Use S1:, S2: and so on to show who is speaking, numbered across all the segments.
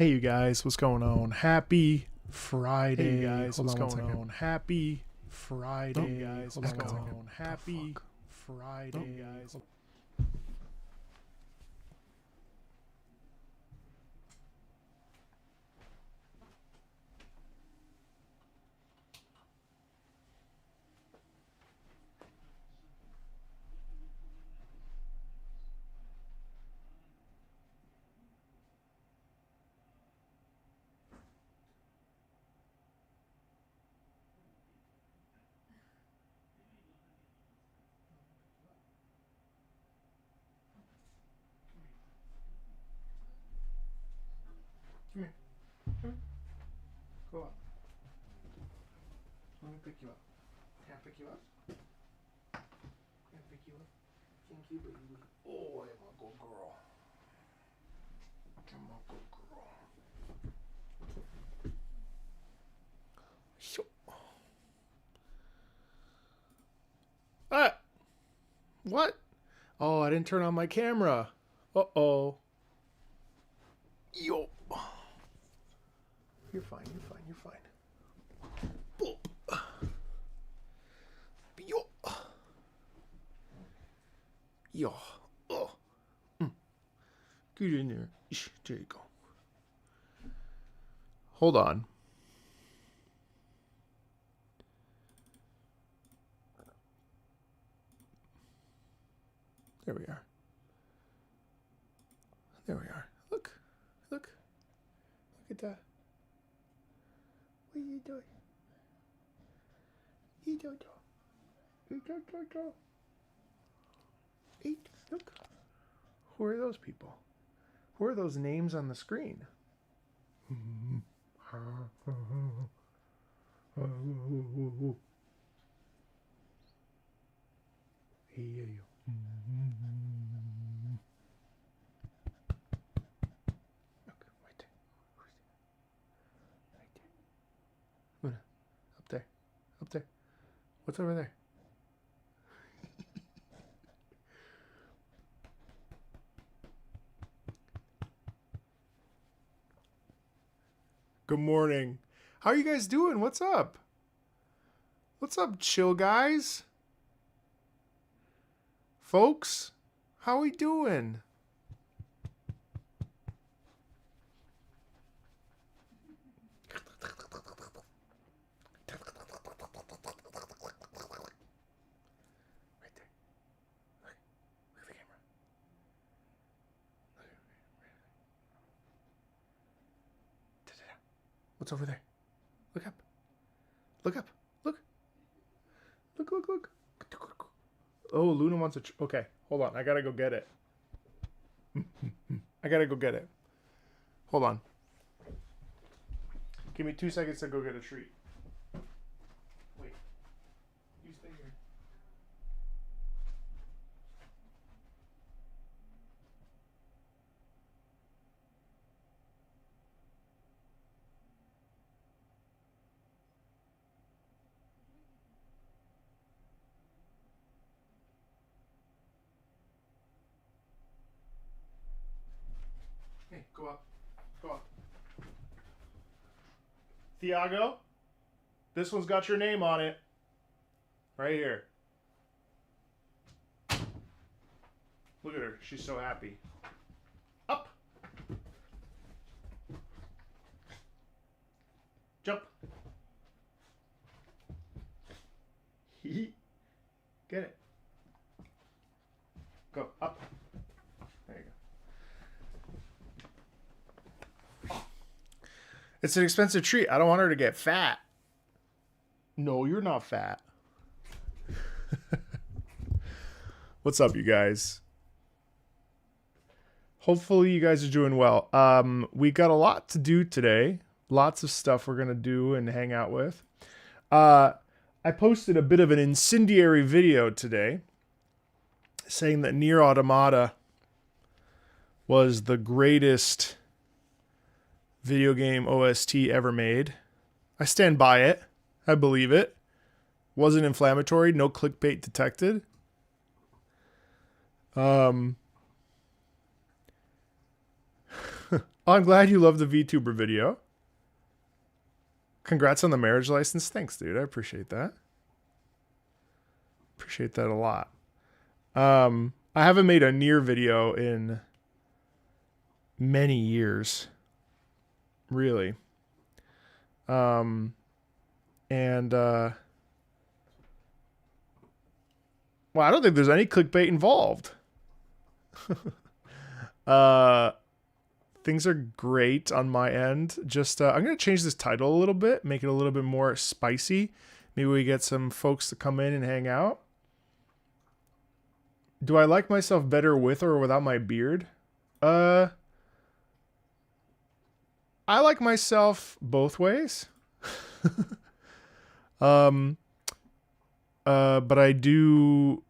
S1: Hey you guys, what's going on? Happy Friday. Hey you guys, what's going on? Happy Friday. Hey you guys, what's going on? Happy Friday. Hey guys. Come here. Come here. Go up. Let me pick you up. Can I pick you up? Can I pick you up? Thank you, baby. Oh, I'm a good girl. I'm a good girl. Sho. Ah! What? Oh, I didn't turn on my camera. Uh-oh. Yo. You're fine, you're fine, you're fine. Boop. Yo. Yo. Oh. Get in there. There you go. Hold on. There we are. There we are. Look. Look. Look at that. What are you doing? Eat, eat, eat. Look. Who are those people? Who are those names on the screen? Up there. What's over there? Good morning. How are you guys doing? What's up? What's up, chill guys? Folks, how we doing? What's over there? Look up. Look up. Look. Look, look, look. Oh, Luna wants a... Okay, hold on. I gotta go get it. I gotta go get it. Hold on. Give me 2 seconds to go get a treat. Wait. You stay here. Hey, go up. Go up. Thiago, this one's got your name on it. Right here. Look at her. She's so happy. Up. Jump. Get it. Go. Up. There you go. It's an expensive treat. I don't want her to get fat. No, you're not fat. What's up, you guys? Hopefully you guys are doing well. We got a lot to do today. Lots of stuff we're going to do and hang out with. I posted a bit of an incendiary video today saying that Nier Automata was the greatest video game OST ever made. I stand by it. I believe it. Wasn't inflammatory. No clickbait detected. Oh, I'm glad you love the VTuber video. Congrats on the marriage license. Thanks, dude. I appreciate that. Appreciate that a lot. I haven't made a near video in many years. Really. And well, I don't think there's any clickbait involved. Things are great on my end. Just I'm gonna change this title a little bit, make it a little bit more spicy. Maybe we get some folks to come in and hang out. Do I like myself better with or without my beard? I like myself both ways. But I do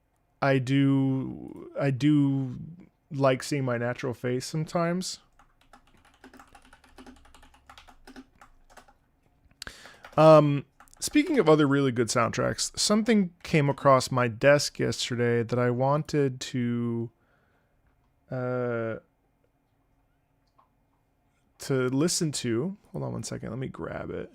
S1: like seeing my natural face sometimes. Speaking of other really good soundtracks, something came across my desk yesterday that I wanted to listen to. Hold on one second. Let me grab it.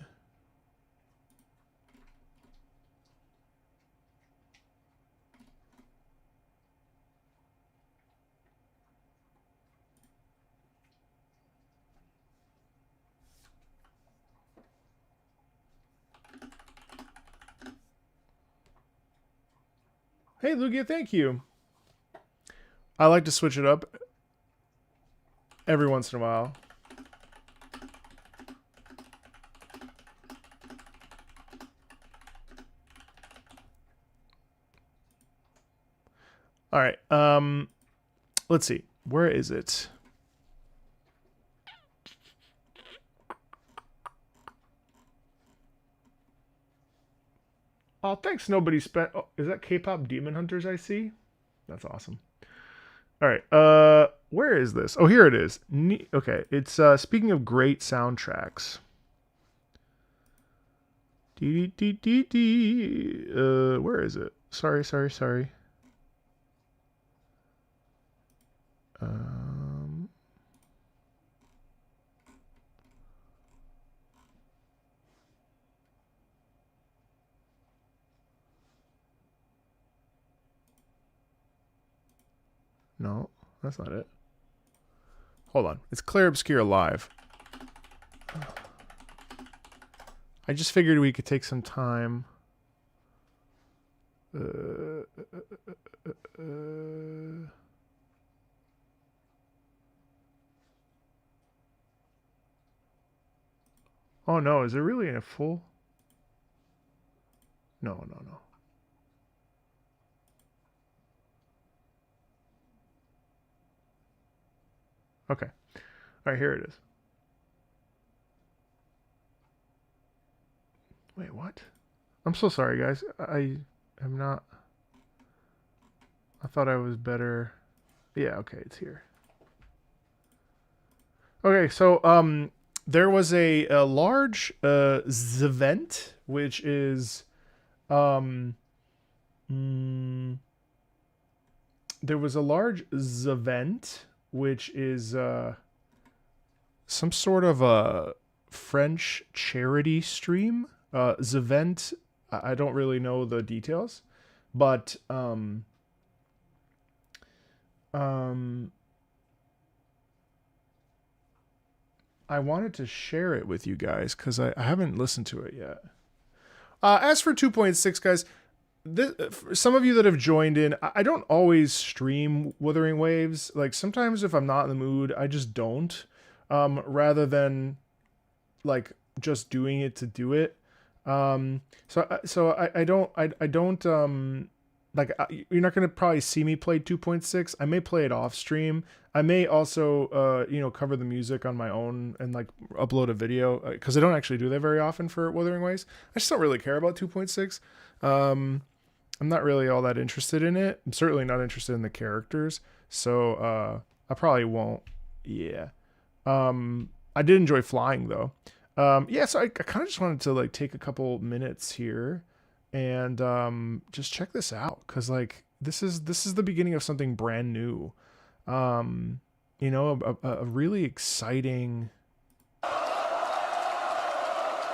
S1: Hey, Lugia, thank you. I like to switch it up every once in a while. All right. Let's see. Where is it? Oh, thanks. Nobody spent. Oh, is that K-pop Demon Hunters I see? That's awesome. All right. Where is this? Oh, here it is. Okay. It's speaking of great soundtracks. Where is it? Sorry. No, that's not it. Hold on. It's Claire Obscure Live. I just figured we could take some time. Oh no, is it really in a full? No. Okay. All right, here it is. Wait, what? I'm so sorry, guys. I am not. I thought I was better. Yeah, okay, it's here. Okay, so there was a large event, which is there was a large event, which is some sort of a French charity stream. Zavent, I don't really know the details, but I wanted to share it with you guys because I haven't listened to it yet. As for 2.6, guys, for some of you that have joined in, I don't always stream Wuthering Waves. Like sometimes if I'm not in the mood, I just don't. Rather than like just doing it to do it. So I don't like you're not gonna probably see me play 2.6. I may play it off stream. I may also cover the music on my own and like upload a video because I don't actually do that very often for Wuthering Waves. I just don't really care about 2.6. I'm not really all that interested in it. I'm certainly not interested in the characters, so I probably won't. Yeah. I did enjoy flying though. So I kind of just wanted to like take a couple minutes here and just check this out because like this is the beginning of something brand new. you know, a really exciting.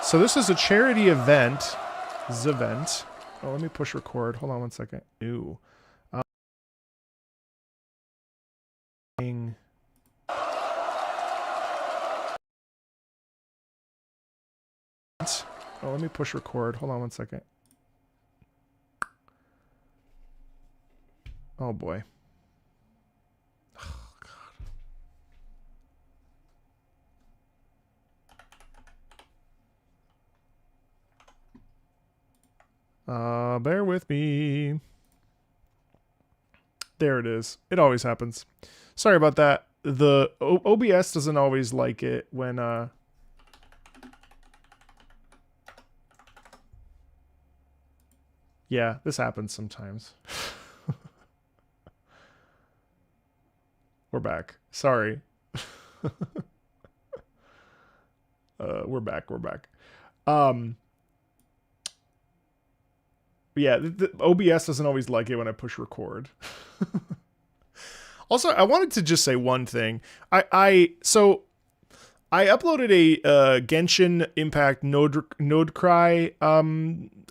S1: So this is a charity event. Event. Oh, let me push record. Hold on one second. Ew. Oh, let me push record. Hold on one second. Oh boy. Oh God. Bear with me. There it is. It always happens. Sorry about that. The OBS doesn't always like it when yeah, this happens sometimes. We're back. Sorry. We're back. Yeah, the OBS doesn't always like it when I push record. Also, I wanted to just say one thing. So I uploaded a Genshin Impact node cry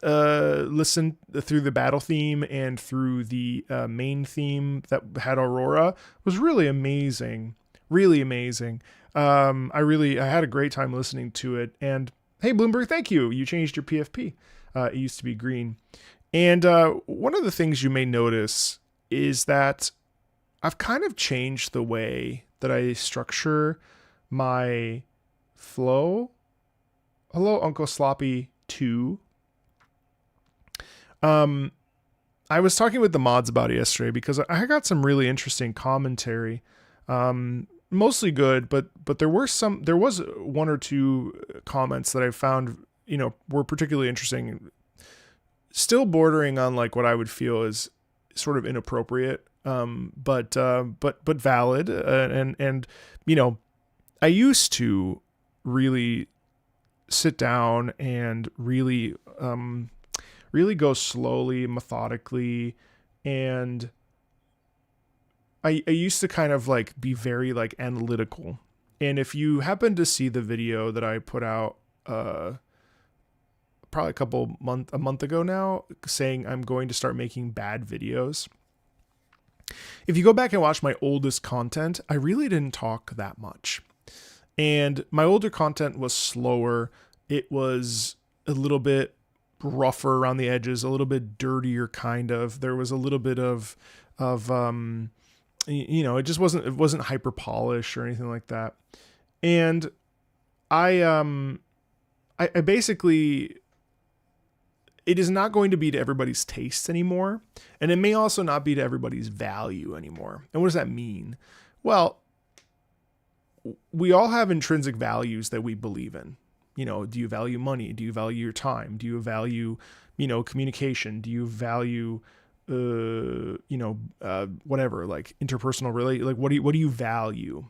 S1: listen through the battle theme and through the main theme that had Aurora. It was really amazing. Really amazing. I had a great time listening to it. And hey, Bloomberg, thank you. You changed your PFP. It used to be green. And one of the things you may notice is that I've kind of changed the way that I structure my flow. Hello, Uncle Sloppy 2. I was talking with the mods about it yesterday because I got some really interesting commentary. Mostly good, but there was one or two comments that I found, you know, were particularly interesting. Still bordering on like what I would feel is sort of inappropriate, but valid. And you know, I used to really sit down and really go slowly, methodically, and I used to kind of like be very like analytical. And if you happen to see the video that I put out probably a month ago now, saying I'm going to start making bad videos. If you go back and watch my oldest content, I really didn't talk that much. And my older content was slower. It was a little bit rougher around the edges, a little bit dirtier kind of. There was a little bit of you know, it wasn't hyper polished or anything like that. And I basically, it is not going to be to everybody's taste anymore. And it may also not be to everybody's value anymore. And what does that mean? Well, we all have intrinsic values that we believe in. You know, do you value money? Do you value your time? Do you value, you know, communication? Do you value, whatever, like interpersonal like what do you value?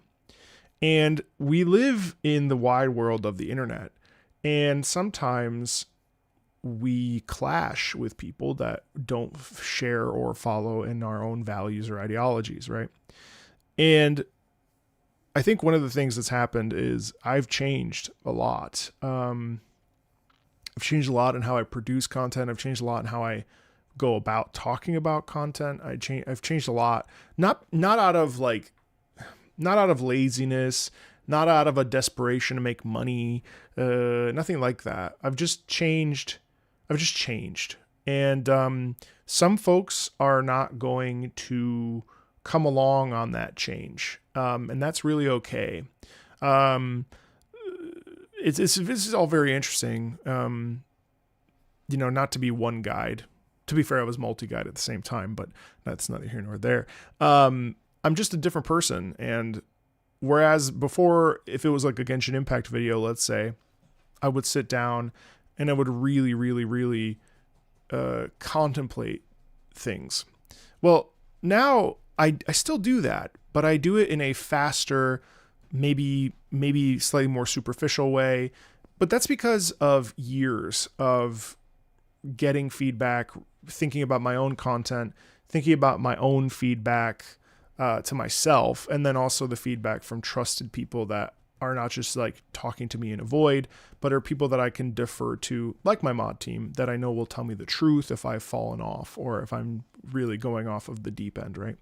S1: And we live in the wide world of the internet. And sometimes we clash with people that don't share or follow in our own values or ideologies, right? And I think one of the things that's happened is I've changed a lot. I've changed a lot in how I produce content. I've changed a lot in how I go about talking about content. I've changed a lot, not out of laziness, not out of a desperation to make money, nothing like that. I've just changed. And some folks are not going to come along on that change. And that's really okay. This is all very interesting. You know, not to be one guide. To be fair, I was multi-guide at the same time, but that's neither here nor there. I'm just a different person. And whereas before, if it was like a Genshin Impact video, let's say, I would sit down and I would really, really, really contemplate things. Well, now I still do that, but I do it in a faster, maybe slightly more superficial way. But that's because of years of getting feedback, thinking about my own content, thinking about my own feedback, to myself, and then also the feedback from trusted people that are not just like talking to me in a void, but are people that I can defer to, like my mod team, that I know will tell me the truth if I've fallen off or if I'm really going off of the deep end, right?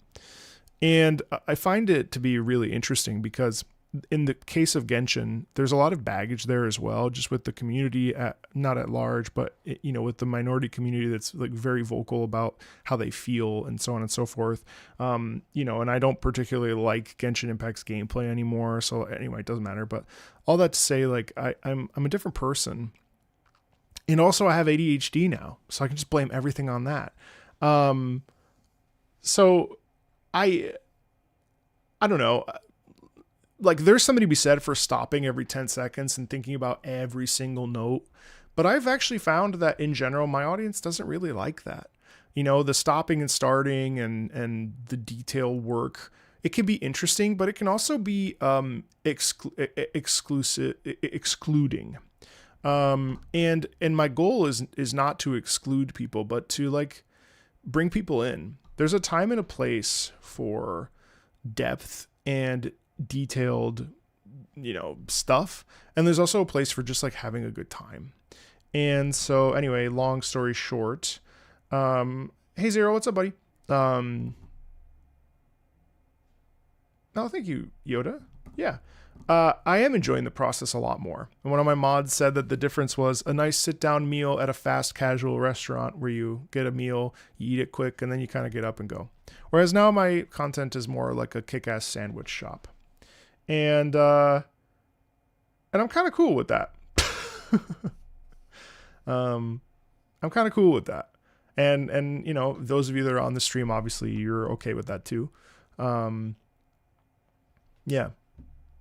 S1: And I find it to be really interesting because in the case of Genshin, there's a lot of baggage there as well, just with the community not at large, but with the minority community that's like very vocal about how they feel and so on and so forth. And I don't particularly like Genshin Impact's gameplay anymore. So anyway, it doesn't matter. But all that to say, like I'm a different person, and also I have ADHD now, so I can just blame everything on that. So I don't know. Like there's something to be said for stopping every 10 seconds and thinking about every single note. But I've actually found that in general, my audience doesn't really like that. The stopping and starting and the detail work, it can be interesting, but it can also be excluding. And my goal is not to exclude people, but to like bring people in. There's a time and a place for depth and detailed, stuff. And there's also a place for just like having a good time. And so anyway, long story short, hey Zero, what's up, buddy? No, thank you, Yoda. Yeah. I am enjoying the process a lot more. And one of my mods said that the difference was a nice sit-down meal at a fast casual restaurant where you get a meal, you eat it quick, and then you kind of get up and go. Whereas now my content is more like a kick-ass sandwich shop. And I'm kind of cool with that. I'm kind of cool with that. And those of you that are on the stream, obviously you're okay with that too. Yeah.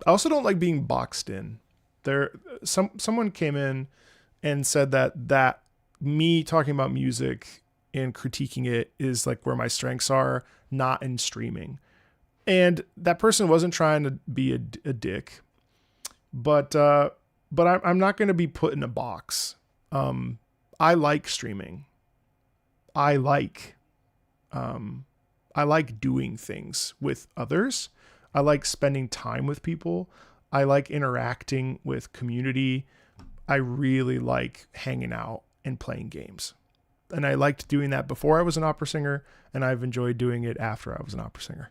S1: I also don't like being boxed in. Someone came in and said that me talking about music and critiquing it is like where my strengths are, not in streaming. And that person wasn't trying to be a dick, but I'm not going to be put in a box. I like streaming. I like doing things with others. I like spending time with people. I like interacting with community. I really like hanging out and playing games. And I liked doing that before I was an opera singer, and I've enjoyed doing it after I was an opera singer.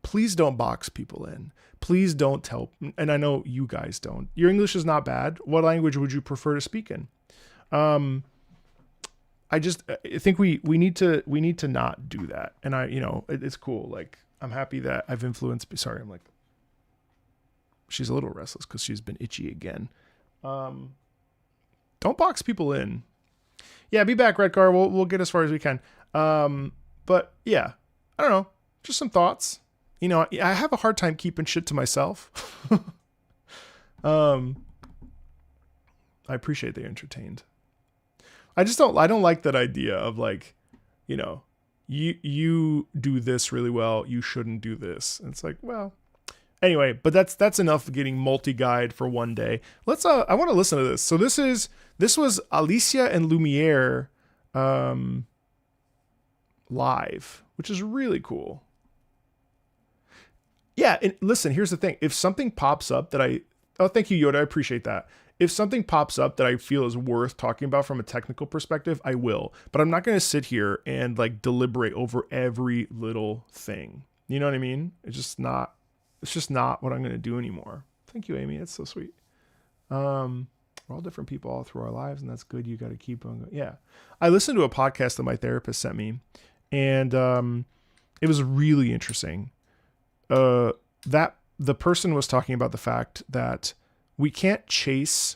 S1: Please don't box people in. Please don't tell, and I know you guys don't. Your English is not bad. What language would you prefer to speak in? I think we need to not do that. And it's cool. Like, I'm happy that I've influenced. Sorry, I'm like, she's a little restless because she's been itchy again. Don't box people in. Yeah, be back, Redcar. We'll get as far as we can. But yeah, I don't know. Just some thoughts. I have a hard time keeping shit to myself. I appreciate they entertained. I don't like that idea of like, you do this really well, you shouldn't do this. And it's like, well, anyway, but that's enough getting multi-guide for one day. Let's I want to listen to this. So this was Alicia and Lumiere live, which is really cool. Yeah, and listen, here's the thing. If something pops up that thank you, Yoda, I appreciate that. If something pops up that I feel is worth talking about from a technical perspective, I will. But I'm not going to sit here and like deliberate over every little thing. You know what I mean? It's just not what I'm going to do anymore. Thank you, Amy. That's so sweet. We're all different people all through our lives, and that's good. You got to keep on going. Yeah. I listened to a podcast that my therapist sent me, and it was really interesting. That the person was talking about the fact that we can't chase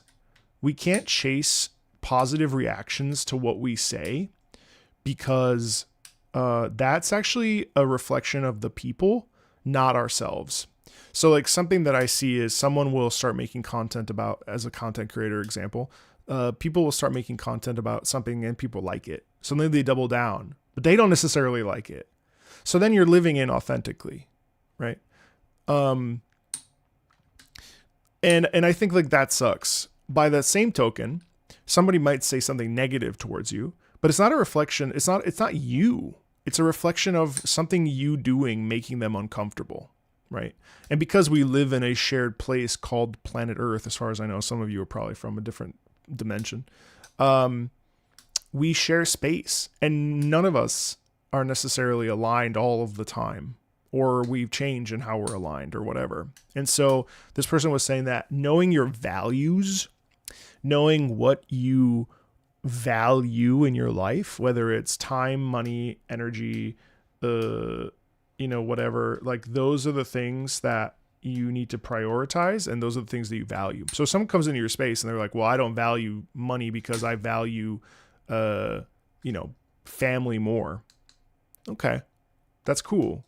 S1: positive reactions to what we say, because that's actually a reflection of the people, not ourselves. So like something that I see is someone will start making content about, as a content creator example, people will start making content about something and people like it. So then they double down, but they don't necessarily like it. So then you're living inauthentically, right? And I think like that sucks. By that same token, somebody might say something negative towards you, but it's not a reflection. It's not you. it's a reflection of something you doing making them uncomfortable, right? And because we live in a shared place called planet Earth, as far as I know, some of you are probably from a different dimension. We share space, and none of us are necessarily aligned all of the time, or we've changed in how we're aligned or whatever. And so this person was saying that knowing your values, knowing what you value in your life, whether it's time, money, energy, whatever, like those are the things that you need to prioritize, and those are the things that you value. So if someone comes into your space and they're like, well, I don't value money because I value, family more. Okay. That's cool.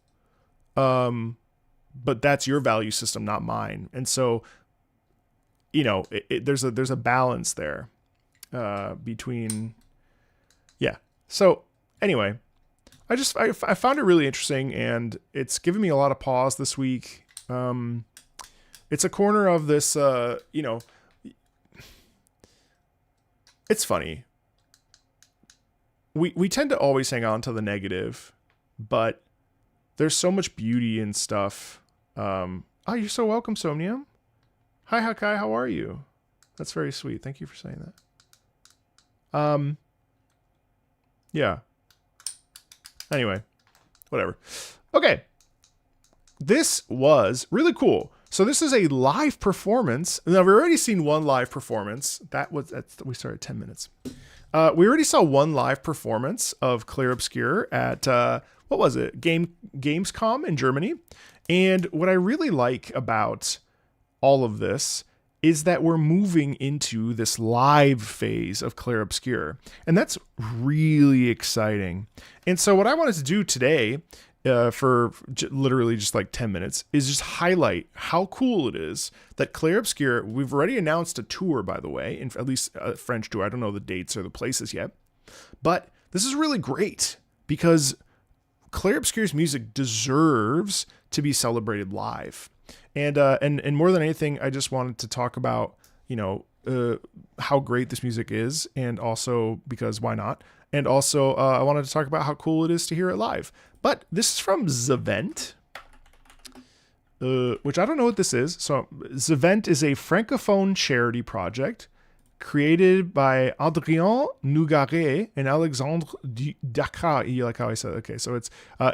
S1: But that's your value system, not mine. And so, there's a balance there, between, yeah. So anyway, I found it really interesting, and it's given me a lot of pause this week. It's a corner of this, it's funny. We tend to always hang on to the negative, but there's so much beauty in stuff. You're so welcome, Somnium. Hi, Hakai, how are you? That's very sweet. Thank you for saying that. Yeah. Anyway, whatever. Okay. This was really cool. So this is a live performance. Now, we've already seen one live performance. We started 10 minutes. We already saw one live performance of Clair Obscur at, what was it? Gamescom in Germany. And what I really like about all of this is that we're moving into this live phase of Clair Obscur. And that's really exciting. And so what I wanted to do today, for literally just like 10 minutes, is just highlight how cool it is that Clair Obscur, we've already announced a tour, by the way, in at least a French tour. I don't know the dates or the places yet, but this is really great because Clair Obscur's music deserves to be celebrated live. And more than anything, I just wanted to talk about, how great this music is, and also because why not? And also, I wanted to talk about how cool it is to hear it live. But this is from Zavent, which I don't know what this is. So Zavent is a francophone charity project created by Adrien Nougaret and Alexandre Dakar. You like how I said it? Okay, so it's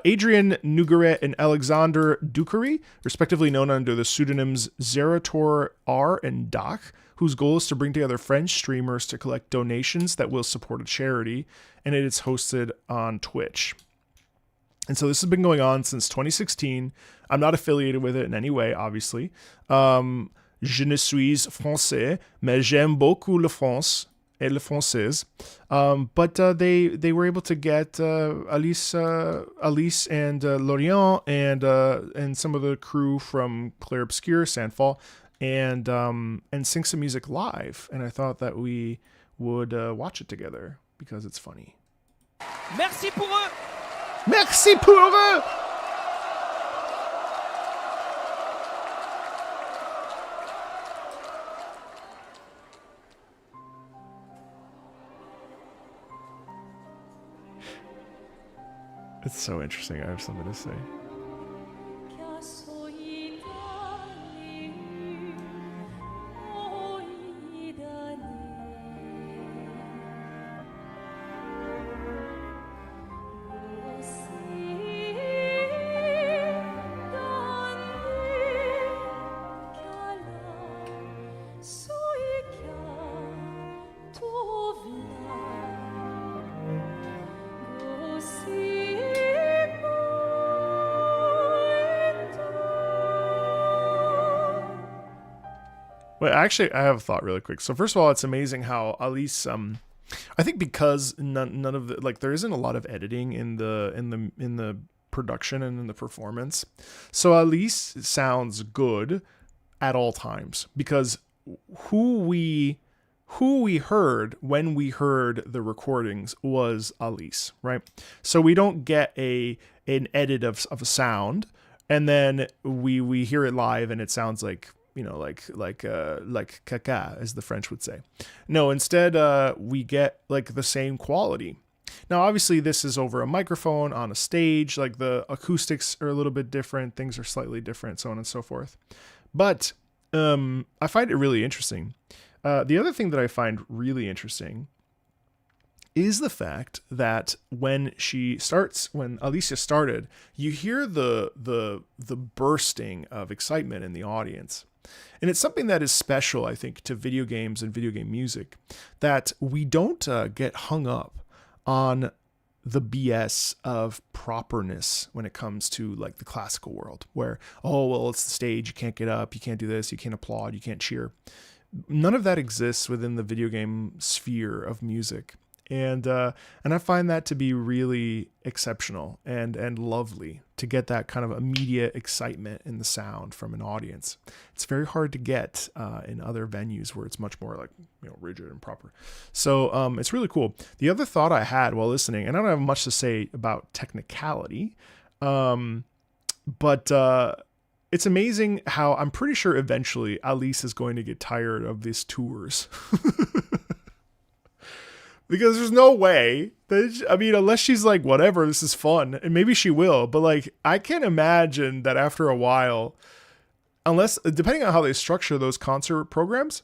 S1: Adrien Nougaret and Alexandre Ducary, respectively known under the pseudonyms Zerator R and Doc, whose goal is to bring together French streamers to collect donations that will support a charity, and it is hosted on Twitch. And so this has been going on since 2016. I'm not affiliated with it in any way, obviously. Je ne suis français, mais j'aime beaucoup la France et les Françaises. But they were able to get Alice and Lorient and some of the crew from Clair Obscur, Sandfall, and sing some music live. And I thought that we would watch it together because it's funny.
S2: Merci pour eux.
S1: Merci pour eux. It's so interesting. I have something to say. Well, actually, I have a thought really quick. So first of all, it's amazing how Alice, I think because none of the, like, there isn't a lot of editing in the production and in the performance. So Alice sounds good at all times because who we heard when we heard the recordings was Alice, right? So we don't get an edit of a sound, and then we hear it live and it sounds like, like caca, as the French would say. No, instead, we get like the same quality. Now, obviously, this is over a microphone on a stage. Like the acoustics are a little bit different. Things are slightly different, so on and so forth. But I find it really interesting. The other thing that I find really interesting is the fact that when Alicia started, you hear the bursting of excitement in the audience. And it's something that is special, I think, to video games and video game music, that we don't get hung up on the BS of properness when it comes to like the classical world, where, oh, well, it's the stage, you can't get up, you can't do this, you can't applaud, you can't cheer. None of that exists within the video game sphere of music. And I find that to be really exceptional and lovely, to get that kind of immediate excitement in the sound from an audience. It's very hard to get in other venues where it's much more like, rigid and proper. So it's really cool. The other thought I had while listening, and I don't have much to say about technicality, but it's amazing how I'm pretty sure eventually Alice is going to get tired of these tours. Because there's no way that, unless she's like, whatever, this is fun, and maybe she will, but like, I can't imagine that after a while, depending on how they structure those concert programs,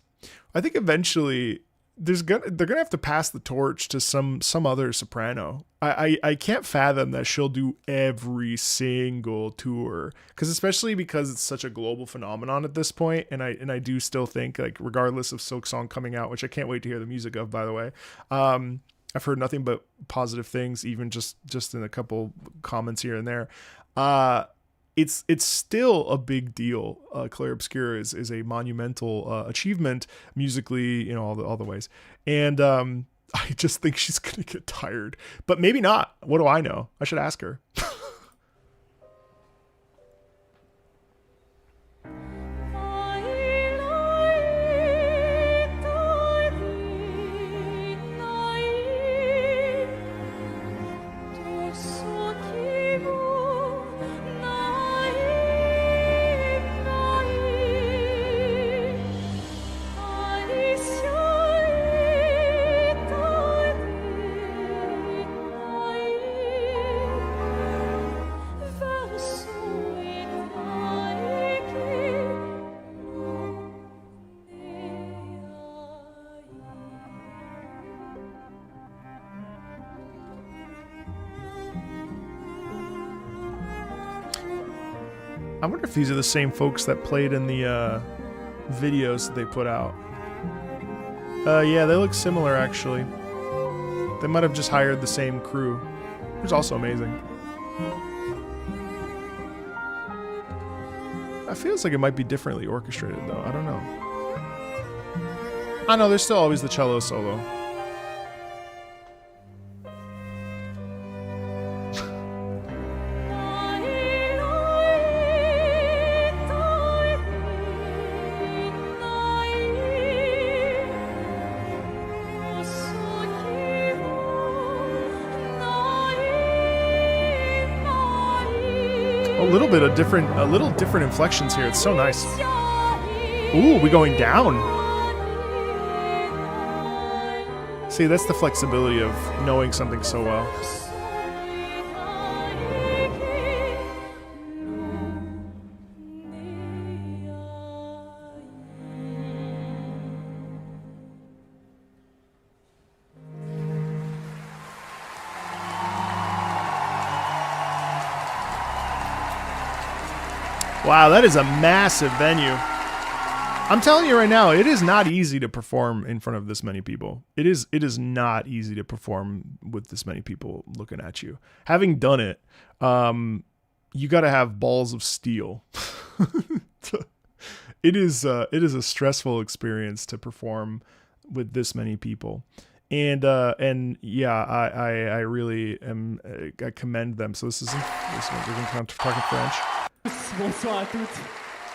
S1: I think eventually they're gonna have to pass the torch to some other soprano. I can't fathom that she'll do every single tour, especially because it's such a global phenomenon at this point. And I do still think, like, regardless of Silk Song coming out, which I can't wait to hear the music of, by the way. I've heard nothing but positive things, even just in a couple comments here and there. It's still a big deal. Clair Obscur is a monumental achievement musically, all the ways. And I just think she's gonna get tired, but maybe not. What do I know? I should ask her. I wonder if these are the same folks that played in the videos that they put out. Yeah, they look similar, actually. They might have just hired the same crew, which is also amazing. It feels like it might be differently orchestrated, though. I don't know. I know, there's still always the cello solo. A little different inflections here. It's so nice. Ooh, we going down. See, that's the flexibility of knowing something so well. Wow, that is a massive venue. I'm telling you right now, it is not easy to perform in front of this many people. It is not easy to perform with this many people looking at you. Having done it, you got to have balls of steel. It is a stressful experience to perform with this many people. And yeah, I really am. I commend them. So this is we're going to talk in French.
S2: Bonsoir à toutes,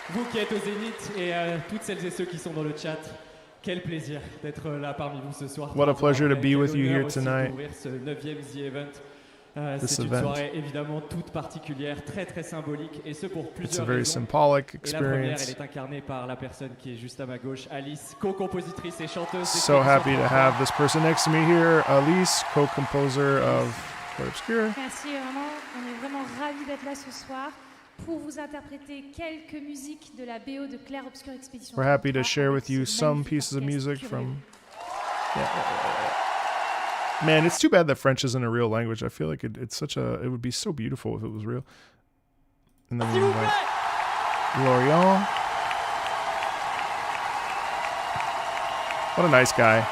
S2: vous qui êtes au Zénith et toutes celles et ceux qui sont dans le chat. Quel plaisir d'être là parmi vous ce soir.
S1: What a pleasure to be with you here tonight.
S2: Pour ouvrir ce 9e The Event. C'est une
S1: event.
S2: soirée évidemment toute particulière, très très symbolique, et ce pour
S1: It's a
S2: plusieurs
S1: very
S2: raisons.
S1: symbolic
S2: Et la première, elle
S1: experience.
S2: est incarnée par la personne qui est juste à ma gauche, Alice, co-compositrice et chanteuse.
S1: So happy to have this person next to me here, Alice, co-composer of Clair Obscur.
S3: Merci, vraiment, on est vraiment ravis d'être là ce soir pour vous interpréter quelques musiques de la BO de Clair Obscur Expédition.
S1: We're happy to
S3: 33
S1: share
S3: avec
S1: with you
S3: ce
S1: some
S3: magnifique
S1: pieces of
S3: orchestre
S1: music
S3: curieux.
S1: Man, it's too bad that French isn't a real language. I feel like it's such a. It would be so beautiful if it was real. And then we invite Lorient. What a nice guy.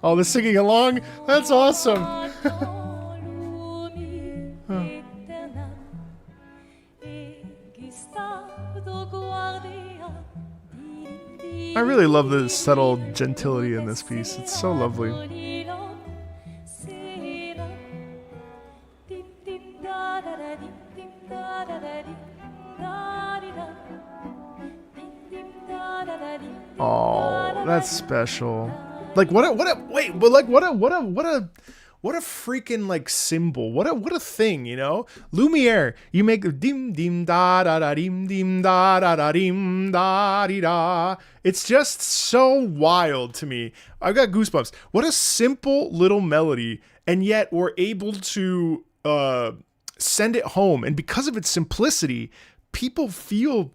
S1: Oh, the singing along? That's awesome. I really love the subtle gentility in this piece. It's so lovely. Oh, that's special. Like what a freaking like symbol. What a thing, you know? Lumiere, you make dim dim da da da dim dim da da da dim da di da. It's just so wild to me. I've got goosebumps. What a simple little melody, and yet we're able to send it home. And because of its simplicity, people feel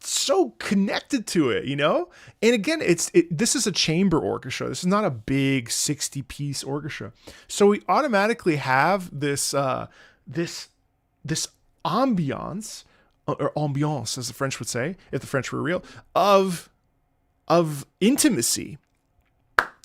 S1: so connected to it, you know? And again, this is a chamber orchestra. This is not a big 60-piece orchestra. So we automatically have this this ambiance, or ambiance as the French would say, if the French were real, of intimacy.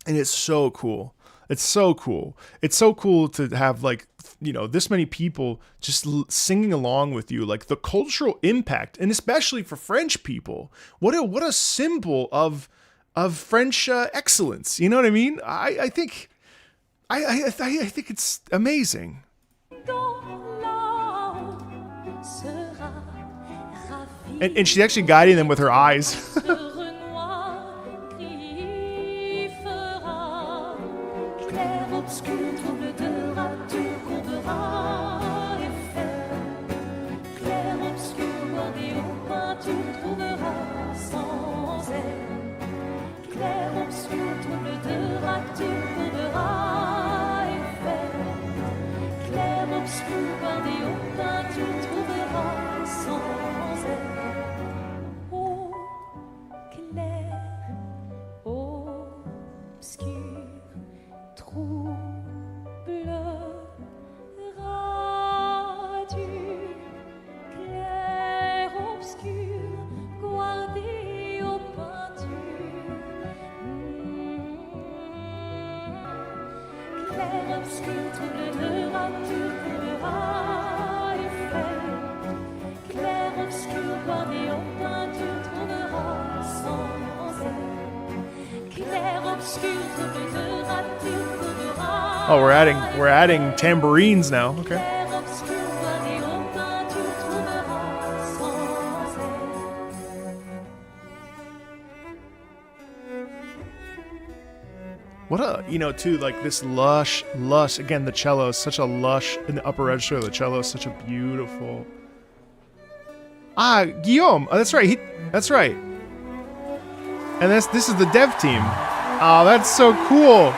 S1: And it's so cool. It's so cool. It's so cool to have, like, you know, this many people just singing along with you, like the cultural impact, and especially for French people, what a symbol of French excellence. You know what I mean? I think it's amazing. And she's actually guiding them with her eyes. Oh, we're adding tambourines now. Okay. What a, you know, too, like this lush, again, the cello is such a lush, in the upper register of the cello is such a beautiful. Ah, Guillaume. Oh, that's right. That's right. And this is the dev team. Oh, that's so cool.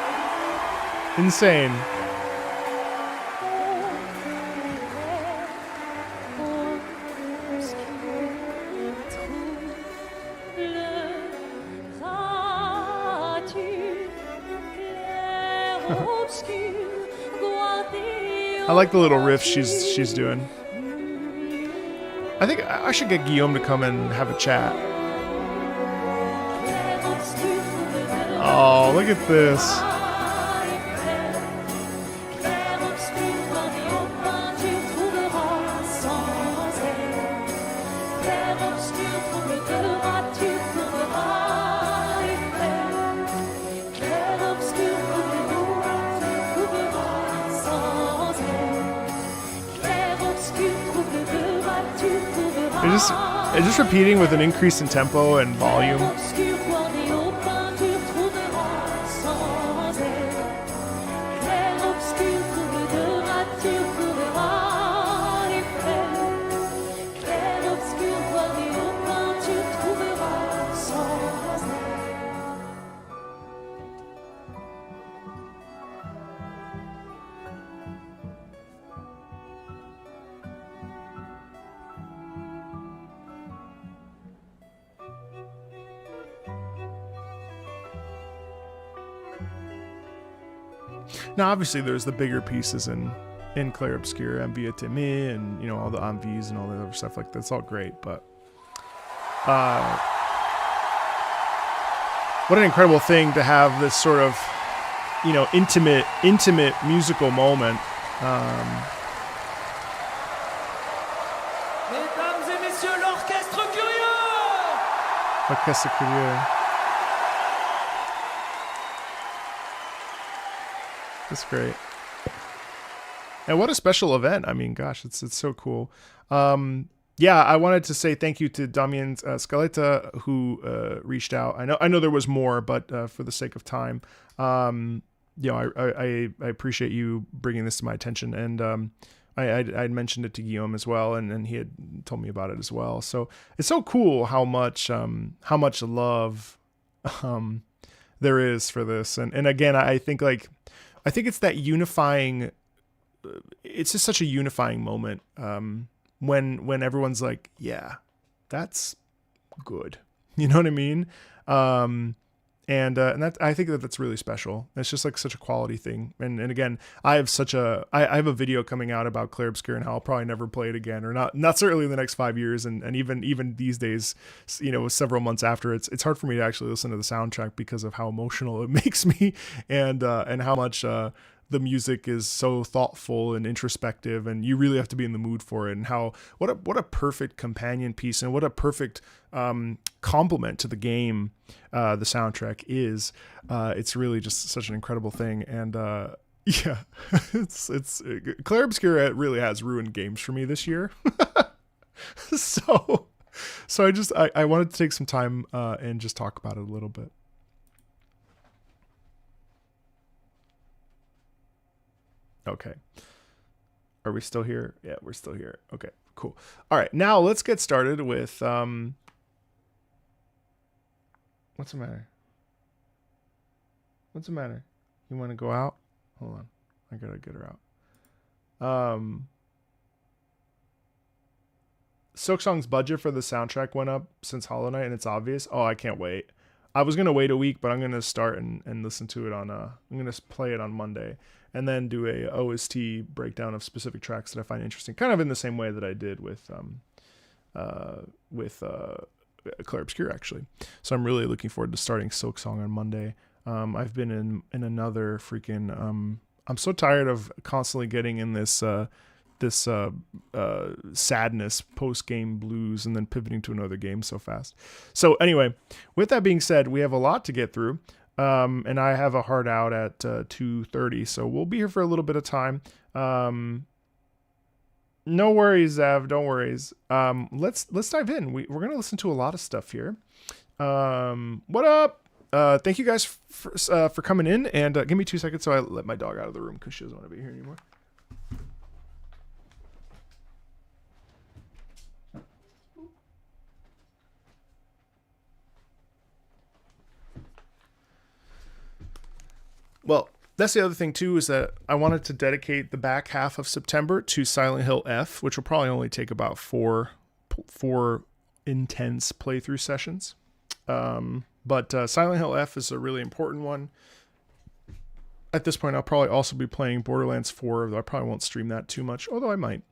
S1: Insane. I like the little riff she's doing. I think I should get Guillaume to come and have a chat. Oh, look at this. It's just repeating with an increase in tempo and volume. Now, obviously, there's the bigger pieces in Clair Obscur, Envia Temi, and, you know, all the envies and all the other stuff like that. It's all great, but what an incredible thing to have this sort of, you know, intimate musical moment.
S2: Mesdames et messieurs, l'orchestre curieux!
S1: Orchestre Curieux. That's great. And what a special event. I mean, gosh, it's so cool. Yeah, I wanted to say thank you to Damien Scaletta, who reached out. I know there was more, but for the sake of time, you know, I appreciate you bringing this to my attention. And I'd mentioned it to Guillaume as well, and he had told me about it as well. So it's so cool how much love there is for this. And again, I think it's that unifying. It's just such a unifying moment when everyone's like, yeah, that's good. You know what I mean? And that, I think that's really special. It's just like such a quality thing. And again, I have a video coming out about Clair Obscur and how I'll probably never play it again, or not certainly in the next 5 years. And even these days, you know, several months after, it's hard for me to actually listen to the soundtrack because of how emotional it makes me, and how much the music is so thoughtful and introspective, and you really have to be in the mood for it. And what a perfect companion piece, and what a perfect complement to the game the soundtrack is. It's really just such an incredible thing. And yeah, it's Clair Obscur really has ruined games for me this year. so I wanted to take some time and just talk about it a little bit. Okay. Are we still here? Yeah, we're still here. Okay, cool. All right, now let's get started with what's the matter? What's the matter? You want to go out? Hold on. I got to get her out. Silksong's budget for the soundtrack went up since Hollow Knight, and it's obvious. Oh, I can't wait. I was going to wait a week, but I'm going to start and listen to it on I'm going to play it on Monday, and then do a OST breakdown of specific tracks that I find interesting, kind of in the same way that I did with Clair Obscur, actually. So I'm really looking forward to starting Silksong on Monday. I've been in another freaking I'm so tired of constantly getting in this sadness post-game blues and then pivoting to another game so fast. So anyway, with that being said, we have a lot to get through. And I have a hard out at 2:30, so we'll be here for a little bit of time. No worries, Zav. Don't worries. Let's dive in. We're gonna listen to a lot of stuff here. What up? Thank you guys for coming in, and give me 2 seconds so I let my dog out of the room because she doesn't want to be here anymore. Well, that's the other thing too, is that I wanted to dedicate the back half of September to Silent Hill F, which will probably only take about four intense playthrough sessions. But Silent Hill F is a really important one. At this point, I'll probably also be playing Borderlands 4. I probably won't stream that too much, although I might.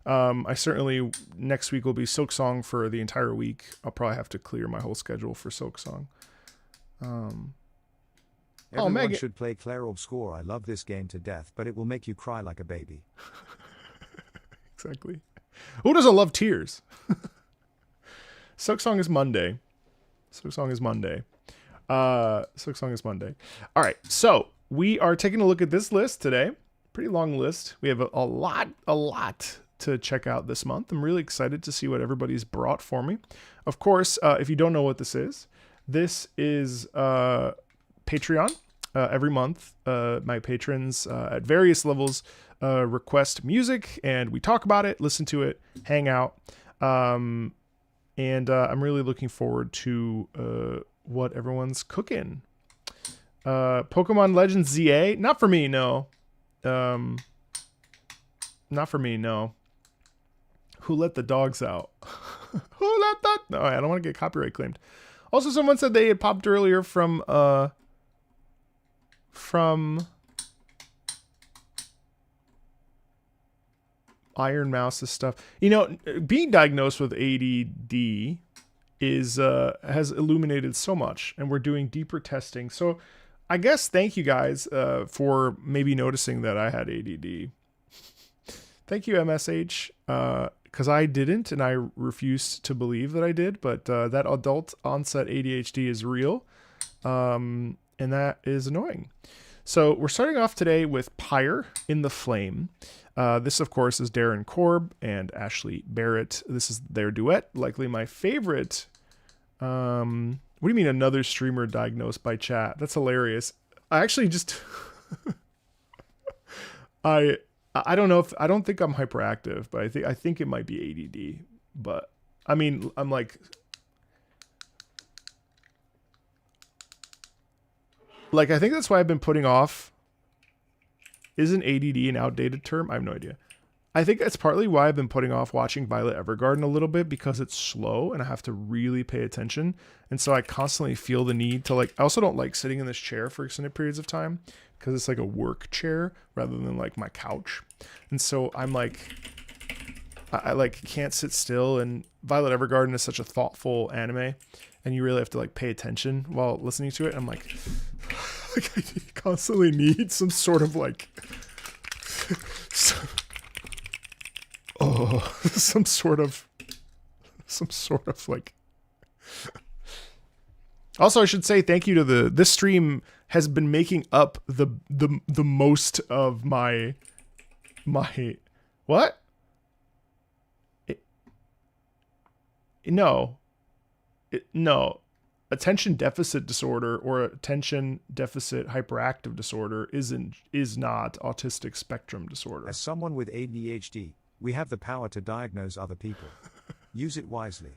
S1: I certainly, next week will be Silksong for the entire week. I'll probably have to clear my whole schedule for Silksong.
S4: Everyone should play Clair Obscur. I love this game to death, but it will make you cry like a baby.
S1: Exactly. Who doesn't love tears? Silksong is Monday. Silksong is Monday. Silksong is Monday. All right, so we are taking a look at this list today. Pretty long list. We have a lot to check out this month. I'm really excited to see what everybody's brought for me. Of course, if you don't know what this is Patreon. Every month, my patrons at various levels request music, and we talk about it, listen to it, hang out. And I'm really looking forward to what everyone's cooking. Pokemon Legends ZA, not for me, no. Not for me, no. Who let the dogs out? Who let that? No, I don't want to get copyright claimed. Also, someone said they had popped earlier from Iron Mouse's stuff. You know, being diagnosed with ADD has illuminated so much, and we're doing deeper testing. So I guess thank you guys for maybe noticing that I had ADD. Thank you, MSH, because I didn't, and I refused to believe that I did, but that adult onset ADHD is real, and that is annoying. So we're starting off today with Pyre in the Flame. This, of course, is Darren Korb and Ashley Barrett. This is their duet, likely my favorite. What do you mean another streamer diagnosed by chat? That's hilarious. I actually just... I don't know if... I don't think I'm hyperactive, but I think it might be ADD. But, I mean, I'm like... I think that's why I've been putting off... Isn't ADD an outdated term? I have no idea. I think that's partly why I've been putting off watching Violet Evergarden a little bit, because it's slow and I have to really pay attention. And so I constantly feel the need to I also don't like sitting in this chair for extended periods of time, because it's like a work chair rather than like my couch. And so I'm I can't sit still, and Violet Evergarden is such a thoughtful anime, and you really have to pay attention while listening to it. I'm like I constantly need some sort of some sort of Also, I should say thank you to this stream has been making up the most of my what? No. Attention deficit disorder or attention deficit hyperactive disorder is not autistic spectrum disorder.
S4: As someone with ADHD, we have the power to diagnose other people. Use it wisely.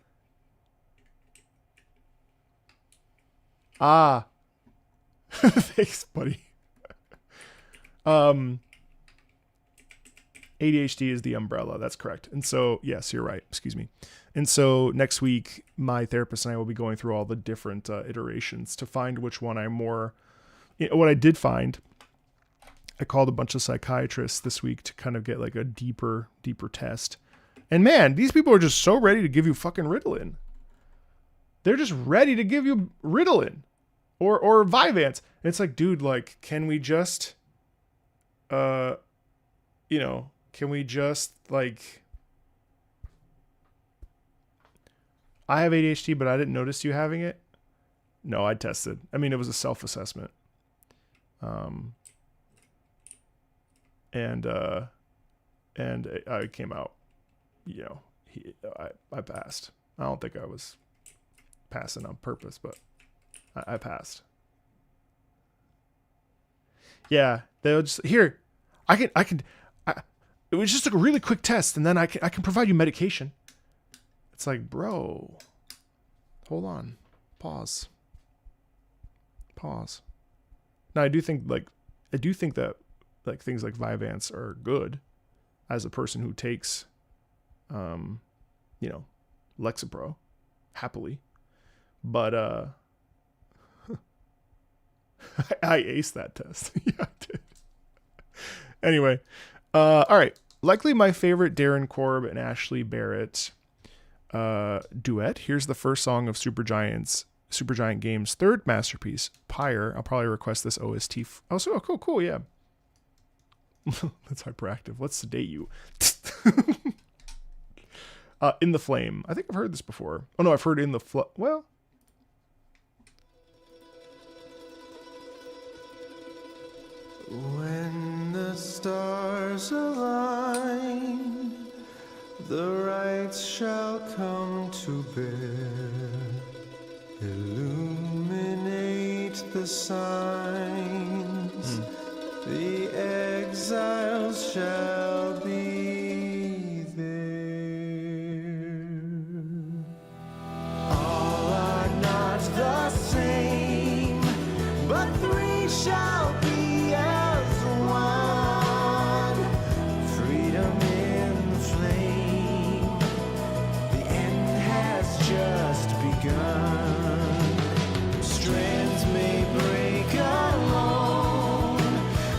S1: Ah. Thanks, buddy. ADHD is the umbrella. That's correct. And so, yes, you're right. Excuse me. And so next week, my therapist and I will be going through all the different iterations to find which one I'm more... what I did find, I called a bunch of psychiatrists this week to kind of get a deeper test. And man, these people are just so ready to give you fucking Ritalin. They're just ready to give you Ritalin or Vyvanse. And it's dude, can we just, can we just I have ADHD, but I didn't notice you having it. No, I tested. I mean, it was a self-assessment. And I came out, I passed. I don't think I was passing on purpose, but I passed. Yeah, they'll just it was just a really quick test, and then I can provide you medication. It's bro, hold on, pause. Now I do think that things like Vyvanse are good as a person who takes, Lexapro happily, but I aced that test. Yeah, I did. Anyway, all right. Likely my favorite Darren Korb and Ashley Barrett duet. Here's the first song of Supergiant Games' third masterpiece, Pyre. I'll probably request this OST. Cool, yeah. That's hyperactive. Let's sedate you. In the Flame. I think I've heard this before. Oh no, I've heard In the well.
S5: When the stars align lights shall come to bear, illuminate the signs. The exiles shall be there. All are not the same, but three shall be as one. Freedom in flame, the end has just begun. Strands may break alone,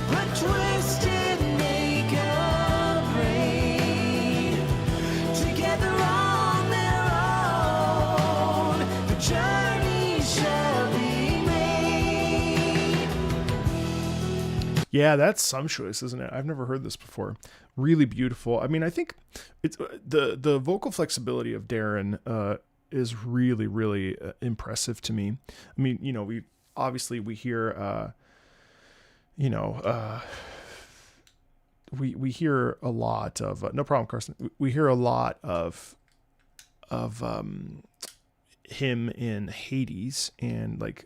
S5: but twisted make a braid. Together on their own, the journey shall be made.
S1: Yeah, that's sumptuous, isn't it? I've never heard this before. Really beautiful. I mean, I think it's the vocal flexibility of Darren is really, really impressive to me. I mean, you know, we hear, we hear a lot of no problem, Carson. We hear a lot of him in Hades, and like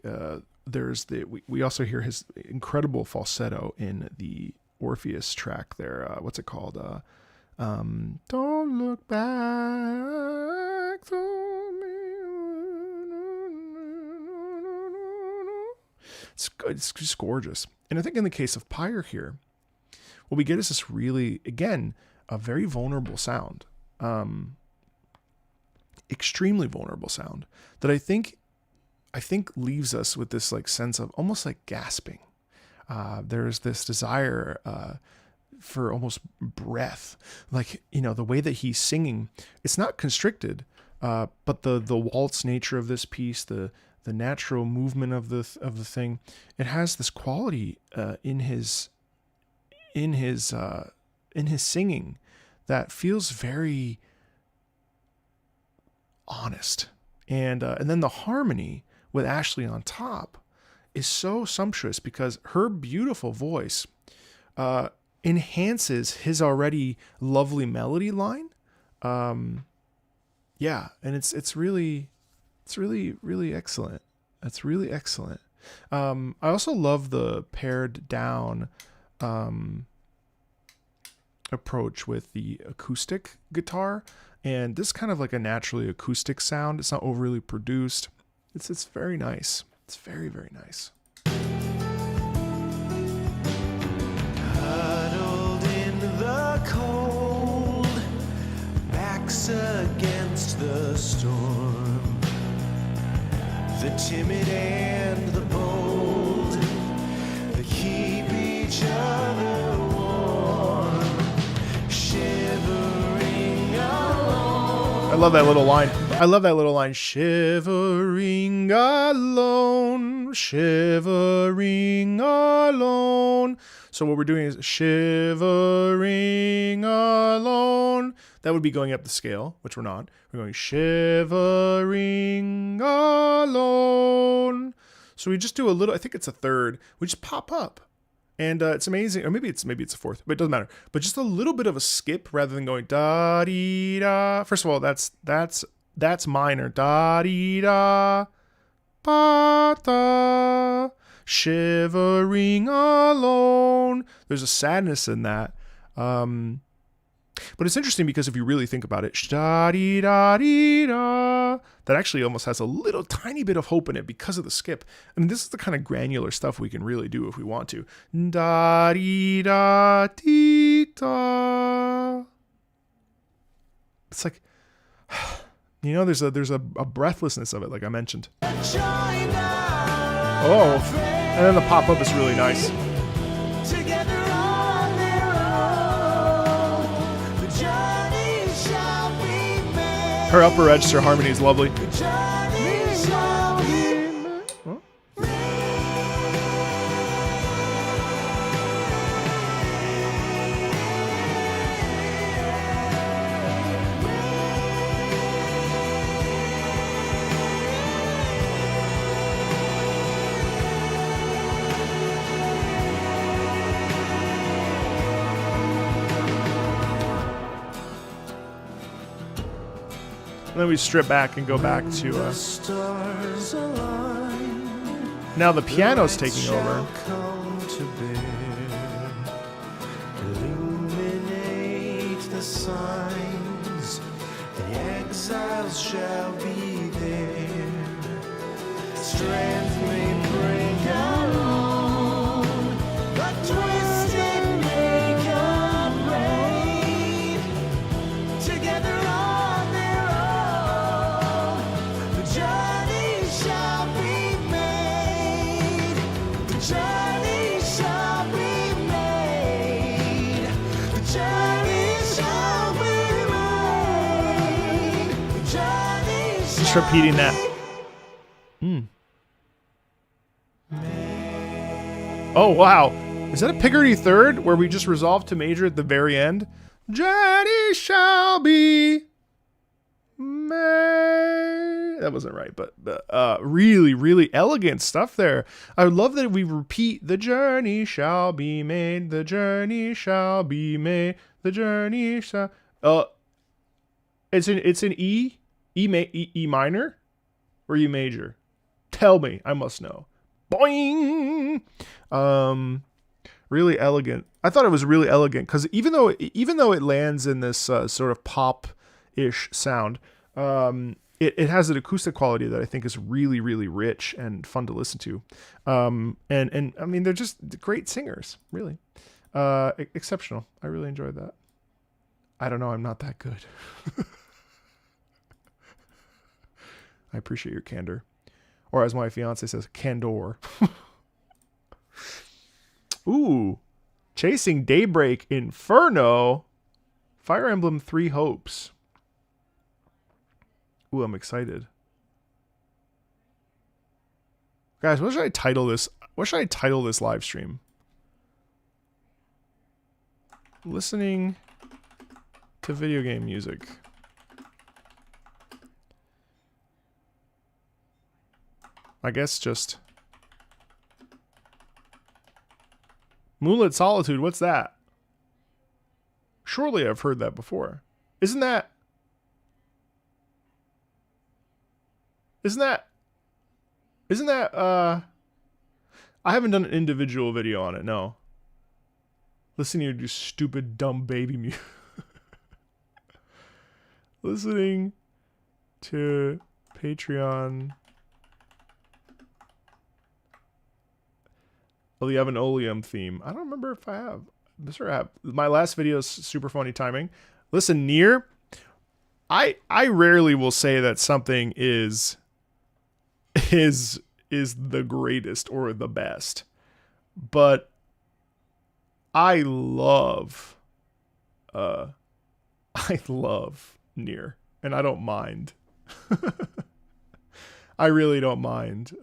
S1: there's we also hear his incredible falsetto in the Orpheus track there. What's it called? Don't look back to me. It's good. It's just gorgeous. And I think in the case of Pyre here, what we get is this really, again, a very vulnerable sound. Extremely vulnerable sound that I think leaves us with this like sense of almost like gasping. There's this desire for almost breath, like, you know, the way that he's singing, it's not constricted, but the waltz nature of this piece, the natural movement of the thing, it has this quality in his singing that feels very honest, and then the harmony with Ashley on top is so sumptuous because her beautiful voice enhances his already lovely melody line. Yeah, and it's really excellent. That's really excellent. I also love the pared down approach with the acoustic guitar, and this kind of like a naturally acoustic sound. It's not overly produced. It's very nice. It's very, very nice.
S5: Huddled in the cold, backs against the storm. The timid and the bold, they keep each other warm. Shivering alone.
S1: I love that little line. Shivering alone, shivering alone. So what we're doing is shivering alone. That would be going up the scale, which we're not. We're going shivering alone. So we just do a little, I think it's a third. We just pop up. And it's amazing. Or maybe it's a fourth, but it doesn't matter. But just a little bit of a skip rather than going da dee da. First of all, that's minor. Da dee da ba da. Shivering alone. There's a sadness in that. But it's interesting because if you really think about it, da-dee-da-dee-da, that actually almost has a little tiny bit of hope in it because of the skip. I mean, this is the kind of granular stuff we can really do if we want to. Da-dee-da-dee-da. It's like, you know, there's a breathlessness of it, like I mentioned. Oh, and then the pop-up is really nice. Her upper register harmony is lovely. And then we strip back and go back to
S5: Stars align.
S1: now the piano's taking over.
S5: Come to bear. Illuminate the signs. The exiles shall be there. Strength may break alone, but twisted make unmade. Together on their own, the journey shall be made. The journey shall be made. The journey shall be made. The journey
S1: Just
S5: shall
S1: repeating that. Oh, wow. Is that a Picardy third where we just resolved to major at the very end? Journey shall be made. That wasn't right, but really, really elegant stuff there. I would love that we repeat the journey shall be made. The journey shall be made. The journey shall. It's in E minor or E major. Tell me, I must know. Boing. Really elegant. I thought it was really elegant because even though it lands in this sort of pop-ish sound, it has an acoustic quality that I think is really, really rich and fun to listen to. And I mean, they're just great singers, really. Exceptional. I really enjoyed that. I don't know. I'm not that good. I appreciate your candor. Or as my fiance says, candor. Ooh. Chasing Daybreak Inferno. Fire Emblem 3 Hopes. Ooh, I'm excited. Guys, what should I title this? What should I title this live stream? Listening to video game music. I guess just Moonlit Solitude. What's that? Surely I've heard that before. Isn't that I haven't done an individual video on it, no. Listening to your stupid dumb baby music. Listening to Patreon. Oh, you have an Oleum theme. I don't remember if I have. I'm sure I have. My last video is super funny timing. Listen, Nier. I rarely will say that something is the greatest or the best, but I love Nier, and I don't mind. I really don't mind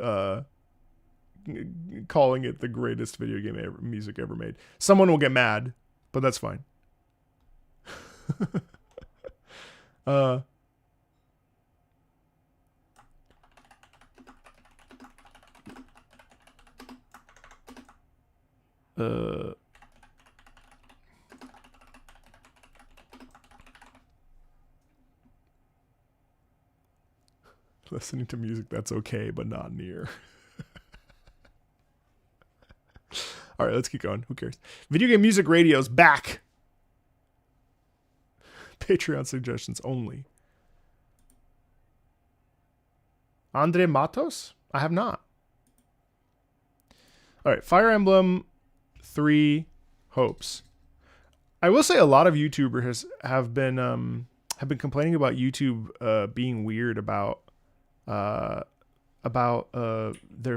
S1: calling it the greatest video game music ever made. Someone will get mad, but that's fine. Listening to music that's okay, but not Nier. All right, let's keep going. Who cares? Video Game Music Radio's back. Patreon suggestions only. Andre Matos? I have not. All right, Fire Emblem 3 Hopes. I will say a lot of YouTubers have been complaining about YouTube being weird about their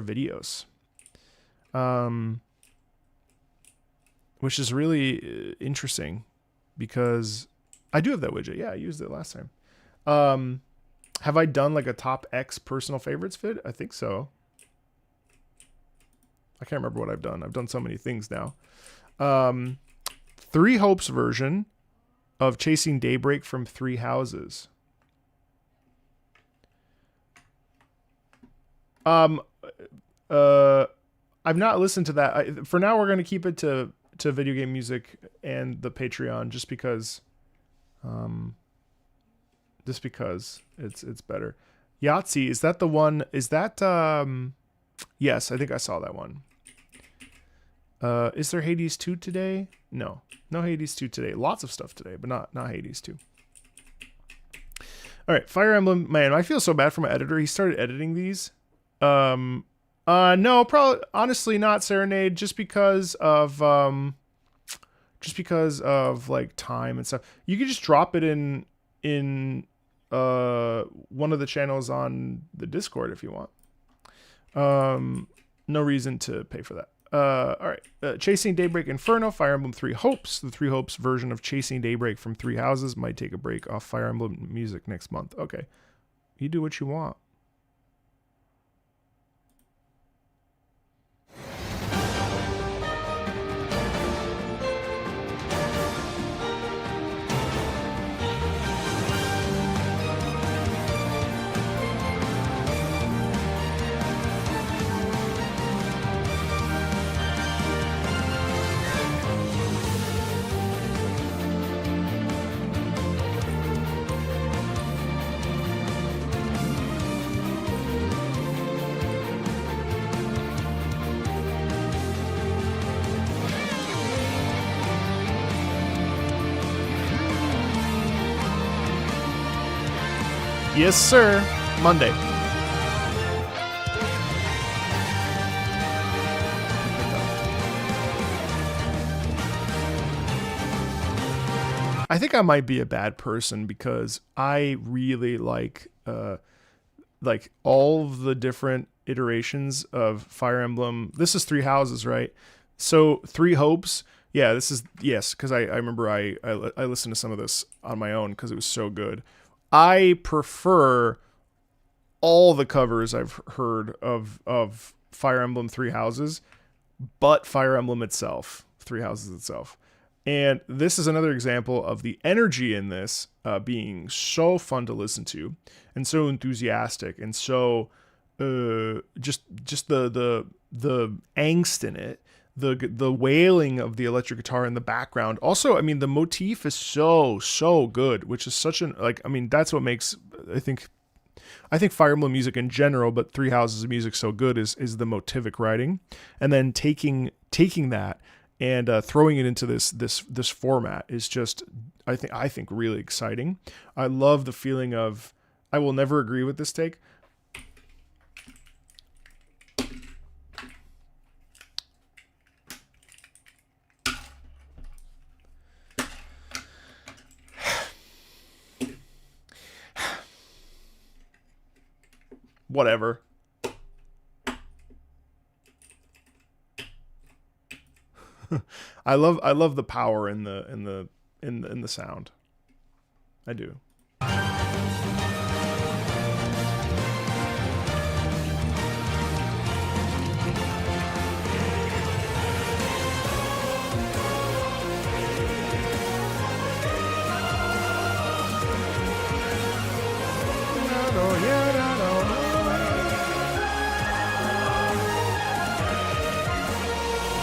S1: videos. Which is really interesting because I do have that widget. Yeah, I used it last time. Have I done like a top X personal favorites vid? I think so. I can't remember what I've done. I've done so many things now. 3 Hopes version of Chasing Daybreak from 3 Houses. I've not listened to that. For now, we're going to keep it to video game music and the Patreon just because just because it's better. Yahtzee, is that the one? Is that yes, I think I saw that one. Is there Hades 2 today? No Hades 2 today. Lots of stuff today, but not Hades 2. All right, Fire Emblem. Man, I feel so bad for my editor. He started editing these. No, probably honestly not Serenade, just because of like time and stuff. You could just drop it in one of the channels on the Discord if you want. No reason to pay for that. All right. Chasing Daybreak Inferno, Fire Emblem Three Hopes. The Three Hopes version of Chasing Daybreak from Three Houses might take a break off Fire Emblem music next month. Okay. You do what you want. Yes, sir. Monday. I think I might be a bad person because I really like all of the different iterations of Fire Emblem. This is Three Houses, right? So Three Hopes. Yeah, this is, yes, because I remember I listened to some of this on my own because it was so good. I prefer all the covers I've heard of Fire Emblem Three Houses, but Fire Emblem itself, Three Houses itself. And this is another example of the energy in this being so fun to listen to and so enthusiastic and so just the angst in it. The wailing of the electric guitar in the background. Also, I mean, the motif is so good, which is such an, like, I mean, that's what makes, I think Fire Emblem music in general, but Three Houses of music so good is the motivic writing, and then taking that and throwing it into this format is just, I think really exciting. I love the feeling of, I will never agree with this take. Whatever. I love the power in the sound. I do.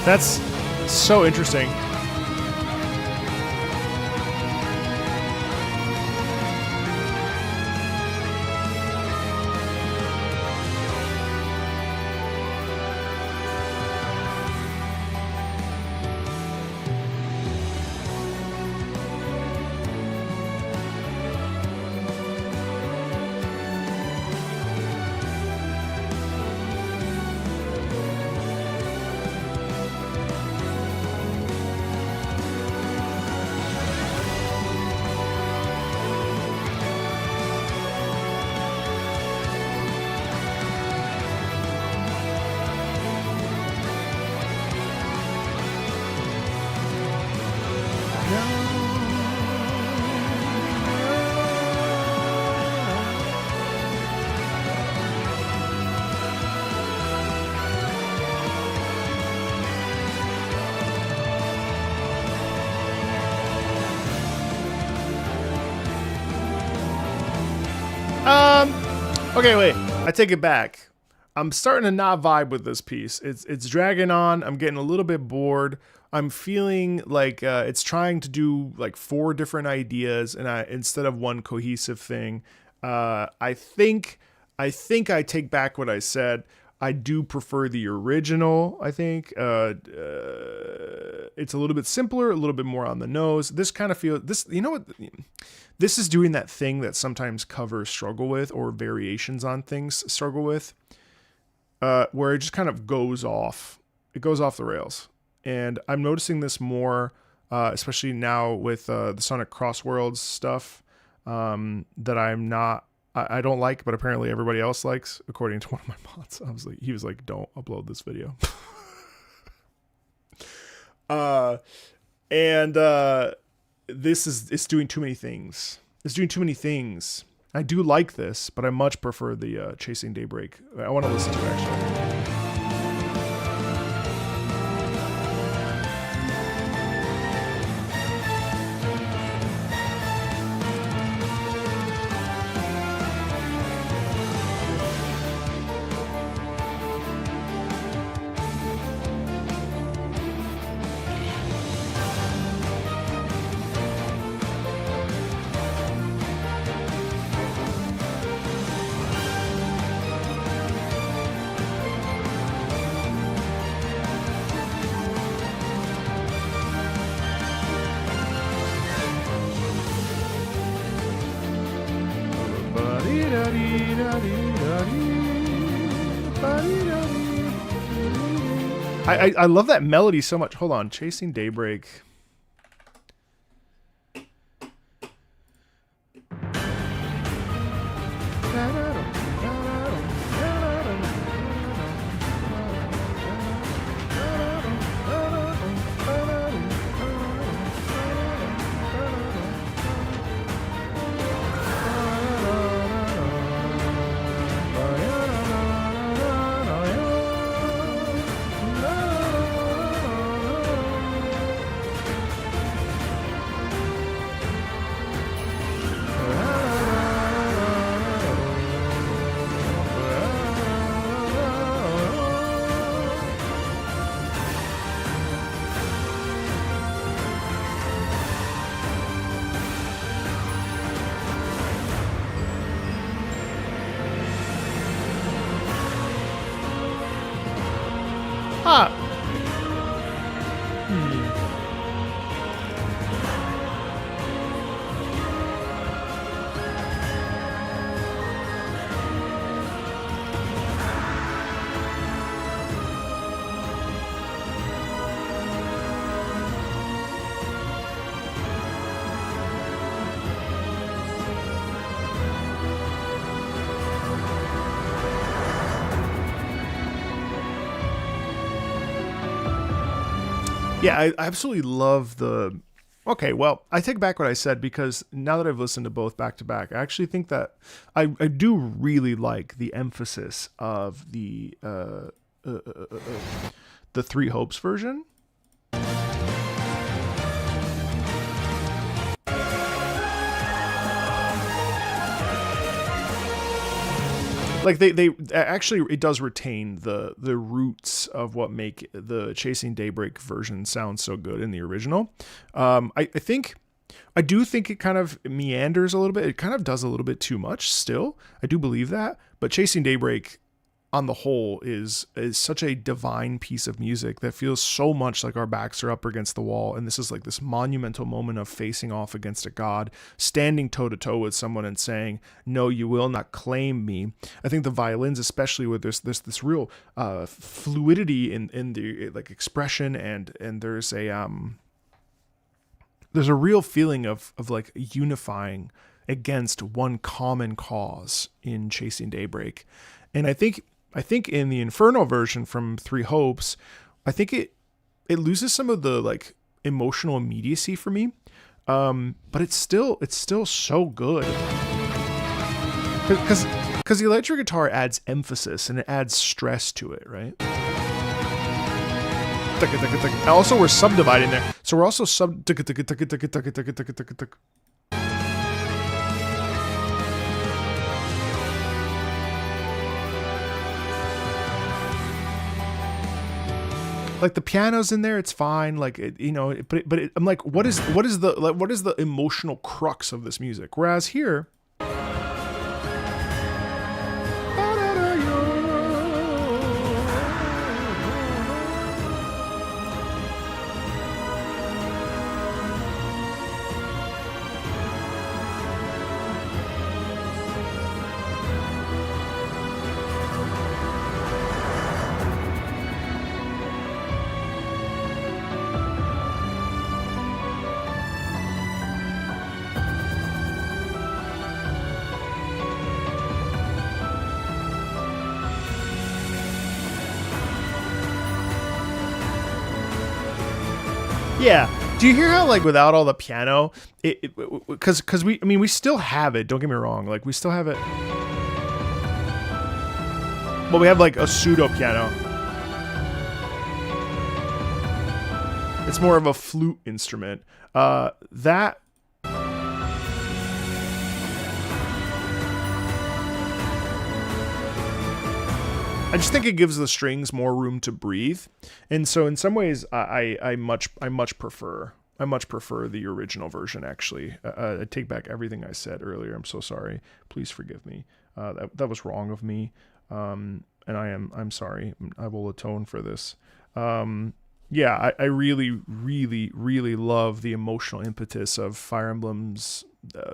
S1: That's so interesting. Okay, wait. I take it back. I'm starting to not vibe with this piece. It's dragging on. I'm getting a little bit bored. I'm feeling like it's trying to do like 4 different ideas and instead of one cohesive thing. I think I take back what I said. I do prefer the original. I think it's a little bit simpler, a little bit more on the nose. This kind of feels this. You know what? This is doing that thing that sometimes covers struggle with, or variations on things struggle with, where it just kind of goes off. It goes off the rails, and I'm noticing this more, especially now with the Sonic Crossworlds stuff that I don't like, but apparently everybody else likes, according to one of my mods. He was like, don't upload this video. It's doing too many things. It's doing too many things. I do like this, but I much prefer the Chasing Daybreak. I want to listen to it actually. I love that melody so much. Hold on, Chasing Daybreak. Huh. Yeah, I absolutely love the... Okay, well, I take back what I said, because now that I've listened to both back to back, I actually think that I do really like the emphasis of the Three Hopes version. Like they actually, it does retain the roots of what make the Chasing Daybreak version sound so good in the original. I do think it kind of meanders a little bit. It kind of does a little bit too much still. I do believe that, but Chasing Daybreak on the whole is such a divine piece of music that feels so much like our backs are up against the wall, and this is like this monumental moment of facing off against a god, standing toe to toe with someone and saying, no, you will not claim me. I think the violins, especially with this real fluidity in the like expression, and there's a real feeling of like unifying against one common cause in Chasing Daybreak. And I think in the Inferno version from Three Hopes, I think it loses some of the like emotional immediacy for me. But it's still so good. Because the electric guitar adds emphasis and it adds stress to it, right? Also, we're subdividing there. So we're also Like the piano's in there, it's fine. Like I'm like, what is the emotional crux of this music? Whereas here, yeah. Do you hear how, like, without all the piano, because we still have it. Don't get me wrong. Like, we still have it. Well, we have like a pseudo piano. It's more of a flute instrument. That. I just think it gives the strings more room to breathe, and so in some ways, I much prefer the original version. Actually, I take back everything I said earlier. I'm so sorry. Please forgive me. That was wrong of me, and I'm sorry. I will atone for this. Yeah, I really, really, really love the emotional impetus of Fire Emblem's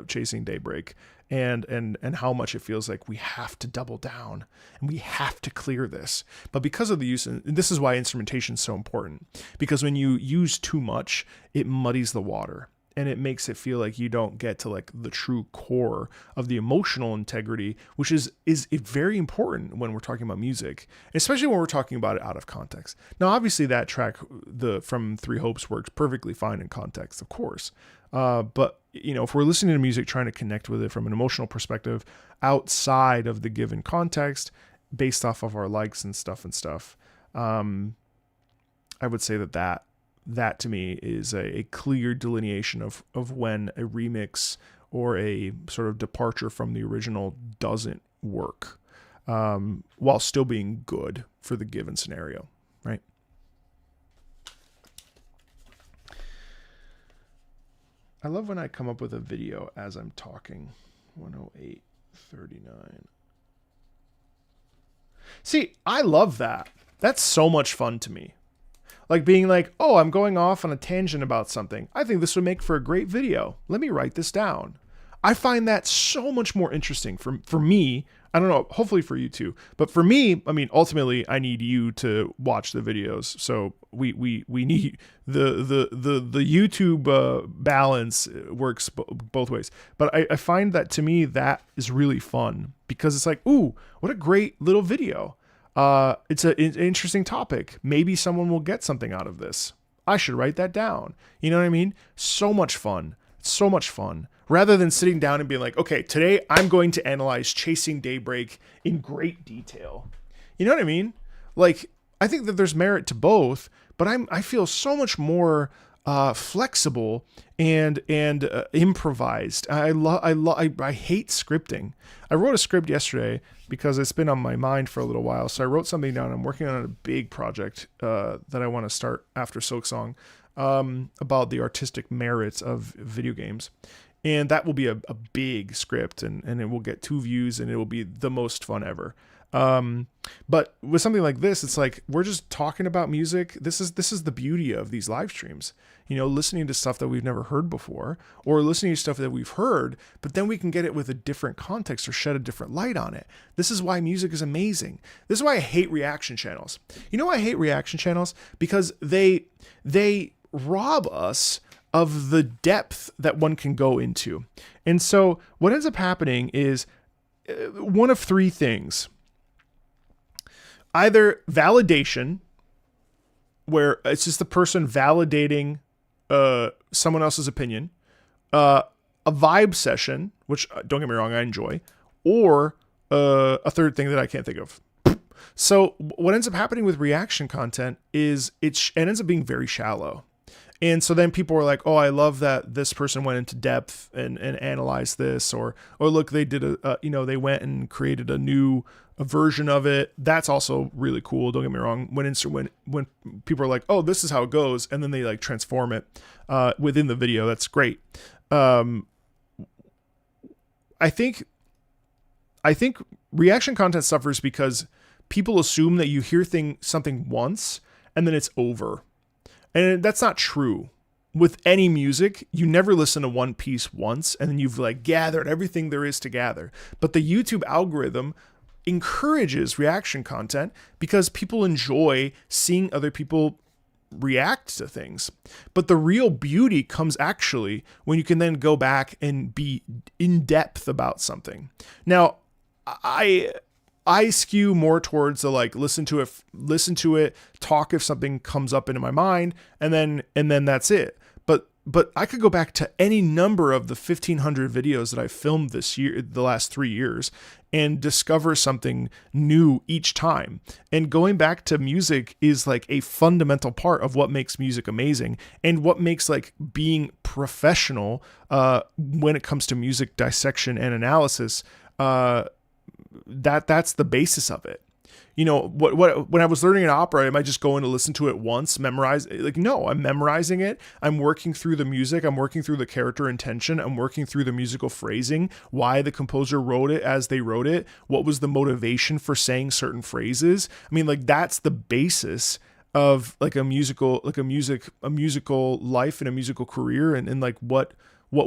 S1: Chasing Daybreak. And how much it feels like we have to double down and we have to clear this. But because of the use, and this is why instrumentation is so important, because when you use too much, it muddies the water and it makes it feel like you don't get to like the true core of the emotional integrity, which is very important when we're talking about music, especially when we're talking about it out of context. Now, obviously that track, from Three Hopes, works perfectly fine in context, of course. But if we're listening to music, trying to connect with it from an emotional perspective outside of the given context, based off of our likes and stuff, I would say that to me is a clear delineation of when a remix or a sort of departure from the original doesn't work, while still being good for the given scenario, right? I love when I come up with a video as I'm talking. 108.39. See, I love that. That's so much fun to me. Like being like, oh, I'm going off on a tangent about something. I think this would make for a great video. Let me write this down. I find that so much more interesting for me. I don't know, hopefully for you too. But for me, I mean, ultimately, I need you to watch the videos. So we need the YouTube balance works both ways. But I find that to me, that is really fun because it's like, ooh, what a great little video. It's an interesting topic. Maybe someone will get something out of this. I should write that down. You know what I mean? So much fun. So much fun. Rather than sitting down and being like, okay, today I'm going to analyze Chasing Daybreak in great detail. You know what I mean? Like, I think that there's merit to both, but I feel so much more flexible and improvised. I hate scripting. I wrote a script yesterday because it's been on my mind for a little while. So I wrote something down. I'm working on a big project that I want to start after Silksong, about the artistic merits of video games. And that will be a big script, and it will get 2 views, and it will be the most fun ever. But with something like this, it's like we're just talking about music. This is the beauty of these live streams. Listening to stuff that we've never heard before, or listening to stuff that we've heard, but then we can get it with a different context or shed a different light on it. This is why music is amazing. This is why I hate reaction channels. You know why I hate reaction channels? Because they rob us of the depth that one can go into. And so what ends up happening is one of 3 things. Either validation, where it's just the person validating someone else's opinion, a vibe session, which, don't get me wrong, I enjoy, or a third thing that I can't think of. So what ends up happening with reaction content is it ends up being very shallow. And so then people were like, oh, I love that this person went into depth and analyzed this, or look, they did they went and created a version of it. That's also really cool. Don't get me wrong. When people are like, oh, this is how it goes, and then they like transform it within the video, that's great. I think reaction content suffers because people assume that you hear something once and then it's over. And that's not true. With any music, you never listen to one piece once and then you've like gathered everything there is to gather. But the YouTube algorithm encourages reaction content because people enjoy seeing other people react to things. But the real beauty comes actually when you can then go back and be in depth about something. Now, I skew more towards the like listen to it, talk if something comes up into my mind, and then that's it. But I could go back to any number of the 1,500 videos that I filmed this year, the last 3 years, and discover something new each time. And going back to music is like a fundamental part of what makes music amazing and what makes like being professional when it comes to music dissection and analysis. That's the basis of it. You know, when I was learning an opera, am I just going to listen to it once, memorize? Like, no, I'm memorizing it. I'm working through the music. I'm working through the character intention. I'm working through the musical phrasing, why the composer wrote it as they wrote it. What was the motivation for saying certain phrases? I mean, like, that's the basis of like a musical life and a musical career and like what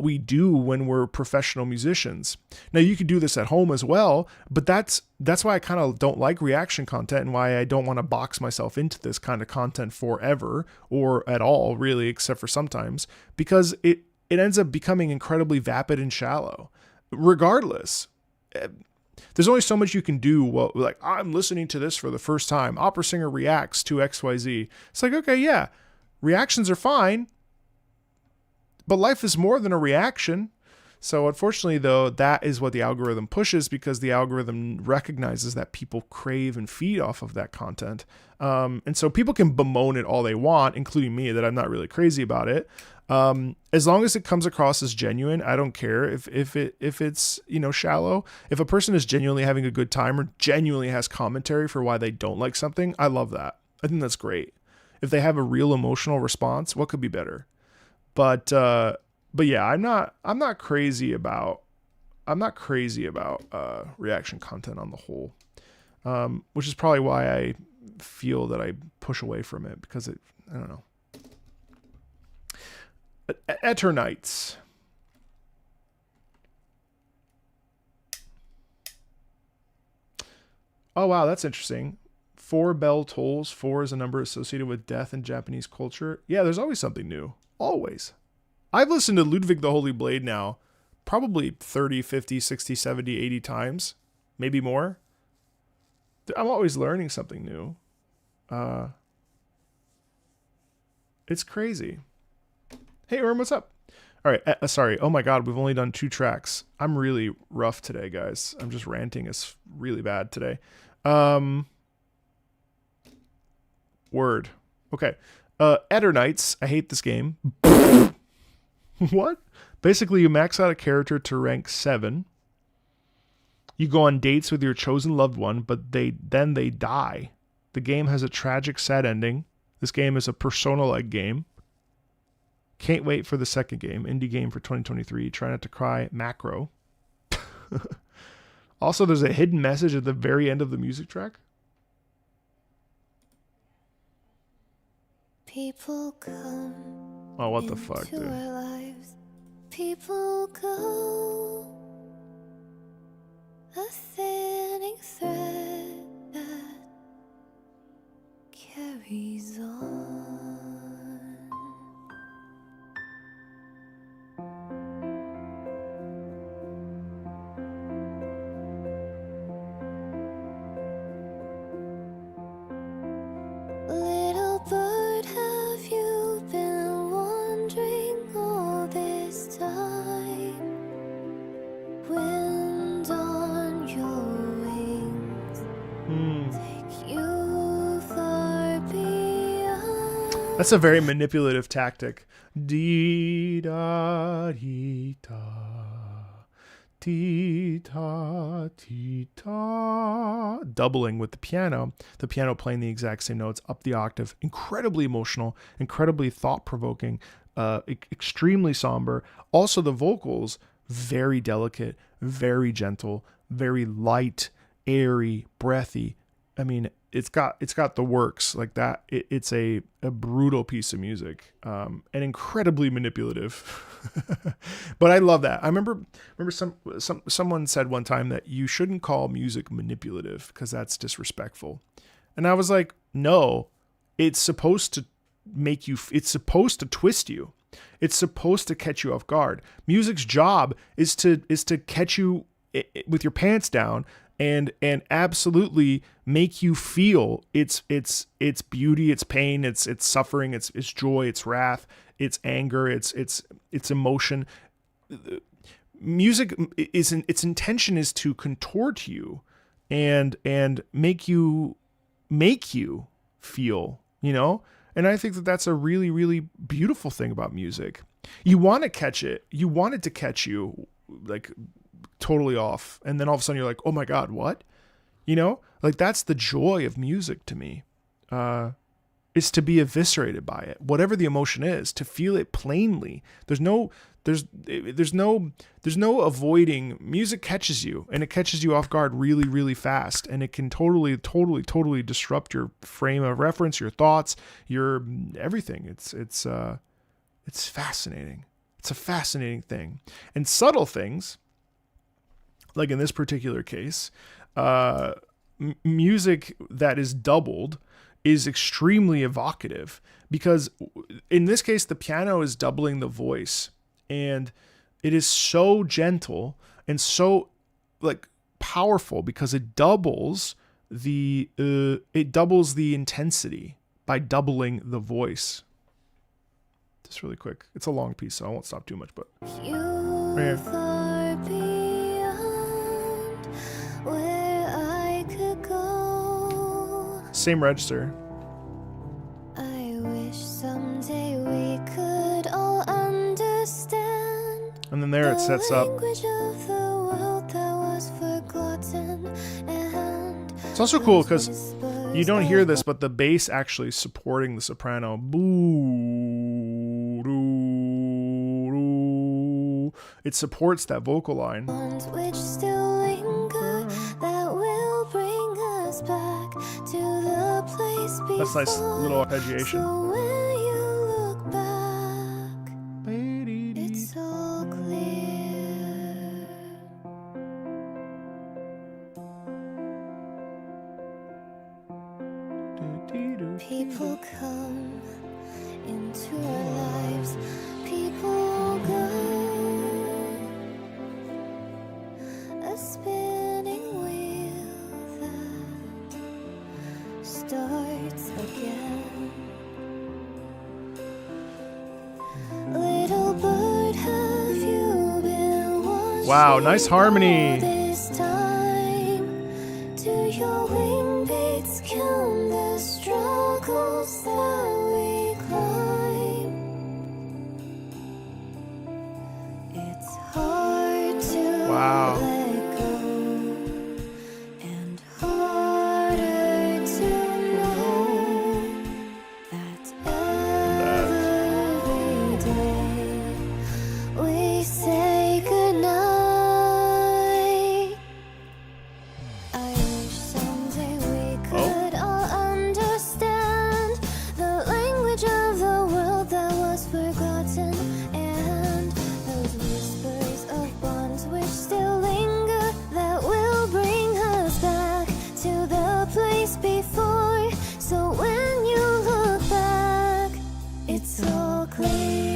S1: we do when we're professional musicians. Now you could do this at home as well, but that's why I kind of don't like reaction content and why I don't want to box myself into this kind of content forever or at all, really, except for sometimes, because it ends up becoming incredibly vapid and shallow. Regardless, there's only so much you can do. Well, like, I'm listening to this for the first time. Opera singer reacts to XYZ. It's like, okay, yeah, reactions are fine, but life is more than a reaction. So unfortunately, though, that is what the algorithm pushes because the algorithm recognizes that people crave and feed off of that content. And so people can bemoan it all they want, including me, that I'm not really crazy about it. As long as it comes across as genuine, I don't care if it's, shallow. If a person is genuinely having a good time or genuinely has commentary for why they don't like something, I love that. I think that's great. If they have a real emotional response, what could be better? But yeah, I'm not crazy about reaction content on the whole, which is probably why I feel that I push away from it because I don't know. Eternites. Oh wow, that's interesting. 4 bell tolls. 4 is a number associated with death in Japanese culture. Yeah, there's always something new. Always. I've listened to Ludwig the Holy Blade now probably 30, 50, 60, 70, 80 times. Maybe more. I'm always learning something new. It's crazy. Hey, Erm, what's up? All right. Sorry. Oh my God. We've only done 2 tracks. I'm really rough today, guys. I'm just ranting. It's really bad today. Word. Okay. Eternites. I hate this game. What? Basically, you max out a character to rank 7. You go on dates with your chosen loved one, but they die. The game has a tragic, sad ending. This game is a Persona-like game. Can't wait for the second game. Indie game for 2023. Try not to cry. Macro. Also, there's a hidden message at the very end of the music track.
S5: People come.
S1: Oh, what the fuck,
S5: into
S1: dude?
S5: our lives. People go. A thinning thread that carries on. Little bird, have you been wandering all this time? Wind on your wings,
S1: That's a very manipulative tactic. Dee da dee da. Dee ta dee ta. Doubling with the piano playing the exact same notes up the octave. Incredibly emotional, incredibly thought-provoking, extremely somber. Also the vocals, very delicate, very gentle, very light, airy, breathy. I mean, it's got the works like that. It's a brutal piece of music, and incredibly manipulative. But I love that. I remember someone said one time that you shouldn't call music manipulative because that's disrespectful. And I was like, no, it's supposed to make you. It's supposed to twist you. It's supposed to catch you off guard. Music's job is to catch you with your pants down and absolutely make you feel its beauty, its pain, its suffering, its joy, its wrath, its anger, its emotion. Music its intention is to contort you and make you feel, you know? And I think that that's a really, really beautiful thing about music. You want to catch it. You want it to catch you like totally off. And then all of a sudden you're like, oh my God, what? You know, like that's the joy of music to me, is to be eviscerated by it. Whatever the emotion is, to feel it plainly. There's no avoiding. Music catches you, and it catches you off guard really, really fast. And it can totally disrupt your frame of reference, your thoughts, your everything. It's fascinating. It's a fascinating thing. And subtle things, like in this particular case, music that is doubled is extremely evocative, because in this case, the piano is doubling the voice, and it is so gentle and so like powerful because it doubles the intensity by doubling the voice. Just really quick. It's a long piece, so I won't stop too much, but right here.
S5: Far beyond where I could go.
S1: Same register.
S5: I wish someday we could all understand.
S1: And then there it sets up.
S5: Language of the world that was forgotten, and
S1: It's also cool because you don't hear this, but the bass actually supporting the soprano. Boo, doo, doo. It supports that vocal line.
S5: bonds which still linger that will bring us back to the place before.
S1: That's nice little arpeggiation.
S5: So when you look back, it's all clear. People come into our lives, people go. A spinning wheel that starts again. Little bird, have you been watching?
S1: Wow, nice harmony.
S5: This time, do your wing beats count the struggles that we climb? It's hard to
S1: Wow.
S5: let go and harder to know that every day we say goodnight. I wish someday we could all understand the language of the world that was forgotten, and those whispers of bonds which still linger that will bring us back to the place before. So when you look back, it's all clear.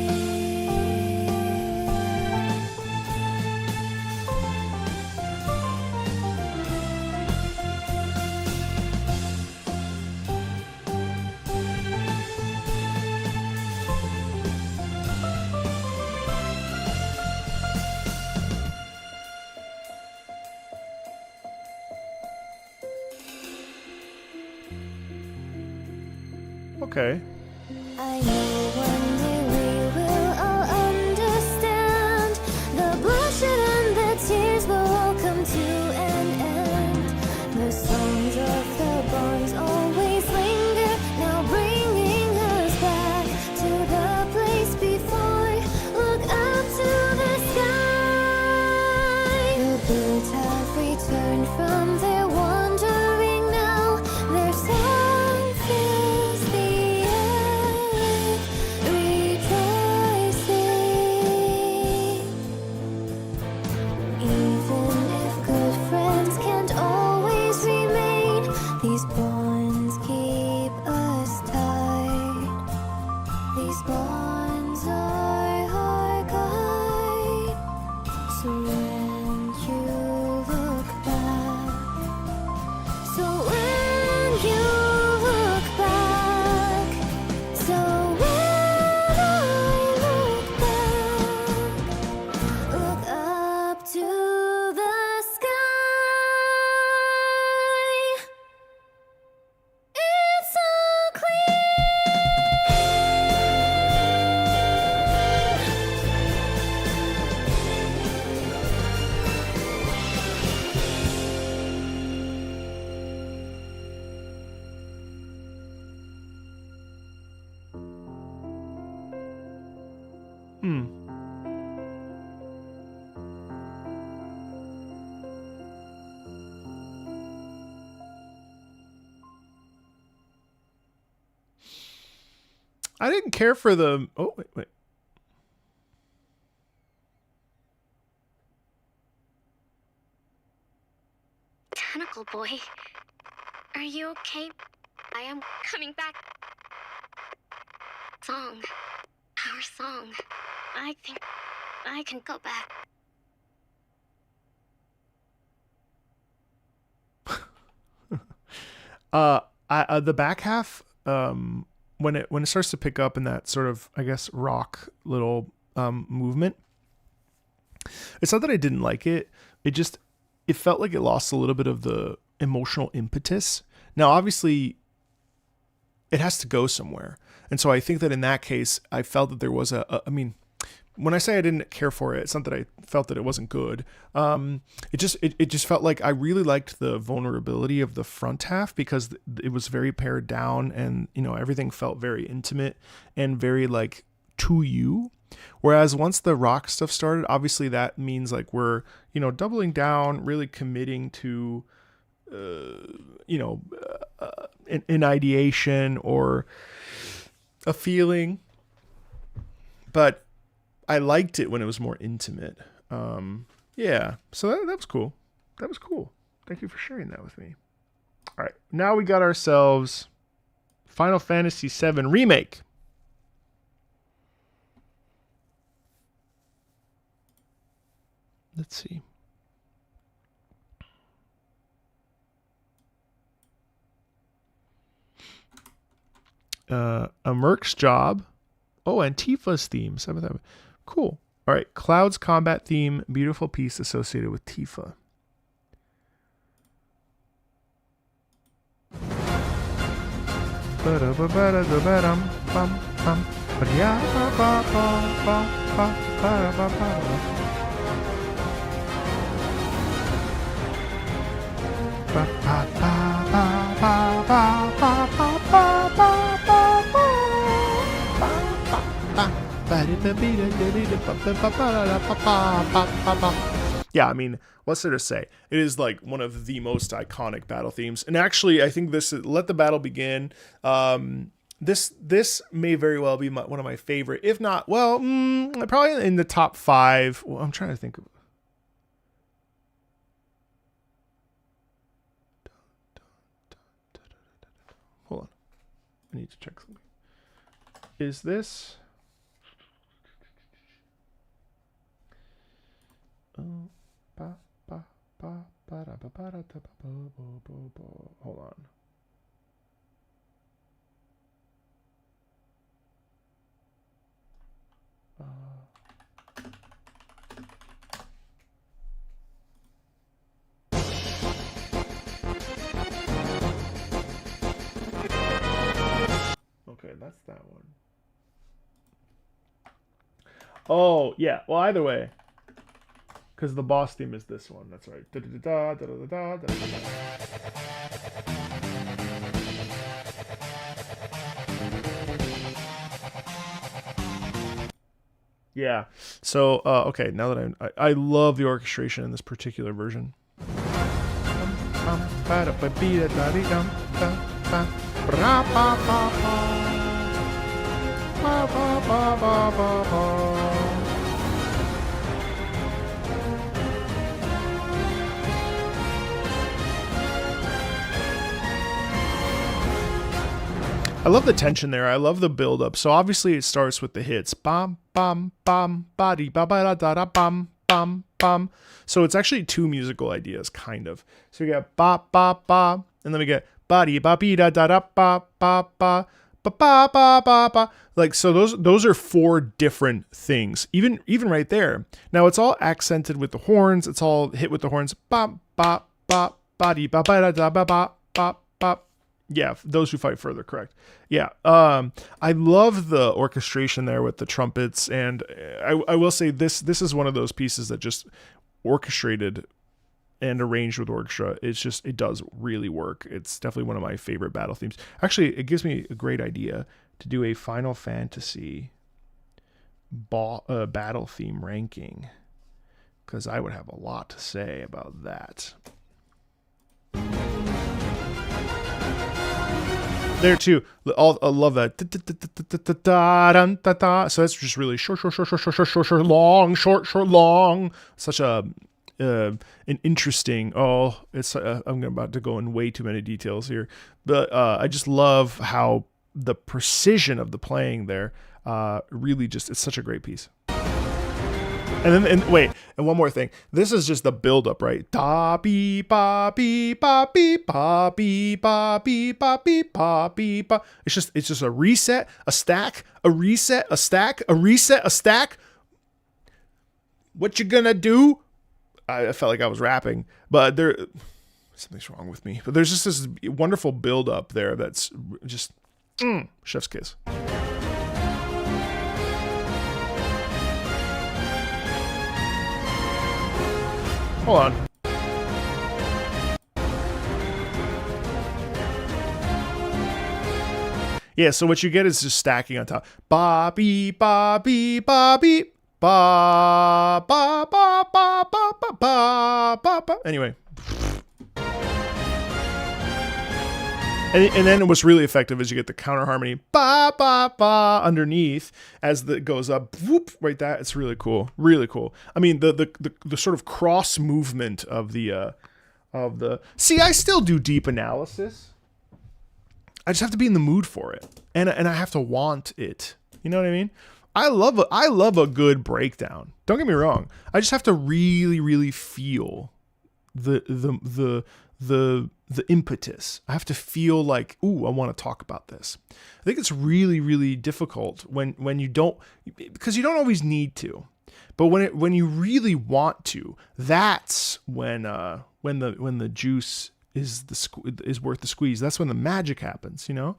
S1: Okay.
S5: I I know one day we will all understand. The bloodshed and the tears will all come to an end. The songs of the bonds always linger, now bringing us back to the place before. Look up to the sky. The birds have returned from their wandering now. Their song fills the earth, rejoicing. Even if good friends can't always remain, these bonds keep us tight. These bonds are our guide. So when you look back, so when you look back, so when I look back, look up to the sky. It's so clear.
S1: I didn't care for the. Oh wait.
S6: Tentacle boy, are you okay? I am coming back. Song. Our song. I think I can go back.
S1: The back half, when it starts to pick up in that sort of, I guess, rock little movement, it's not that I didn't like it. It felt like it lost a little bit of the emotional impetus. Now, obviously, it has to go somewhere. And so I think that in that case, I felt that there was I mean, when I say I didn't care for it, it's not that I felt that it wasn't good. It just felt like I really liked the vulnerability of the front half because it was very pared down and, you know, everything felt very intimate and very like to you. Whereas once the rock stuff started, obviously that means like we're, you know, doubling down, really committing to, an ideation or a feeling. But I liked it when it was more intimate. Yeah, so that was cool. That was cool. Thank you for sharing that with me. All right, now we got ourselves Final Fantasy VII Remake. Let's see. A Merc's Job. Oh, and Tifa's theme. Some of them. Cool. All right. Cloud's combat theme. Beautiful piece associated with Tifa. Yeah, I mean, what's there to say? It is like one of the most iconic battle themes. And actually, I think this is Let the Battle Begin. This may very well be one of my favorite, if not, well, probably in the top 5. Well, I'm trying to think of. Hold on. I need to check something. Is this? Hold on. Okay, that's that one. Oh, yeah. Well, either way. Because the boss theme is this one. That's right. Da-da-da-da, da-da-da-da, da-da-da-da. Yeah. So, okay, now that I love the orchestration in this particular version. I love the tension there. I love the build up. So obviously it starts with the hits. Bam, bam, bam, ba-dee, ba-ba-da, da-da, bam, bam, bam. So it's actually two musical ideas, kind of. So we get ba, ba, ba, and then we get ba-dee, ba-bee, da, da, da, ba, ba, ba, ba, ba, ba, ba, ba. Like, so those are four different things, even right there. Now it's all accented with the horns. It's all hit with the horns. Ba, ba, ba, ba-dee, ba-ba-da, da, ba, ba, ba, ba. Yeah, those who fight further, correct. Yeah, I love the orchestration there with the trumpets, and I will say this is one of those pieces that just orchestrated and arranged with orchestra. It does really work. It's definitely one of my favorite battle themes. Actually, it gives me a great idea to do a Final Fantasy battle theme ranking, because I would have a lot to say about that. There too, I love that. So that's just really short, long. Such an interesting. I'm about to go in way too many details here, but I just love how the precision of the playing there. Really, it's such a great piece. And one more thing. This is just the build-up, right? Da be ba be ba be ba be ba be ba be ba be ba. It's just a reset, a stack, a reset, a stack, a reset, a stack. What you gonna do? I felt like I was rapping, but something's wrong with me. But there's just this wonderful build-up there that's just chef's kiss. Hold on. Yeah, so what you get is just stacking on top. Ba be ba be ba be ba ba ba ba ba ba ba ba. Anyway. And then what's really effective is you get the counter harmony ba ba ba underneath as it goes up, whoop, right there. It's really cool, really cool. I mean the sort of cross movement of the See, I still do deep analysis. I just have to be in the mood for it, and I have to want it. You know what I mean? I love a good breakdown. Don't get me wrong. I just have to really, really feel the impetus. I have to feel like, ooh, I want to talk about this. I think it's really, really difficult when you don't, because you don't always need to, but when you really want to, that's when the juice is worth the squeeze. That's when the magic happens, you know?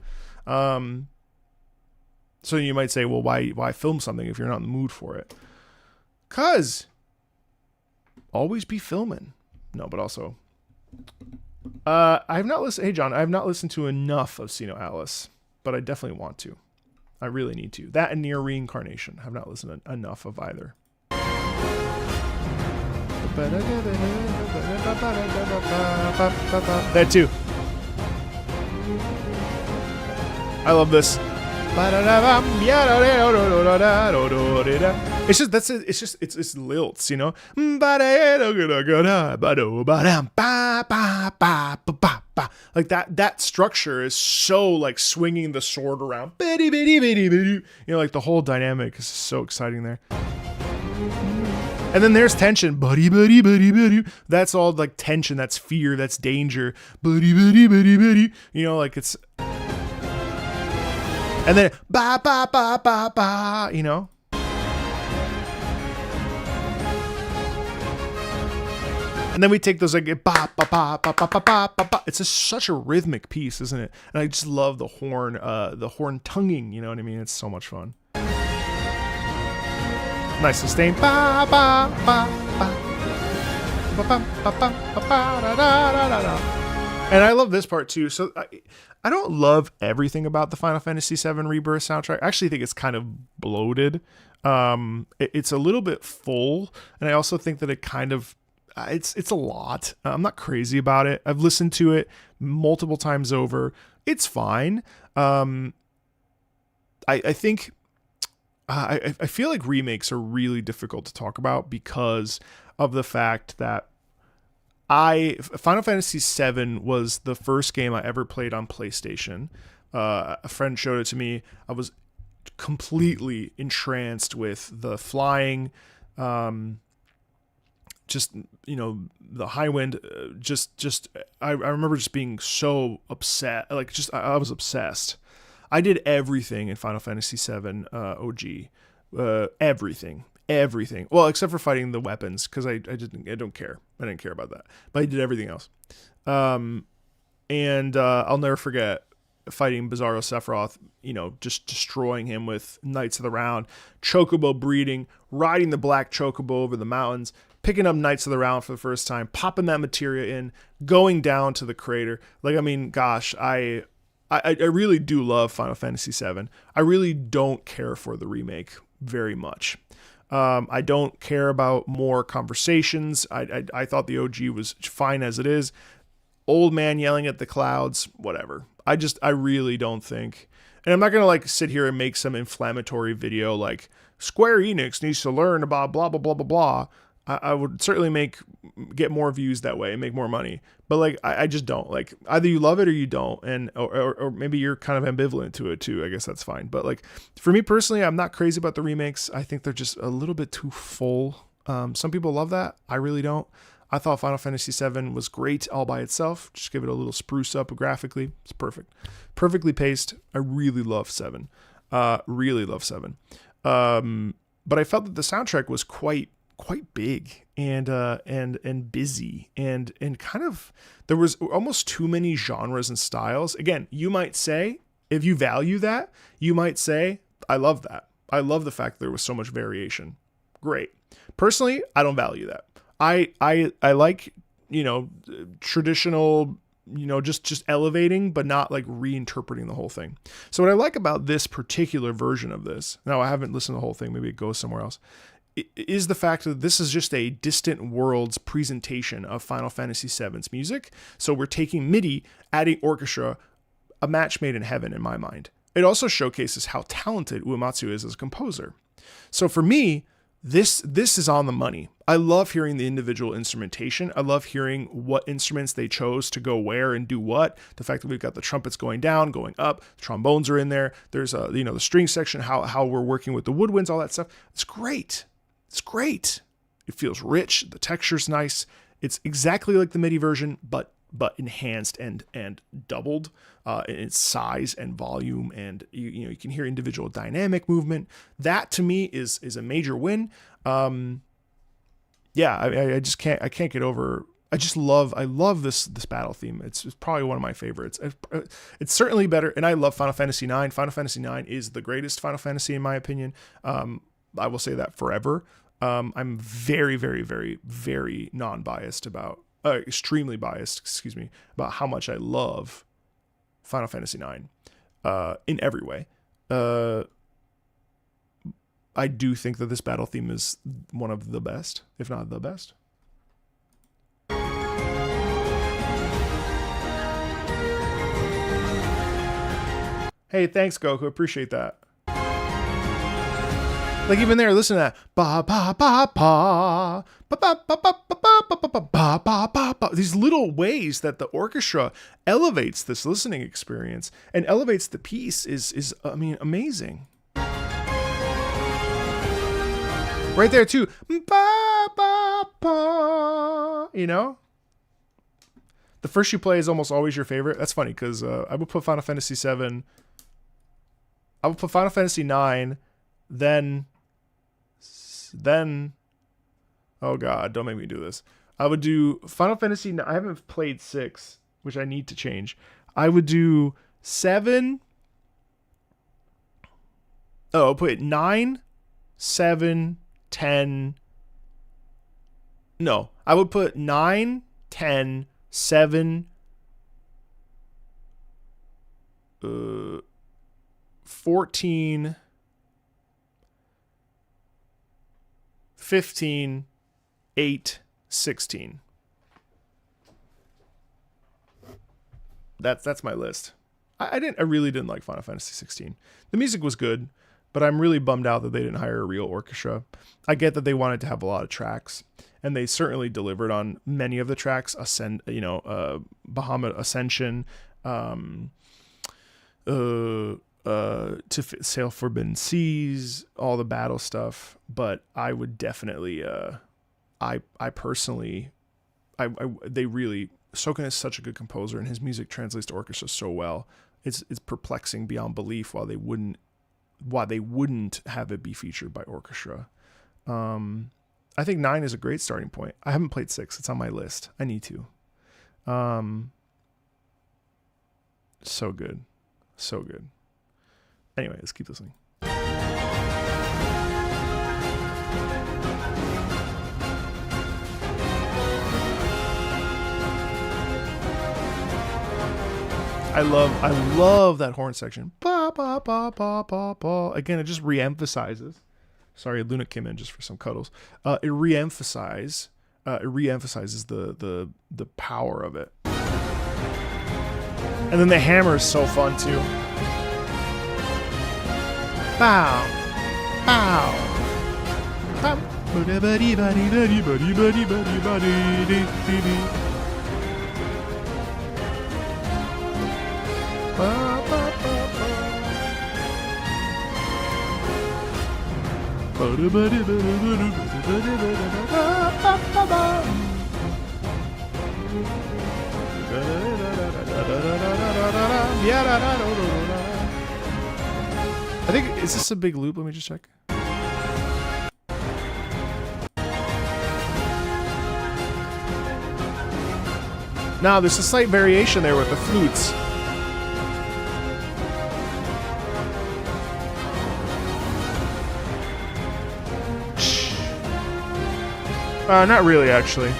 S1: So you might say, well, why film something if you're not in the mood for it? 'Cause always be filming. No, but also, I have not listened. Hey, John, I have not listened to enough of Sino Alice, but I definitely want to. I really need to. That and Near Reincarnation. I have not listened to enough of either. That too. I love this. It's just it's lilts, you know. Like that structure is so like swinging the sword around. You know, like the whole dynamic is so exciting there. And then there's tension. That's all like tension. That's fear. That's danger. You know, like it's. And then ba ba ba ba ba, you know. And then we take those like ba ba ba ba ba ba ba ba. It's just such a rhythmic piece, isn't it? And I just love the horn tonguing. You know what I mean? It's so much fun. Nice sustain. Ba ba ba ba. Ba ba ba ba ba da da da da da. And I love this part too. So I don't love everything about the Final Fantasy VII Rebirth soundtrack. I actually think it's kind of bloated. It's a little bit full, and I also think that it kind of it's a lot. I'm not crazy about it. I've listened to it multiple times over. It's fine. I think I feel like remakes are really difficult to talk about because of the fact that Final Fantasy VII was the first game I ever played on PlayStation. A friend showed it to me. I was completely entranced with the flying, just, you know, the high wind, I remember just being so upset. Like, just, I was obsessed. I did everything in Final Fantasy VII OG. Everything. Well, except for fighting the weapons, because I don't care. I didn't care about that. But I did everything else. And I'll never forget fighting Bizarro Sephiroth, you know, just destroying him with Knights of the Round, Chocobo breeding, riding the black Chocobo over the mountains, picking up Knights of the Round for the first time, popping that materia in, going down to the crater. Like, I mean, gosh, I really do love Final Fantasy VII. I really don't care for the remake very much. I don't care about more conversations. I thought the OG was fine as it is. Old man yelling at the clouds, whatever. I really don't think. And I'm not going to like sit here and make some inflammatory video like Square Enix needs to learn about blah, blah, blah, blah, blah. I would certainly get more views that way and make more money. But like, I just don't. Like, either you love it or you don't. And or maybe you're kind of ambivalent to it too. I guess that's fine. But like, for me personally, I'm not crazy about the remakes. I think they're just a little bit too full. Some people love that. I really don't. I thought Final Fantasy VII was great all by itself. Just give it a little spruce up graphically. It's perfect. Perfectly paced. I really love 7. Really love 7. But I felt that the soundtrack was quite big and busy and kind of, there was almost too many genres and styles. Again, you might say, if you value that, you might say, I love that. I love the fact that there was so much variation. Great. Personally, I don't value that. I like, you know, traditional, you know, just elevating, but not like reinterpreting the whole thing. So what I like about this particular version of this, now I haven't listened to the whole thing, maybe it goes somewhere else, is the fact that this is just a Distant Worlds presentation of Final Fantasy VII's music. So we're taking MIDI, adding orchestra, a match made in heaven in my mind. It also showcases how talented Uematsu is as a composer. So for me, this is on the money. I love hearing the individual instrumentation. I love hearing what instruments they chose to go where and do what. The fact that we've got the trumpets going down, going up, the trombones are in there. There's the string section, how we're working with the woodwinds, all that stuff. It's great. It's great. It feels rich. The texture's nice. It's exactly like the MIDI version, but enhanced and doubled in its size and volume, and you can hear individual dynamic movement. That to me is a major win. I can't get over. I love this battle theme. It's probably one of my favorites. It's certainly better, and I love Final Fantasy IX. Final Fantasy IX is the greatest Final Fantasy in my opinion. I will say that forever. I'm very, very, very, very non-biased about. Extremely biased, about how much I love Final Fantasy IX in every way. I do think that this battle theme is one of the best, if not the best. Hey, thanks, Goku. Appreciate that. Like even there, listen to that. Ba ba ba ba ba ba ba ba ba ba ba ba ba ba ba. These little ways that the orchestra elevates this listening experience and elevates the piece is amazing. Right there too. Ba ba ba. You know? The first you play is almost always your favorite. That's funny because I would put Final Fantasy VII. I would put Final Fantasy IX, then, oh God, don't make me do this. I would do Final Fantasy. I haven't played 6, which I need to change. I would do 7. Oh, I'll put 9, 7, 10. No, I would put 9, 10, 7, 14, 15, 8, 16. That's my list. I really didn't like Final Fantasy 16. The music was good, but I'm really bummed out that they didn't hire a real orchestra. I get that they wanted to have a lot of tracks, and they certainly delivered on many of the tracks. Bahamut Ascension, Sail Forbidden Seas, all the battle stuff. But I would definitely, they really. Soken is such a good composer, and his music translates to orchestra so well. It's perplexing beyond belief why they wouldn't have it be featured by orchestra. I think 9 is a great starting point. I haven't played 6. It's on my list. I need to. So good. So good. Anyway, let's keep listening. I love that horn section. Ba, ba, ba, ba, ba, ba. Again, it just re-emphasizes. Sorry, Luna came in just for some cuddles. It re-emphasizes the power of it. And then the hammer is so fun too. Bow, bow, bow. I think, is this a big loop? Let me just check. Now, there's a slight variation there with the flutes. Not really, actually.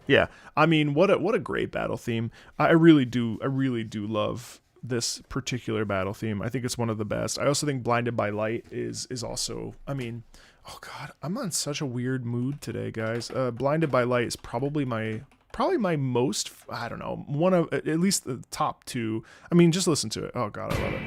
S1: Yeah, I mean, what a great battle theme. I really do love this particular battle theme. I think it's one of the best. I also think Blinded by Light is also, I mean, oh god, I'm on such a weird mood today, guys. Blinded by Light is probably my most, I don't know, one of, at least the top 2. I mean, just listen to it. Oh god, I love it.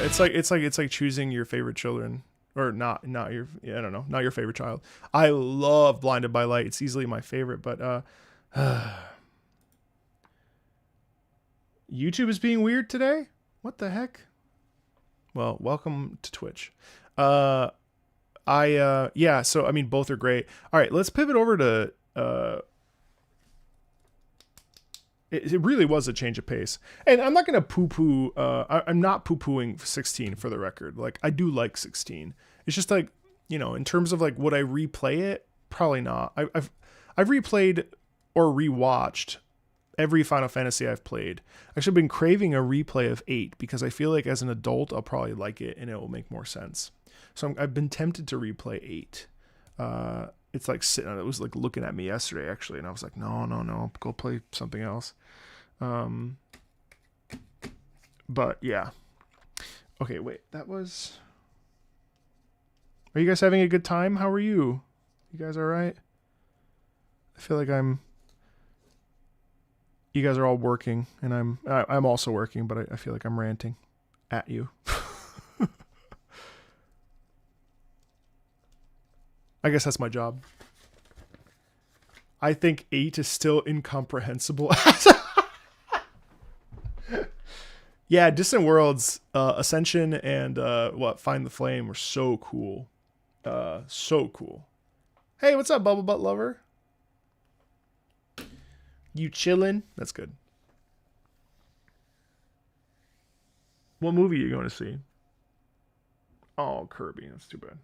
S1: It's like choosing your favorite children, or not your, I don't know, not your favorite child. I love Blinded by Light. It's easily my favorite, but YouTube is being weird today. What the heck? Well, welcome to Twitch. Yeah, so I mean, both are great. All right, let's pivot over to it really was a change of pace. And I'm not going to poo-poo, I'm not poo-pooing 16 for the record. Like, I do like 16. It's just like, you know, in terms of like, would I replay it? Probably not. I've replayed or rewatched every Final Fantasy I've played. I've actually been craving a replay of 8 because I feel like as an adult, I'll probably like it and it will make more sense. So I've been tempted to replay 8. It's like sitting, it was like looking at me yesterday actually, and I was like, no, go play something else. But yeah. Okay, wait, that was... Are you guys having a good time? How are you? You guys all right? I feel like you guys are all working, and I'm also working, but I feel like I'm ranting at you. I guess that's my job. I think 8 is still incomprehensible. Yeah, Distant Worlds, Ascension, and Find the Flame were so cool. So cool. Hey, what's up, Bubble Butt Lover? You chillin'? That's good. What movie are you going to see? Oh, Kirby. That's too bad.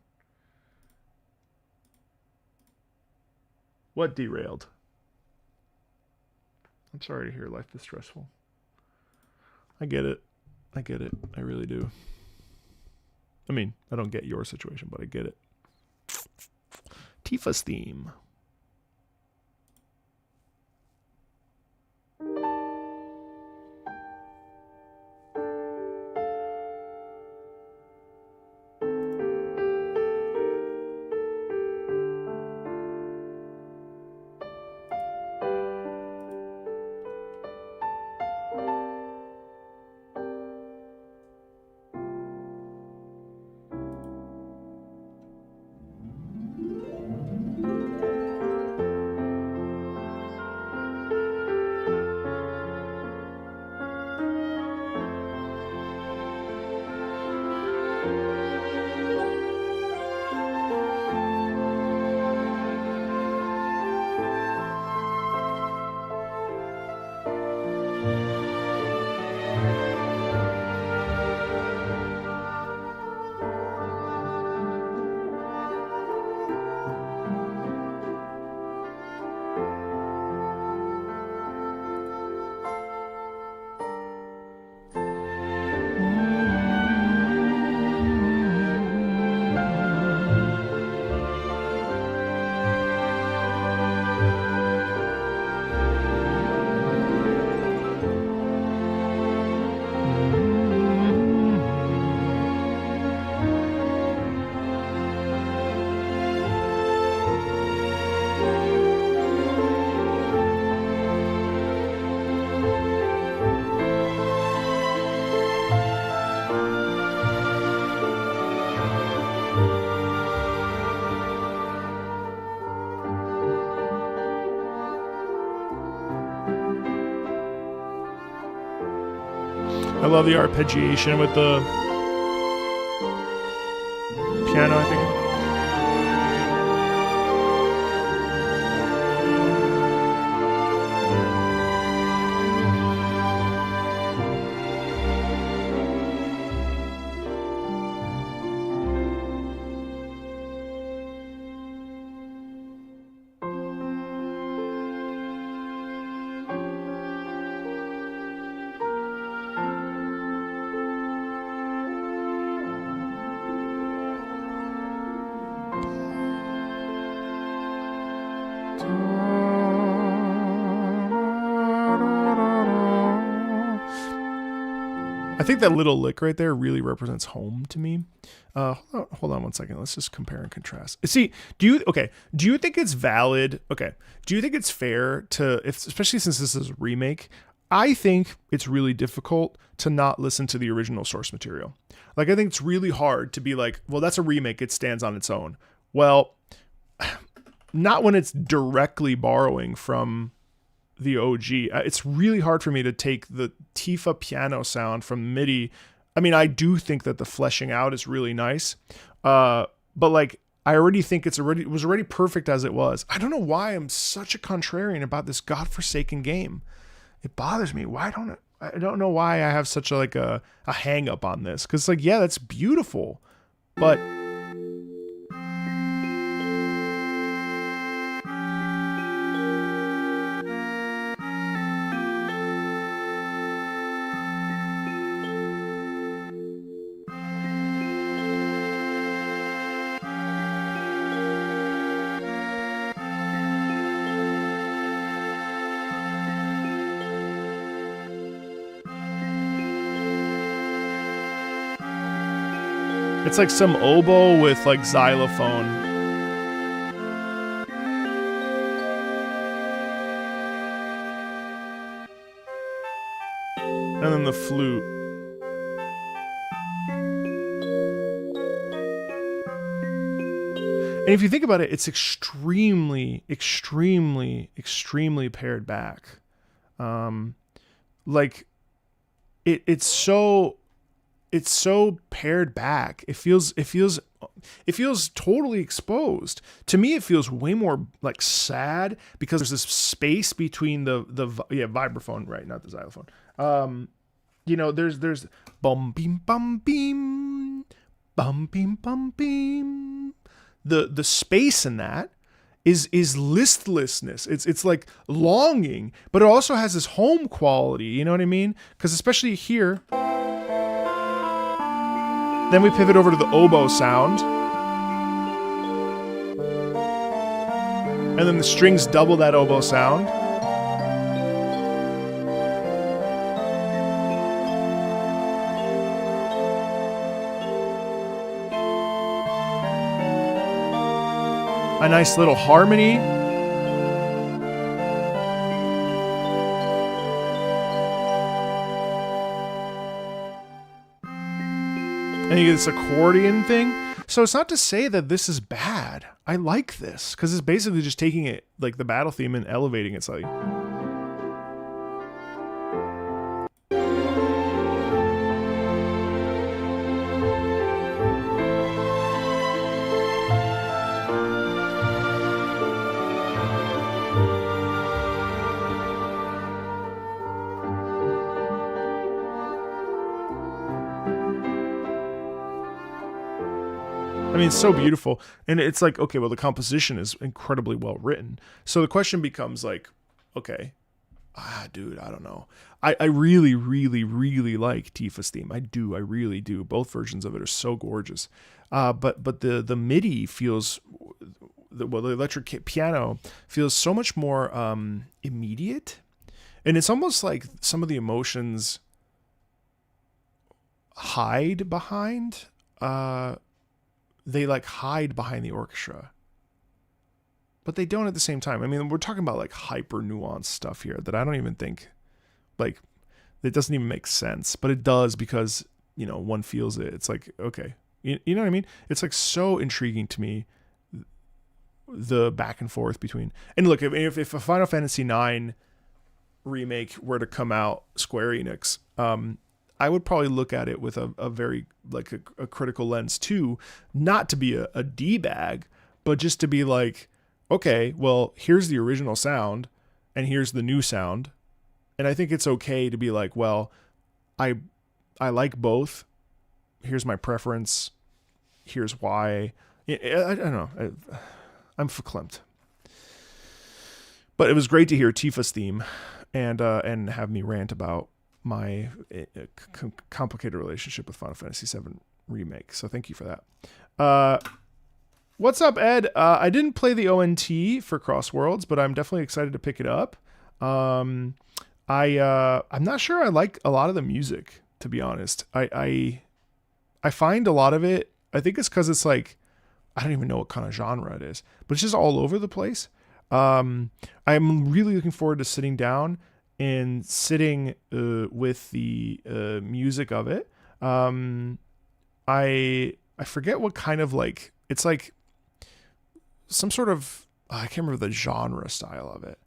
S1: What derailed? I'm sorry to hear life is stressful. I get it. I get it. I really do. I mean, I don't get your situation, but I get it. Tifa's theme. I love the arpeggiation with the piano, I think. I think that little lick right there really represents home to me. Hold on 1 second. Let's just compare and contrast. See, do you think it's valid? Okay. Do you think it's fair to, especially since this is a remake, I think it's really difficult to not listen to the original source material. Like, I think it's really hard to be like, well, that's a remake. It stands on its own. Well, not when it's directly borrowing from the OG. It's really hard for me to take the Tifa piano sound from MIDI. I mean, I do think that the fleshing out is really nice. But like, I already think it was already perfect as it was. I don't know why I'm such a contrarian about this godforsaken game. It bothers me. I don't know why I have such a hang up on this. Cause like, yeah, that's beautiful, but it's like some oboe with like xylophone. And then the flute. And if you think about it, it's extremely, extremely, extremely pared back. Like, it's so pared back. It feels totally exposed. To me, it feels way more like sad because there's this space between the vibraphone, right? Not the xylophone. You know, there's bum beam bum beam bum beam bum beam. The space in that is listlessness. It's like longing, but it also has this home quality. You know what I mean? Because especially here. Then we pivot over to the oboe sound. And then the strings double that oboe sound. A nice little harmony. And you get this accordion thing. So it's not to say that this is bad. I like this because it's basically just taking it like the battle theme and elevating it slightly. I mean, it's so beautiful. And it's like, okay, well, the composition is incredibly well written. So the question becomes like, okay, dude, I don't know. I really, really, really like Tifa's theme. I really do. Both versions of it are so gorgeous. But the MIDI feels, the electric piano feels so much more immediate. And it's almost like some of the emotions hide behind, they like hide behind the orchestra, but they don't at the same time. I mean, we're talking about like hyper nuanced stuff here that I don't even think like it doesn't even make sense, but it does because, you know, one feels it. It's like, okay, you know what I mean? It's like so intriguing to me, the back and forth between, and look, if a Final Fantasy IX remake were to come out, Square Enix, I would probably look at it with a very like a critical lens too, not to be a D-bag, but just to be like, okay, well, here's the original sound and here's the new sound. And I think it's okay to be like, well, I like both. Here's my preference. Here's why. I don't know. I'm verklempt. But it was great to hear Tifa's theme and have me rant about my complicated relationship with Final Fantasy VII Remake. So thank you for that. What's up, Ed? I didn't play the ONT for Crossworlds, but I'm definitely excited to pick it up. I'm not sure I like a lot of the music, to be honest. I find a lot of it, I think it's because it's like, I don't even know what kind of genre it is, but it's just all over the place. I'm really looking forward to sitting down and sitting with the music of it. I forget what kind of like, it's like some sort of, I can't remember the genre style of it.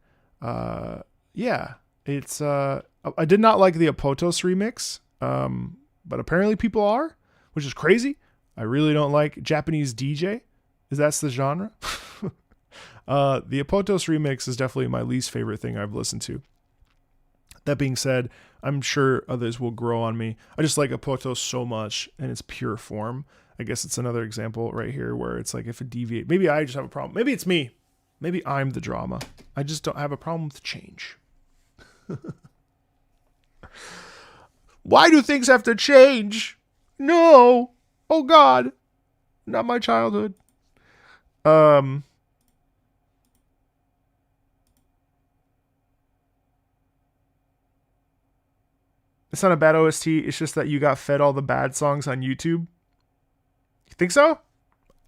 S1: Yeah, it's I did not like the Apotos remix, but apparently people are, which is crazy. I really don't like Japanese DJ. That's the genre. The Apotos remix is definitely my least favorite thing I've listened to. That being said, I'm sure others will grow on me. I just like Apotos so much in its pure form. I guess it's another example right here where it's like if it deviates, maybe I just have a problem. Maybe it's me. Maybe I'm the drama. I just don't have a problem with change. Why do things have to change? No. Oh God. Not my childhood. It's not a bad OST. It's just that you got fed all the bad songs on YouTube. You think so?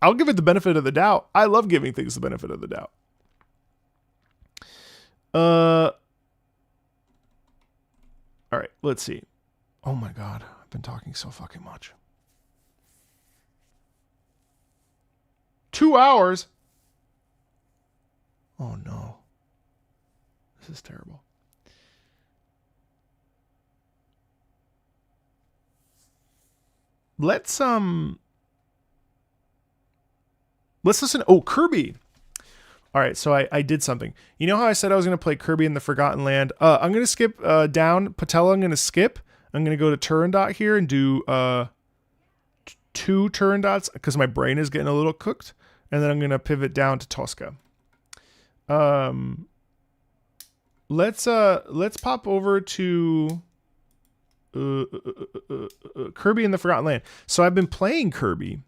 S1: I'll give it the benefit of the doubt. I love giving things the benefit of the doubt. All right, let's see. Oh my God, I've been talking so fucking much. 2 hours? Oh no. This is terrible. let's listen. Oh, Kirby. All right, so I did something. You know how I said I was going to play Kirby in the Forgotten Land? I'm going to skip down Patella. I'm going to skip. I'm going to go to Turandot here and do 2 Turandots because my brain is getting a little cooked. And then I'm going to pivot down to Tosca. Let's pop over to Kirby in the Forgotten Land. So I've been playing Kirby.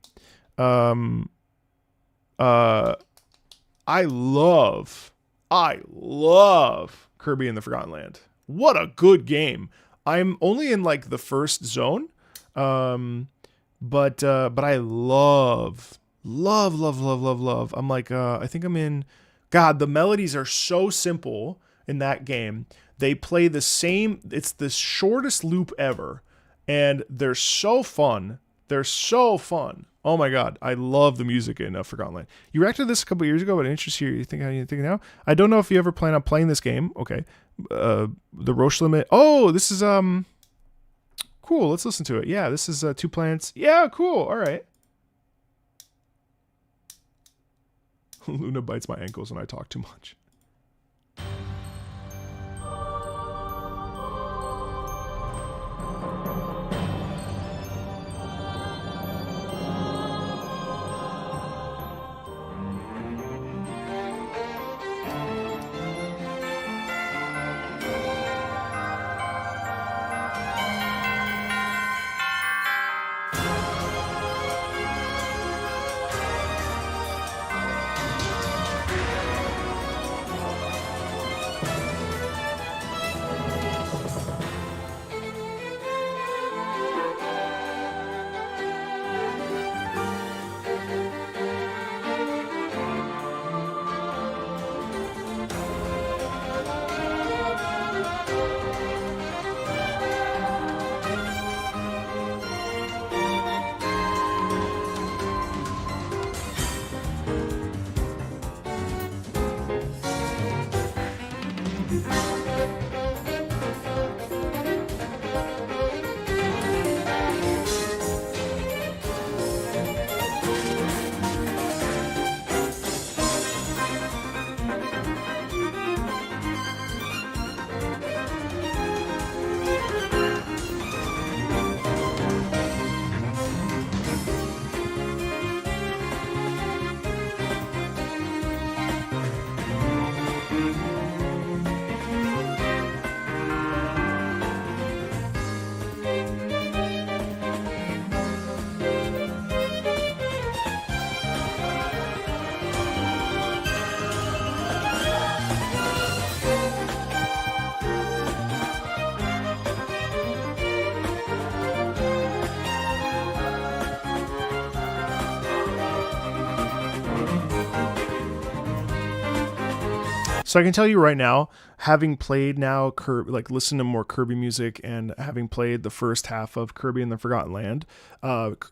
S1: I love Kirby in the Forgotten Land. What a good game. I'm only in like the first zone. But I love. I'm like, I think I'm in, God, the melodies are so simple in that game. They play the same, it's the shortest loop ever. And they're so fun. Oh my God, I love the music in Forgotten Land. You reacted to this a couple years ago, but I'm interested here. You think how you think now? I don't know if you ever plan on playing this game. Okay, the Roche limit. Oh, this is cool. Let's listen to it. Yeah, this is 2 planets. Yeah, cool. All right. Luna bites my ankles when I talk too much. So I can tell you right now, having played now, listen to more Kirby music and having played the first half of Kirby in the Forgotten Land,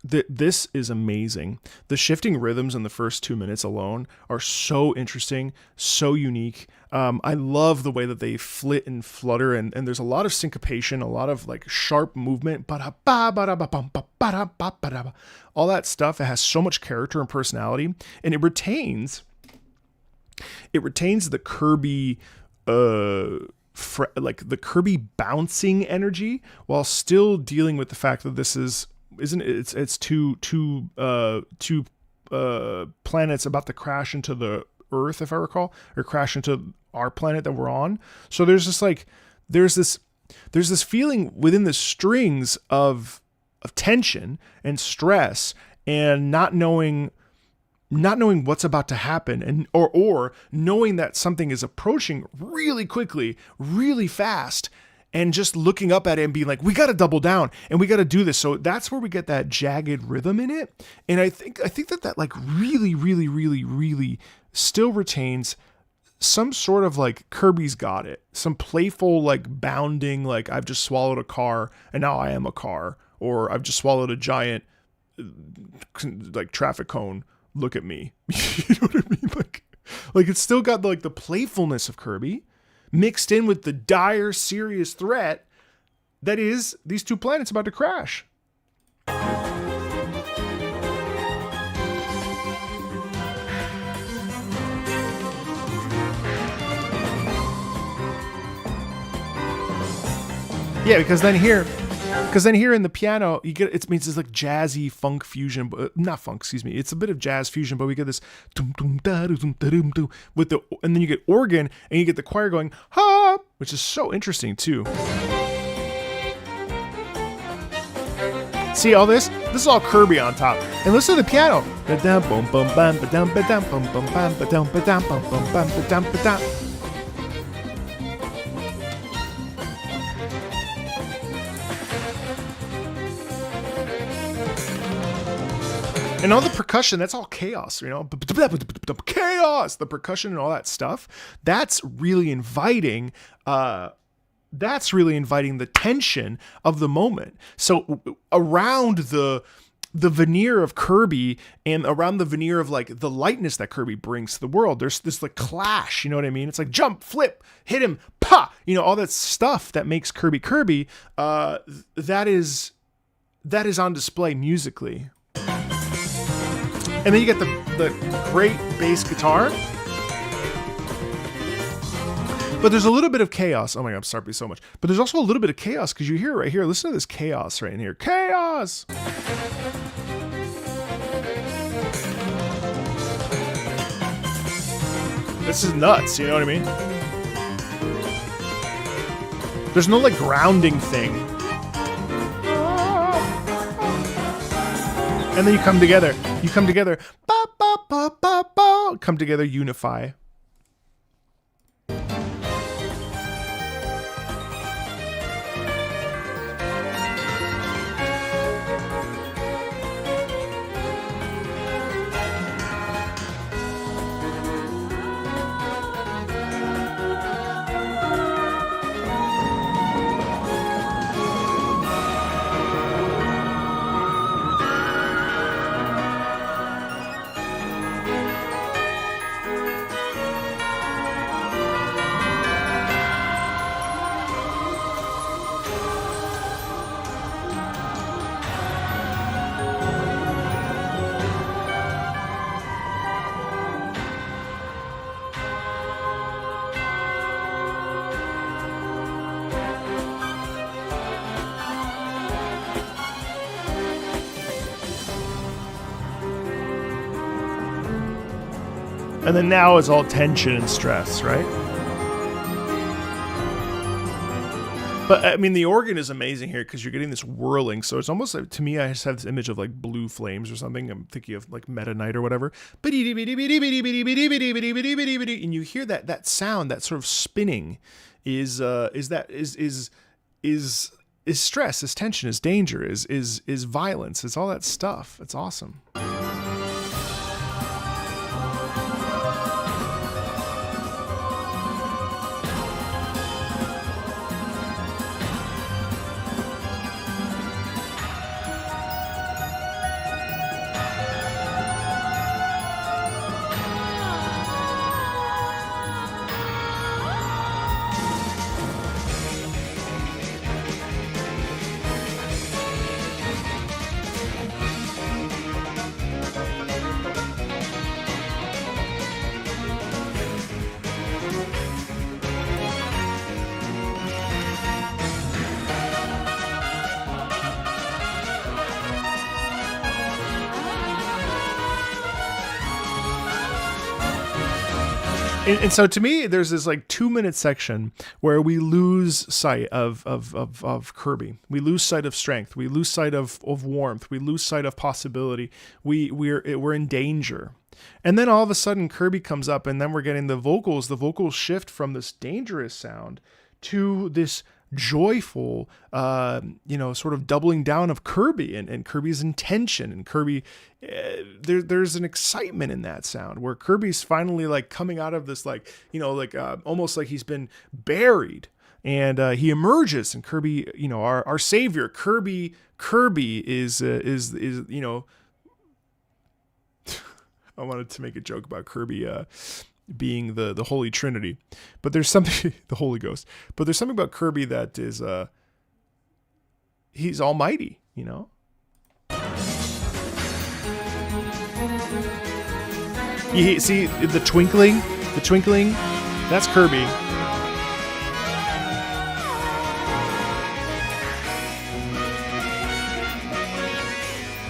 S1: this is amazing. The shifting rhythms in the first 2 minutes alone are so interesting, so unique. I love the way that they flit and flutter, and there's a lot of syncopation, a lot of like sharp movement, all that stuff. It has so much character and personality, and it retains the Kirby, the Kirby bouncing energy, while still dealing with the fact that this it's two planets about to crash into the Earth, if I recall, or crash into our planet that we're on. So there's this feeling within the strings of tension and stress, and not knowing what's about to happen, and or knowing that something is approaching really quickly, really fast, and just looking up at it and being like, we got to double down and we got to do this. So that's where we get that jagged rhythm in it. And I think that like really still retains some sort of like Kirby's got it, some playful like bounding, like I've just swallowed a car and now I am a car, or I've just swallowed a giant like traffic cone. Look at me. You know what I mean? Like it's still got like the playfulness of Kirby mixed in with the dire, serious threat that is these 2 planets about to crash. Yeah, because then here in the piano, you get it means it's like jazzy funk fusion, but not funk, excuse me. It's a bit of jazz fusion, but we get this with the, and then you get organ and you get the choir going ha, which is so interesting too. See all this? This is all Kirby on top. And listen to the piano. And all the percussion, that's all chaos, you know? Chaos! The percussion and all that stuff, that's really inviting the tension of the moment. So around the veneer of Kirby and around the veneer of like the lightness that Kirby brings to the world, there's this like clash, you know what I mean? It's like jump, flip, hit him, pa! You know, all that stuff that makes Kirby, that is on display musically. And then you get the great bass guitar. But there's a little bit of chaos. Oh my God, I'm sorry so much. But there's also a little bit of chaos because you hear it right here. Listen to this chaos right in here. Chaos! This is nuts, you know what I mean? There's no like grounding thing. And then you come together. Ba, ba, ba, ba, ba. Come together, unify. And then now it's all tension and stress, right? But I mean, the organ is amazing here because you're getting this whirling. So it's almost like, to me, I just have this image of like blue flames or something. I'm thinking of like Meta Knight or whatever. And you hear that sound, that sort of spinning, is stress, is tension, is danger, is violence, it's all that stuff. It's awesome. And so to me, there's this like 2-minute section where we lose sight of Kirby. We lose sight of strength. We lose sight of warmth. We lose sight of possibility. We're in danger. And then all of a sudden Kirby comes up, and then we're getting the vocals. The vocals shift from this dangerous sound to this joyful, sort of doubling down of Kirby and Kirby's intention, and Kirby, there's an excitement in that sound where Kirby's finally like coming out of this, like, almost like he's been buried, and he emerges, and Kirby, our savior, Kirby is I wanted to make a joke about Kirby, being the Holy Trinity, but there's something the Holy Ghost, but there's something about Kirby that is he's almighty, You see the twinkling, that's Kirby.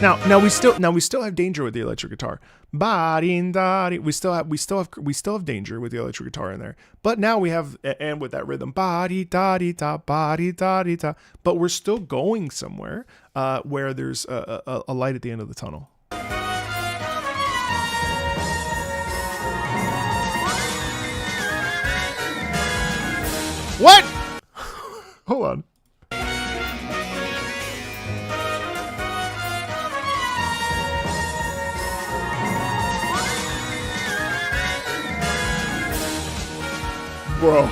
S1: Now we still have danger with the electric guitar. We still have danger with the electric guitar in there. But now we have, and with that rhythm, ba-dee-da-dee-da, ba-dee-da-dee-da. But we're still going somewhere where there's a light at the end of the tunnel. What? Hold on. Bro.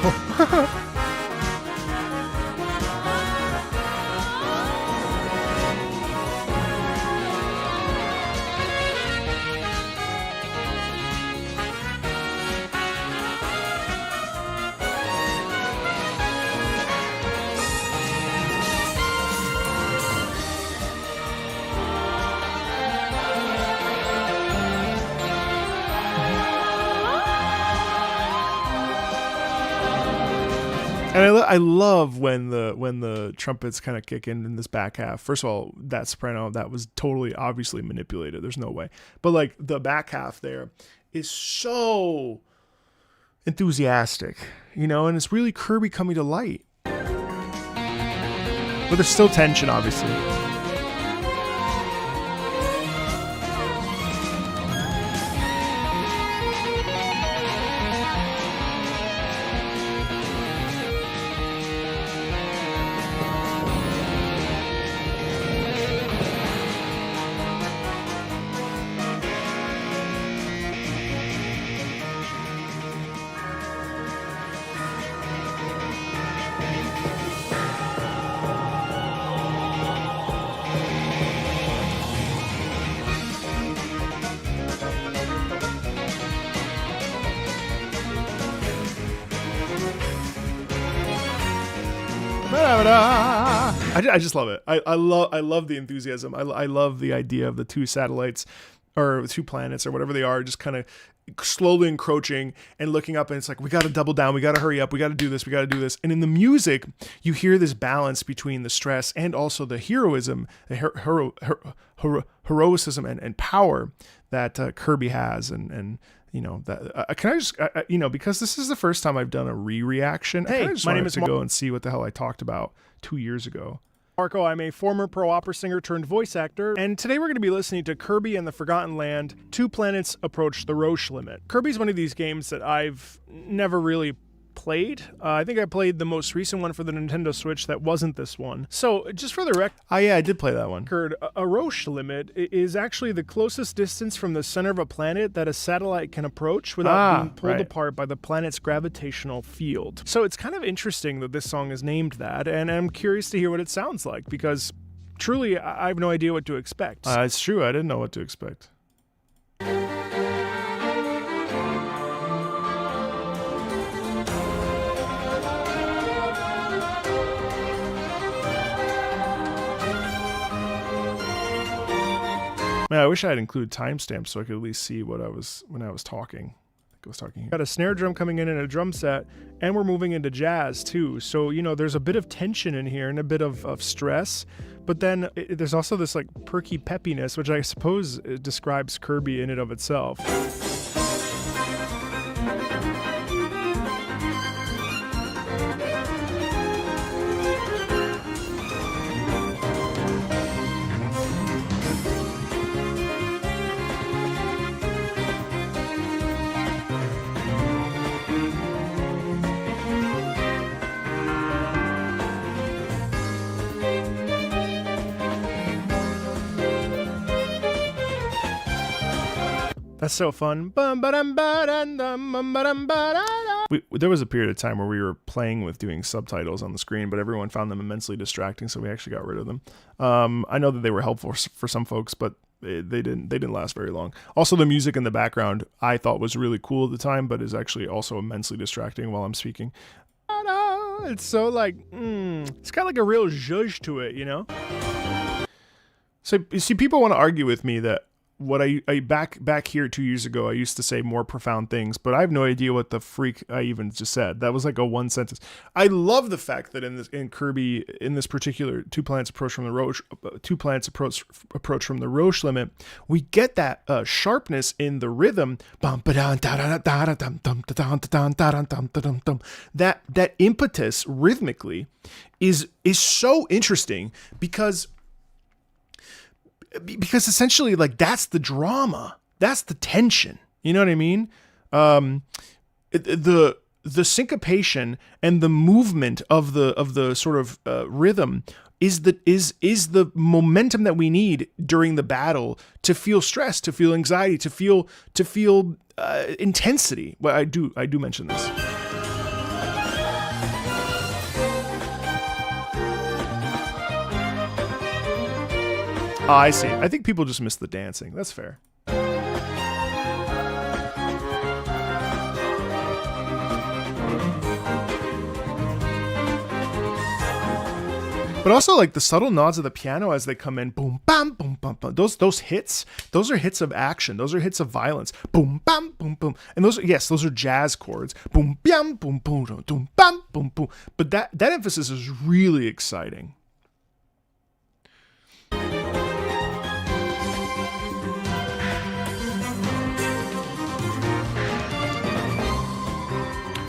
S1: And I love when the trumpets kind of kick in this back half. First of all, that soprano, that was totally obviously manipulated. There's no way. But like the back half there is so enthusiastic, you know, and it's really Kirby coming to light. But there's still tension, obviously. I just love it. I love the enthusiasm. I love the idea of the two satellites or two planets or whatever they are just kind of slowly encroaching and looking up, and it's like, we got to double down, we got to hurry up, we got to do this, we got to do this. And in the music, you hear this balance between the stress and also the heroism, the heroicism and power that Kirby has. And you know, that can I just, you know, because this is the first time I've done a re-reaction. Hey, my name is Marco. Go and see what the hell I talked about 2 years ago. Marco, I'm a former pro opera singer turned voice actor, and today we're going to be listening to Kirby and the Forgotten Land, Two Planets Approach the Roche Limit. Kirby's one of these games that I've never really played. I think I played the most recent one for the Nintendo Switch that wasn't this one. So just for the record, yeah, I did play that one. A Roche limit is actually the closest distance from the center of a planet that a satellite can approach without being pulled apart by the planet's gravitational field. So it's kind of interesting that this song is named that, and I'm curious to hear what it sounds like, because truly I have no idea what to expect. It's true, I didn't know what to expect. Man, I wish I had included timestamps so I could at least see what when I was talking. I was talking. Got a snare drum coming in a drum set, and we're moving into jazz too. So, you know, there's a bit of tension in here and a bit of stress, but then there's also this like perky peppiness, which I suppose describes Kirby in and of itself. That's so fun. There was a period of time where we were playing with doing subtitles on the screen, but everyone found them immensely distracting, so we actually got rid of them. I know that they were helpful for some folks, but they didn't last very long. Also, the music in the background I thought was really cool at the time, but is actually also immensely distracting while I'm speaking. It's so like, it's got like a real zhuzh to it, you know? So you see, people want to argue with me that what I back here 2 years ago, I used to say more profound things, but I have no idea what the freak I even just said. That was like a one sentence. I love the fact that in Kirby, in this particular two planets approach from the Roche limit, we get that sharpness in the rhythm. That impetus rhythmically is so interesting because essentially, like, that's the drama, that's the tension. You know what I mean? The syncopation and the movement of the sort of rhythm is the momentum that we need during the battle to feel stress, to feel anxiety, to feel intensity. Well, I do mention this. Oh, I see. I think people just miss the dancing. That's fair. But also, like, the subtle nods of the piano as they come in, boom, bam, boom, bam, bam. Those hits, those are hits of action. Those are hits of violence. Boom, bam, boom, boom. And those are jazz chords. Boom, bam, boom, boom, boom, bam, boom, boom. But that emphasis is really exciting.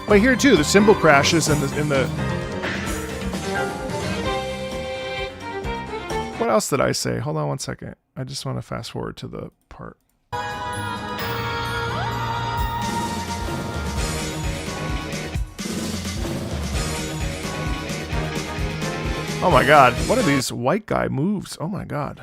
S1: But here too, the cymbal crashes in the. What else did I say? Hold on one second. I just want to fast forward to the part. Oh my God! What are these white guy moves? Oh my God!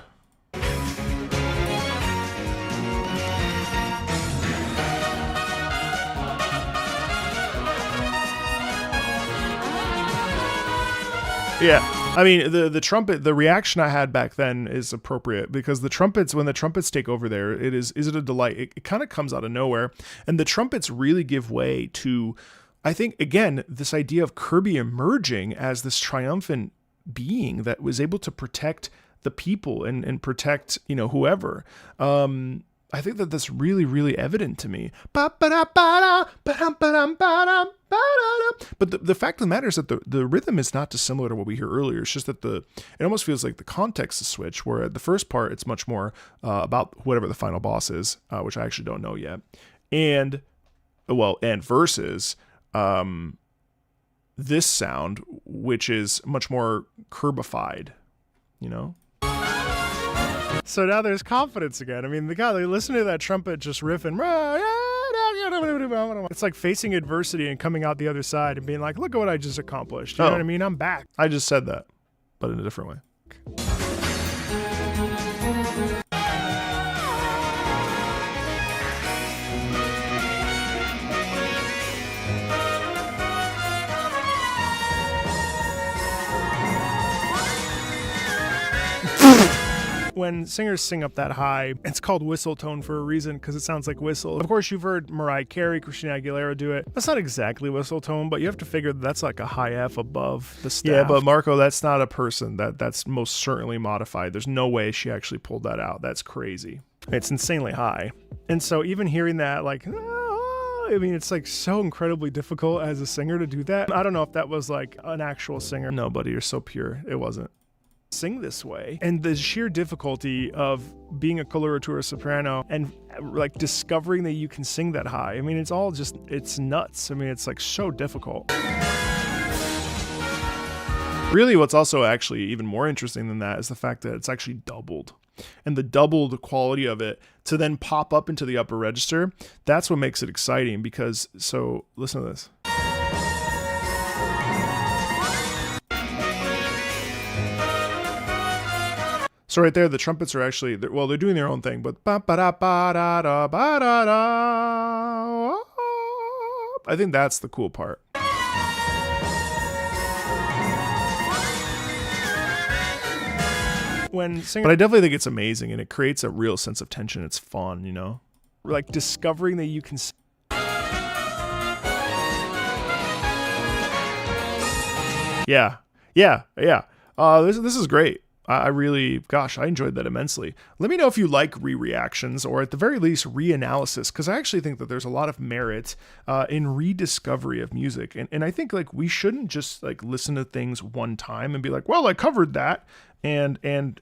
S1: Yeah, I mean, the trumpet, the reaction I had back then is appropriate because the trumpets, when the trumpets take over there, is it a delight? It kind of comes out of nowhere, and the trumpets really give way to, I think, again, this idea of Kirby emerging as this triumphant being that was able to protect the people and protect, whoever. I think that that's really, really evident to me. But the fact of the matter is that the rhythm is not dissimilar to what we hear earlier. It's just that it almost feels like the context is switched, where at the first part, it's much more about whatever the final boss is, which I actually don't know yet. And versus this sound, which is much more curbified, So now there's confidence again. I mean, listen to that trumpet just riffing. It's like facing adversity and coming out the other side and being like, look at what I just accomplished. You know what I mean? I'm back. I just said that, but in a different way. When singers sing up that high, it's called whistle tone for a reason, because it sounds like whistle. Of course, you've heard Mariah Carey, Christina Aguilera do it. That's not exactly whistle tone, but you have to figure that's like a high F above the staff. Yeah, but Marco, that's not a person. That's most certainly modified. There's no way she actually pulled that out. That's crazy. It's insanely high. And so even hearing that, like, I mean, it's like so incredibly difficult as a singer to do that. I don't know if that was like an actual singer. No, buddy, you're so pure. It wasn't. Sing this way, and the sheer difficulty of being a coloratura soprano and like discovering that you can sing that high. I mean, it's nuts. I mean, it's like so difficult. Really, what's also actually even more interesting than that is the fact that it's actually doubled, and the doubled quality of it to then pop up into the upper register. That's what makes it exciting, because listen to this. So right there, the trumpets are actually, they're doing their own thing, but I think that's the cool part. But I definitely think it's amazing, and it creates a real sense of tension. It's fun, like discovering that you can. Yeah. This is great. I really, gosh, I enjoyed that immensely. Let me know if you like re-reactions or at the very least reanalysis, because I actually think that there's a lot of merit in rediscovery of music. And I think like we shouldn't just like listen to things one time and be like, well, I covered that and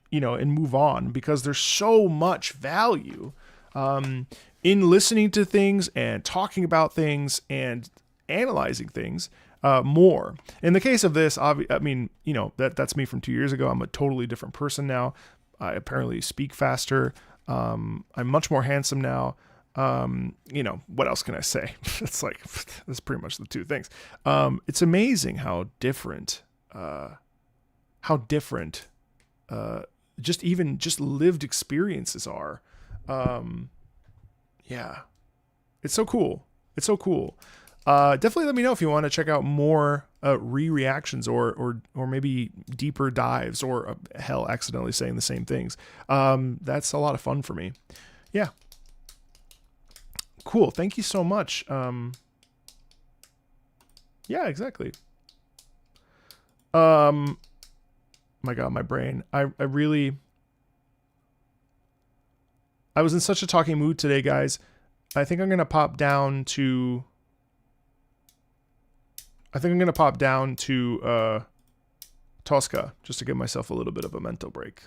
S1: you know, and move on, because there's so much value in listening to things and talking about things and analyzing things more. In the case of this, I mean, you know, that's me from 2 years ago. I'm a totally different person now. I apparently speak faster. I'm much more handsome now. You know, what else can I say? It's like, that's pretty much the two things. It's amazing how different just lived experiences are. Yeah, it's so cool. It's so cool. Definitely let me know if you want to check out more re-reactions or maybe deeper dives, or hell, accidentally saying the same things. That's a lot of fun for me. Yeah. Cool. Thank you so much. Yeah, exactly. My God, my brain. I was in such a talking mood today, guys. I think I'm going to pop down to Tosca just to give myself a little bit of a mental break.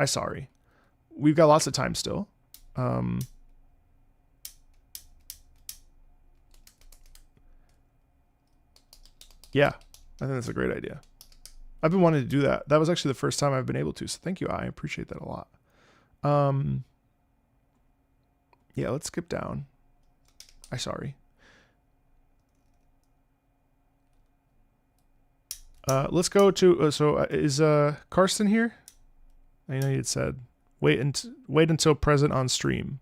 S1: Sorry. We've got lots of time still. Yeah, I think that's a great idea. I've been wanting to do that. That was actually the first time I've been able to, so thank you. I appreciate that a lot. Yeah, let's skip down. Sorry. Let's go to, is Karsten here? I know you had said, wait until present on stream.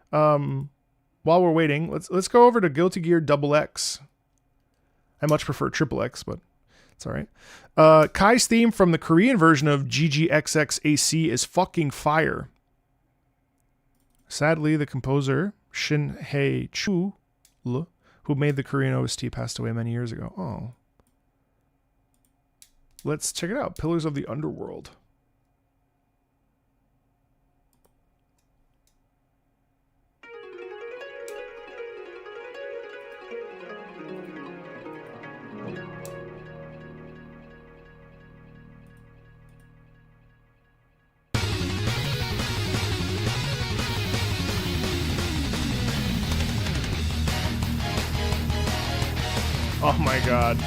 S1: While we're waiting, let's go over to Guilty Gear XX. I much prefer XXX, but it's all right. Kai's theme from the Korean version of GGXXAC is fucking fire. Sadly, the composer, Shin Hae-chul, who made the Korean OST, passed away many years ago. Oh. Let's check it out. Pillars of the Underworld. Oh my God.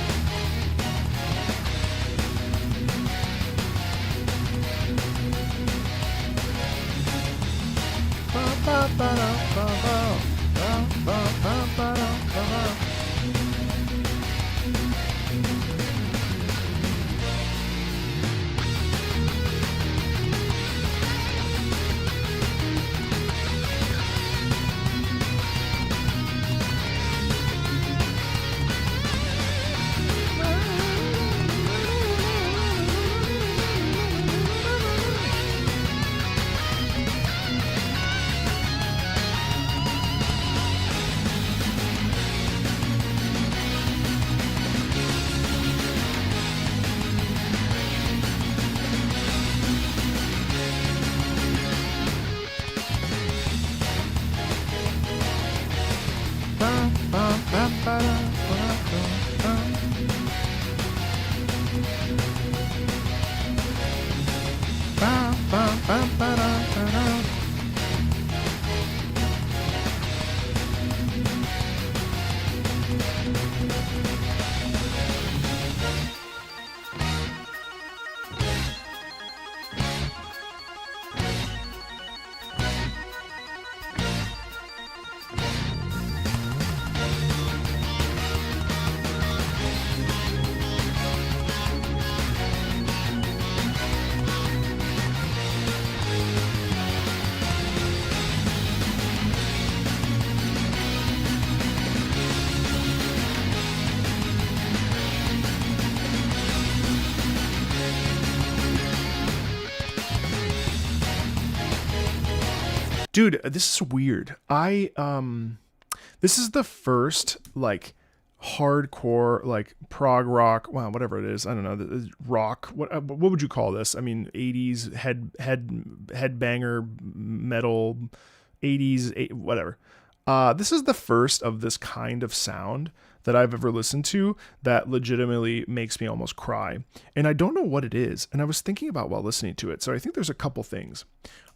S1: Dude, this is weird. This is the first like hardcore, like prog rock, well, whatever it is, I don't know, rock. What would you call this? I mean, 80s headbanger metal, 80s whatever. This is the first of this kind of sound that I've ever listened to that legitimately makes me almost cry. And I don't know what it is. And I was thinking about while listening to it. So I think there's a couple things.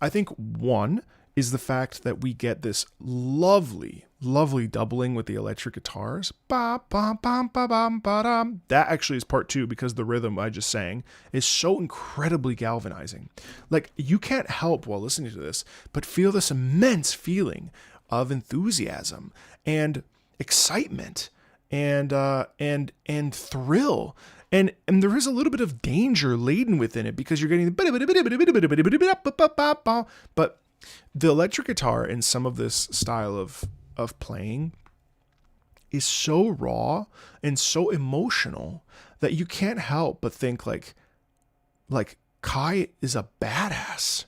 S1: I think one is the fact that we get this lovely, lovely doubling with the electric guitars. Ba, ba, ba, ba, ba, ba, da. That actually is part two, because the rhythm I just sang is so incredibly galvanizing. Like, you can't help while listening to this but feel this immense feeling of enthusiasm and excitement and thrill. And there is a little bit of danger laden within it, because you're getting but the electric guitar in some of this style of playing is so raw and so emotional that you can't help but think like Kai is a badass.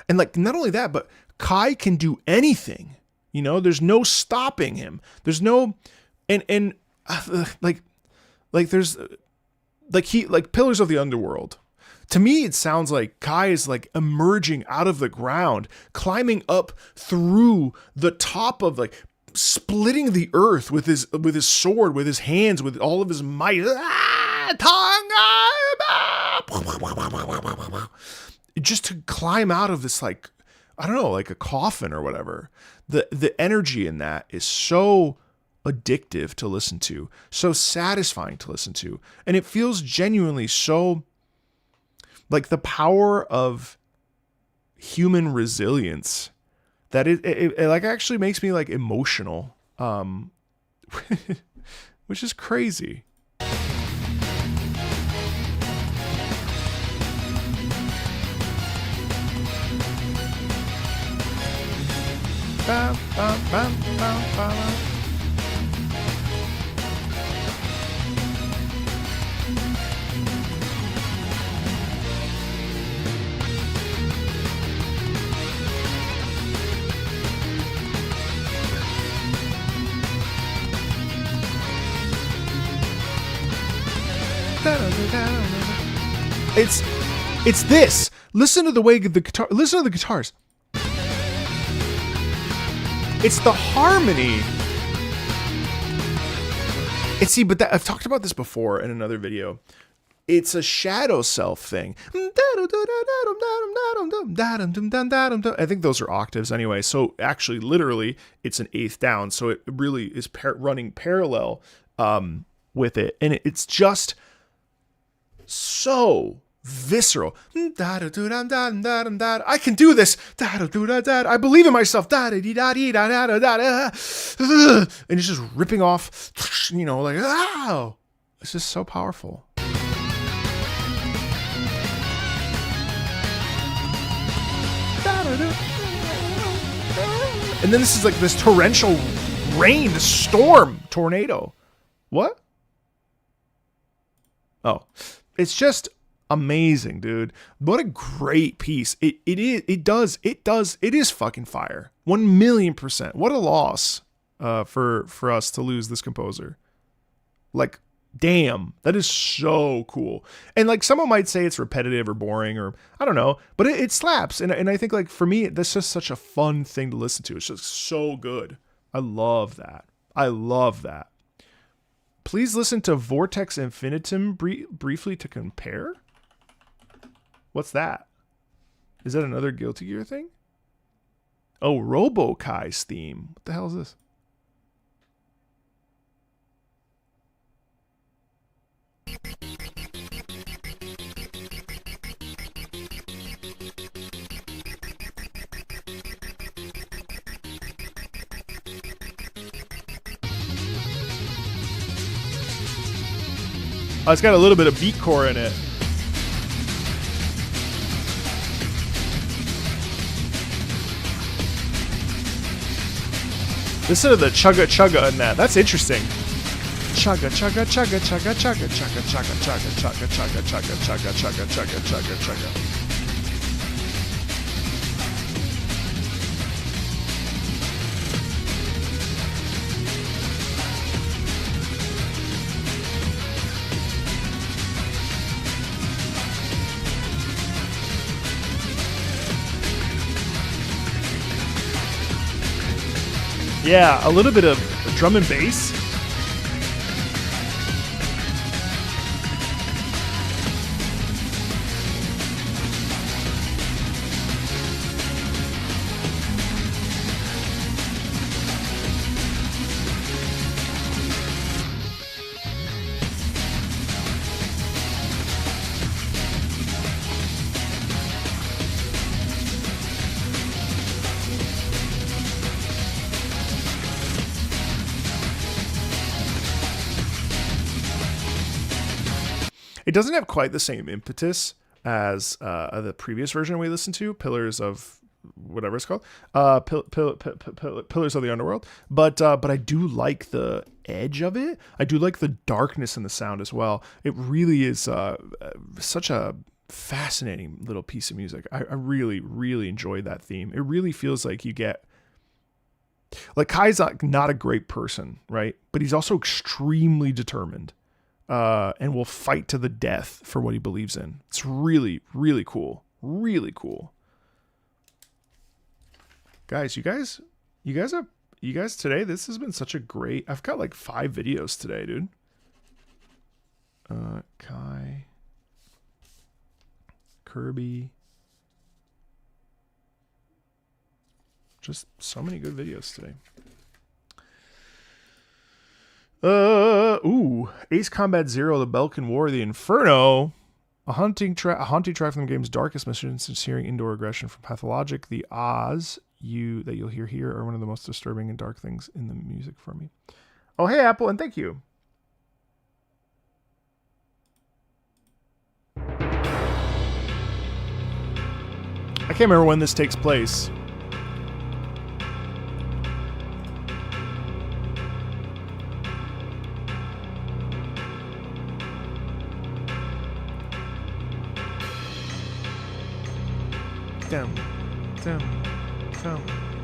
S1: And like, not only that, but Kai can do anything. You know, there's no stopping him. There's no, and like there's like Pillars of the Underworld. To me, it sounds like Kai is like emerging out of the ground, climbing up through the top of, like, splitting the earth with his sword, with his hands, with all of his might. Just to climb out of this, like, I don't know, like a coffin or whatever. The energy in that is so addictive to listen to, so satisfying to listen to, and it feels genuinely so like the power of human resilience that it like actually makes me like emotional, which is crazy. Bam, bam, bam, bam, bam. It's this. Listen to the way the guitar. Listen to the guitars. It's the harmony. And see, but that, I've talked about this before in another video. It's a shadow self thing. I think those are octaves anyway. So actually, literally, it's an eighth down. So it really is running parallel with it. And it's just so visceral. I can do this. I believe in myself. And it's just ripping off, you know, like, wow. It's just so powerful. And then this is like this torrential rain, this storm, tornado. What? Oh, it's just amazing, dude. What a great piece. It is fucking fire. 1,000,000%. What a loss for us to lose this composer. Like, damn, that is so cool. And like, someone might say it's repetitive or boring, or I don't know, but it slaps. And I think, like, for me, that's just such a fun thing to listen to. It's just so good. I love that. Please listen to Vortex Infinitum briefly to compare. What's that? Is that another Guilty Gear thing? Oh, Robo-Kai's theme. What the hell is this? Oh, it's got a little bit of beatcore in it. Listen to the chugga chugga in that. That's interesting. Chugga chugga chugga chugga chugga chugga chugga chugga chugga chugga chugga chugga chugga chugga chugga chugga. Yeah, a little bit of drum and bass. It doesn't have quite the same impetus as the previous version we listened to, Pillars of whatever it's called, Pillars of the Underworld. But I do like the edge of it. I do like the darkness in the sound as well. It really is such a fascinating little piece of music. I really, really enjoyed that theme. It really feels like you get, like, Kai's not a great person, right? But he's also extremely determined. And will fight to the death for what he believes in. It's really, really cool. Really cool. Guys, you guys today, this has been such a great, I've got like 5 videos today, dude. Kai, Kirby. Just so many good videos today. Ace Combat Zero, the Belkin War, the Inferno, a haunting track from the game's darkest missions, hearing indoor aggression from Pathologic. The Oz that you'll hear here are one of the most disturbing and dark things in the music for me. Oh, hey, Apple, and thank you. I can't remember when this takes place. Down. Hello.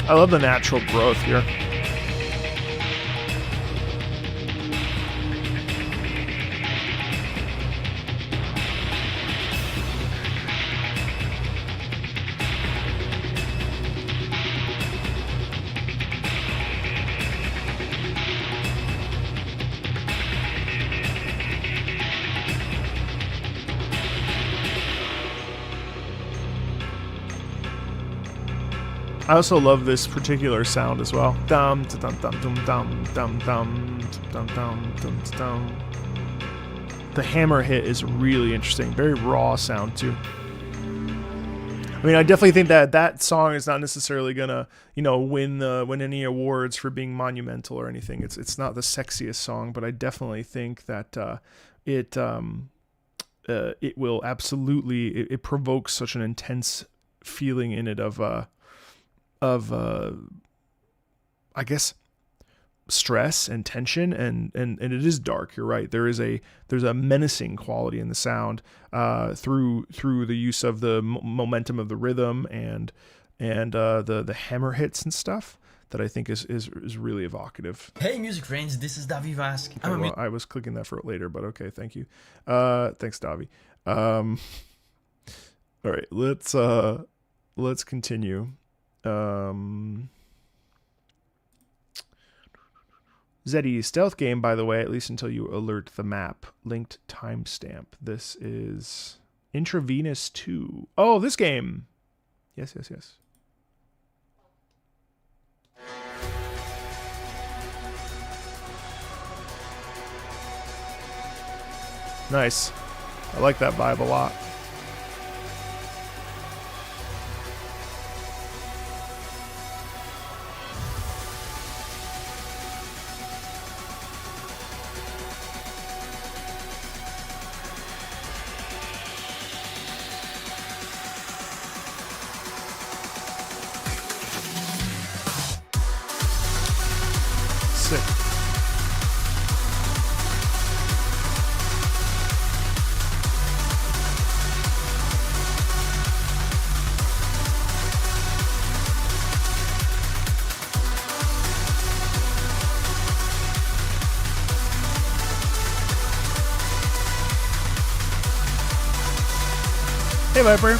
S1: I love the natural growth here. I also love this particular sound as well. Dum dum dum dum dum dum dum dum dum dum dum. The hammer hit is really interesting. Very raw sound too. I mean, I definitely think that that song is not necessarily gonna, you know, win any awards for being monumental or anything. It's not the sexiest song, but I definitely think that it will absolutely it provokes such an intense feeling in it of I guess stress and tension, and it is dark. You're right. There's a menacing quality in the sound through the use of the momentum of the rhythm and the hammer hits and stuff that I think is really evocative.
S7: Hey music friends, this is Davi Vask.
S1: Okay, well, I was clicking that for it later, but okay, thank you. Thanks, Davi. All right, let's continue. Zeddy, stealth game, by the way, at least until you alert the map. Linked timestamp. This is Intravenous 2. Oh, this game. Yes. Nice. I like that vibe a lot. Sick. Hey, Viper.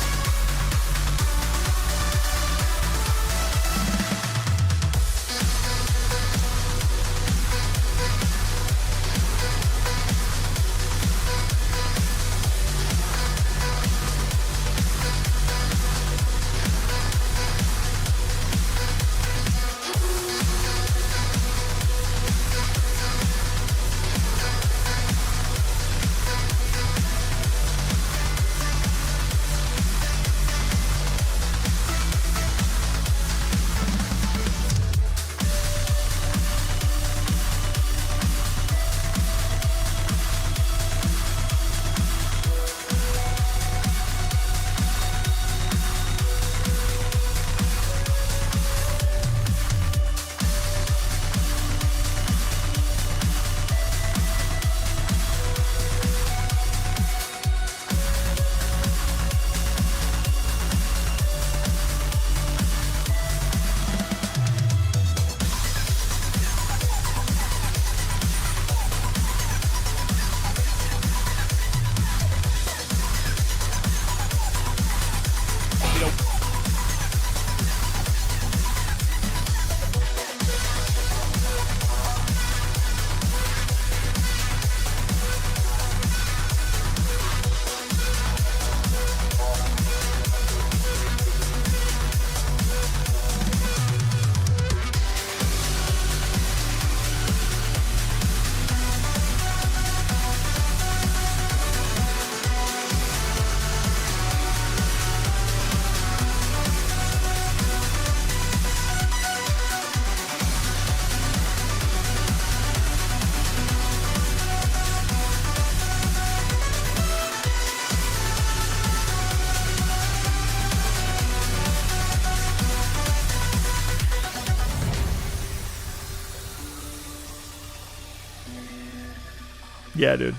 S1: Yeah, dude.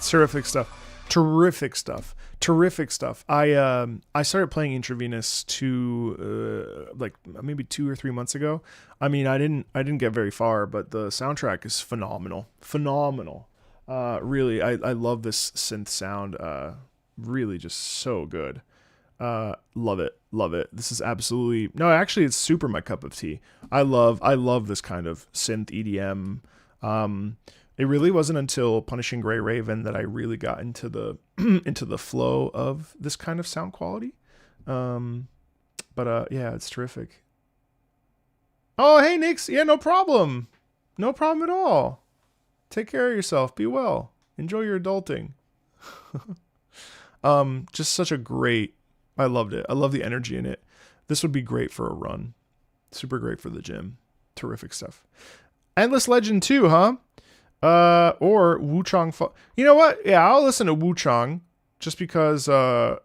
S1: Terrific stuff. Terrific stuff. Terrific stuff. I started playing Intravenous like maybe 2 or 3 months ago. I mean, I didn't get very far, but the soundtrack is phenomenal. Phenomenal. Really, I love this synth sound. Really just so good. Love it. Love it. This is absolutely, no, actually it's super my cup of tea. I love this kind of synth EDM, It really wasn't until Punishing Gray Raven that I really got into the into the flow of this kind of sound quality. But yeah, it's terrific. Oh, hey, Nix. Yeah, no problem. No problem at all. Take care of yourself. Be well. Enjoy your adulting. Just such a great, I loved it. I love the energy in it. This would be great for a run. Super great for the gym. Terrific stuff. Endless Legend 2, huh? Or Wuchang. You know what? Yeah, I'll listen to Wuchang just because I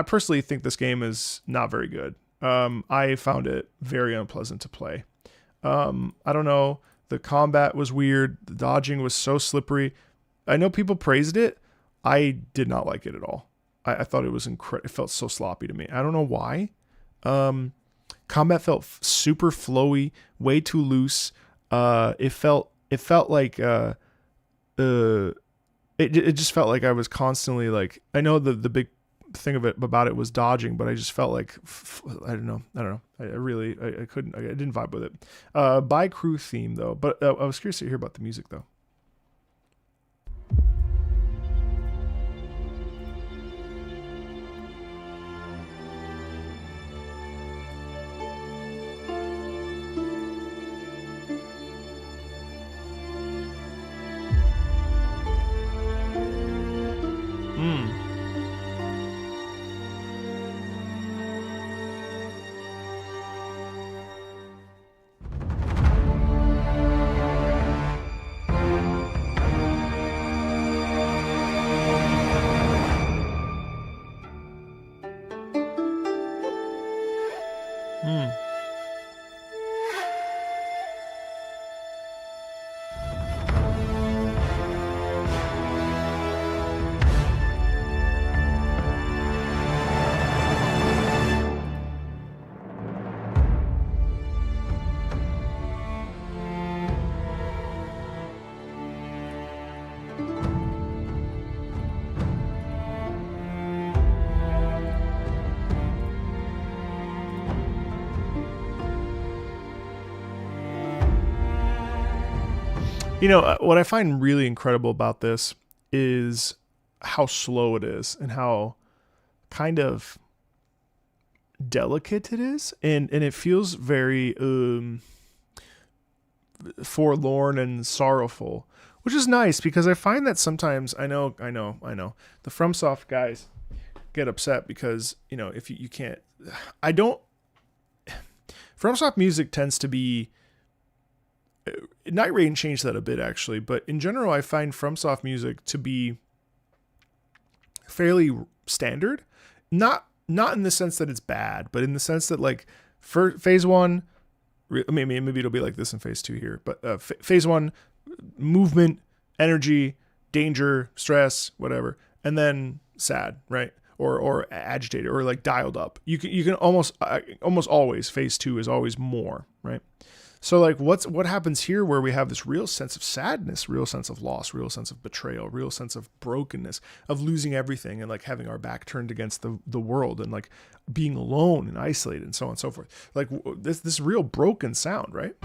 S1: personally think this game is not very good. I found it very unpleasant to play. I don't know. The combat was weird. The dodging was so slippery. I know people praised it. I did not like it at all. I thought it was incredible. It felt so sloppy to me. I don't know why. Combat felt super flowy, way too loose. It felt like it just felt like I was constantly like, I know the big thing about it was dodging, but I just felt like I don't know. I didn't vibe with it. By crew theme though, but I was curious to hear about the music though. You know, what I find really incredible about this is how slow it is and how kind of delicate it is. And it feels very forlorn and sorrowful, which is nice because I find that sometimes I know the FromSoft guys get upset because, you know, if you can't, FromSoft music tends to be, Night Rain changed that a bit actually, but in general, I find FromSoft music to be fairly standard. Not in the sense that it's bad, but in the sense that like for phase 1, maybe it'll be like this in phase 2 here, but phase 1, movement, energy, danger, stress, whatever, and then sad, right? Or agitated or like dialed up. You can almost always phase 2 is always more, right? So like what happens here where we have this real sense of sadness, real sense of loss, real sense of betrayal, real sense of brokenness, of losing everything and like having our back turned against the world and like being alone and isolated and so on and so forth. Like this real broken sound, right?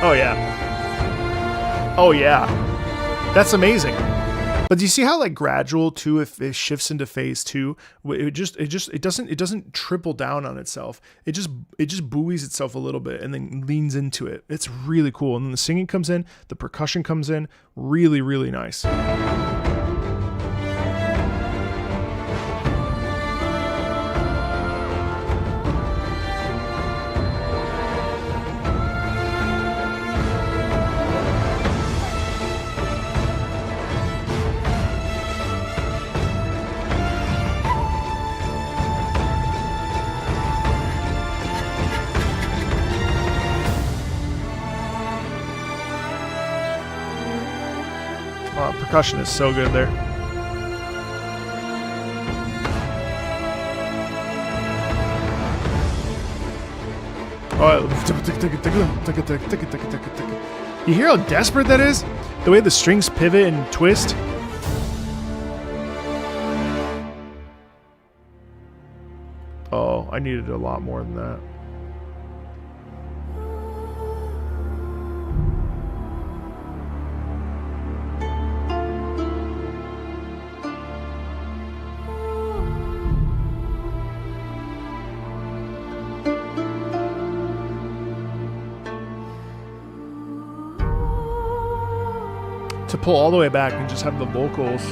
S1: Oh yeah. Oh yeah. That's amazing. But do you see how like gradual too, if it shifts into phase 2, it doesn't triple down on itself. It just buoys itself a little bit and then leans into it. It's really cool. And then the singing comes in, the percussion comes in, really, really nice. Percussion is so good there. Oh, you hear how desperate that is? The way the strings pivot and twist. Oh, I needed a lot more than that. To pull all the way back and just have the vocals.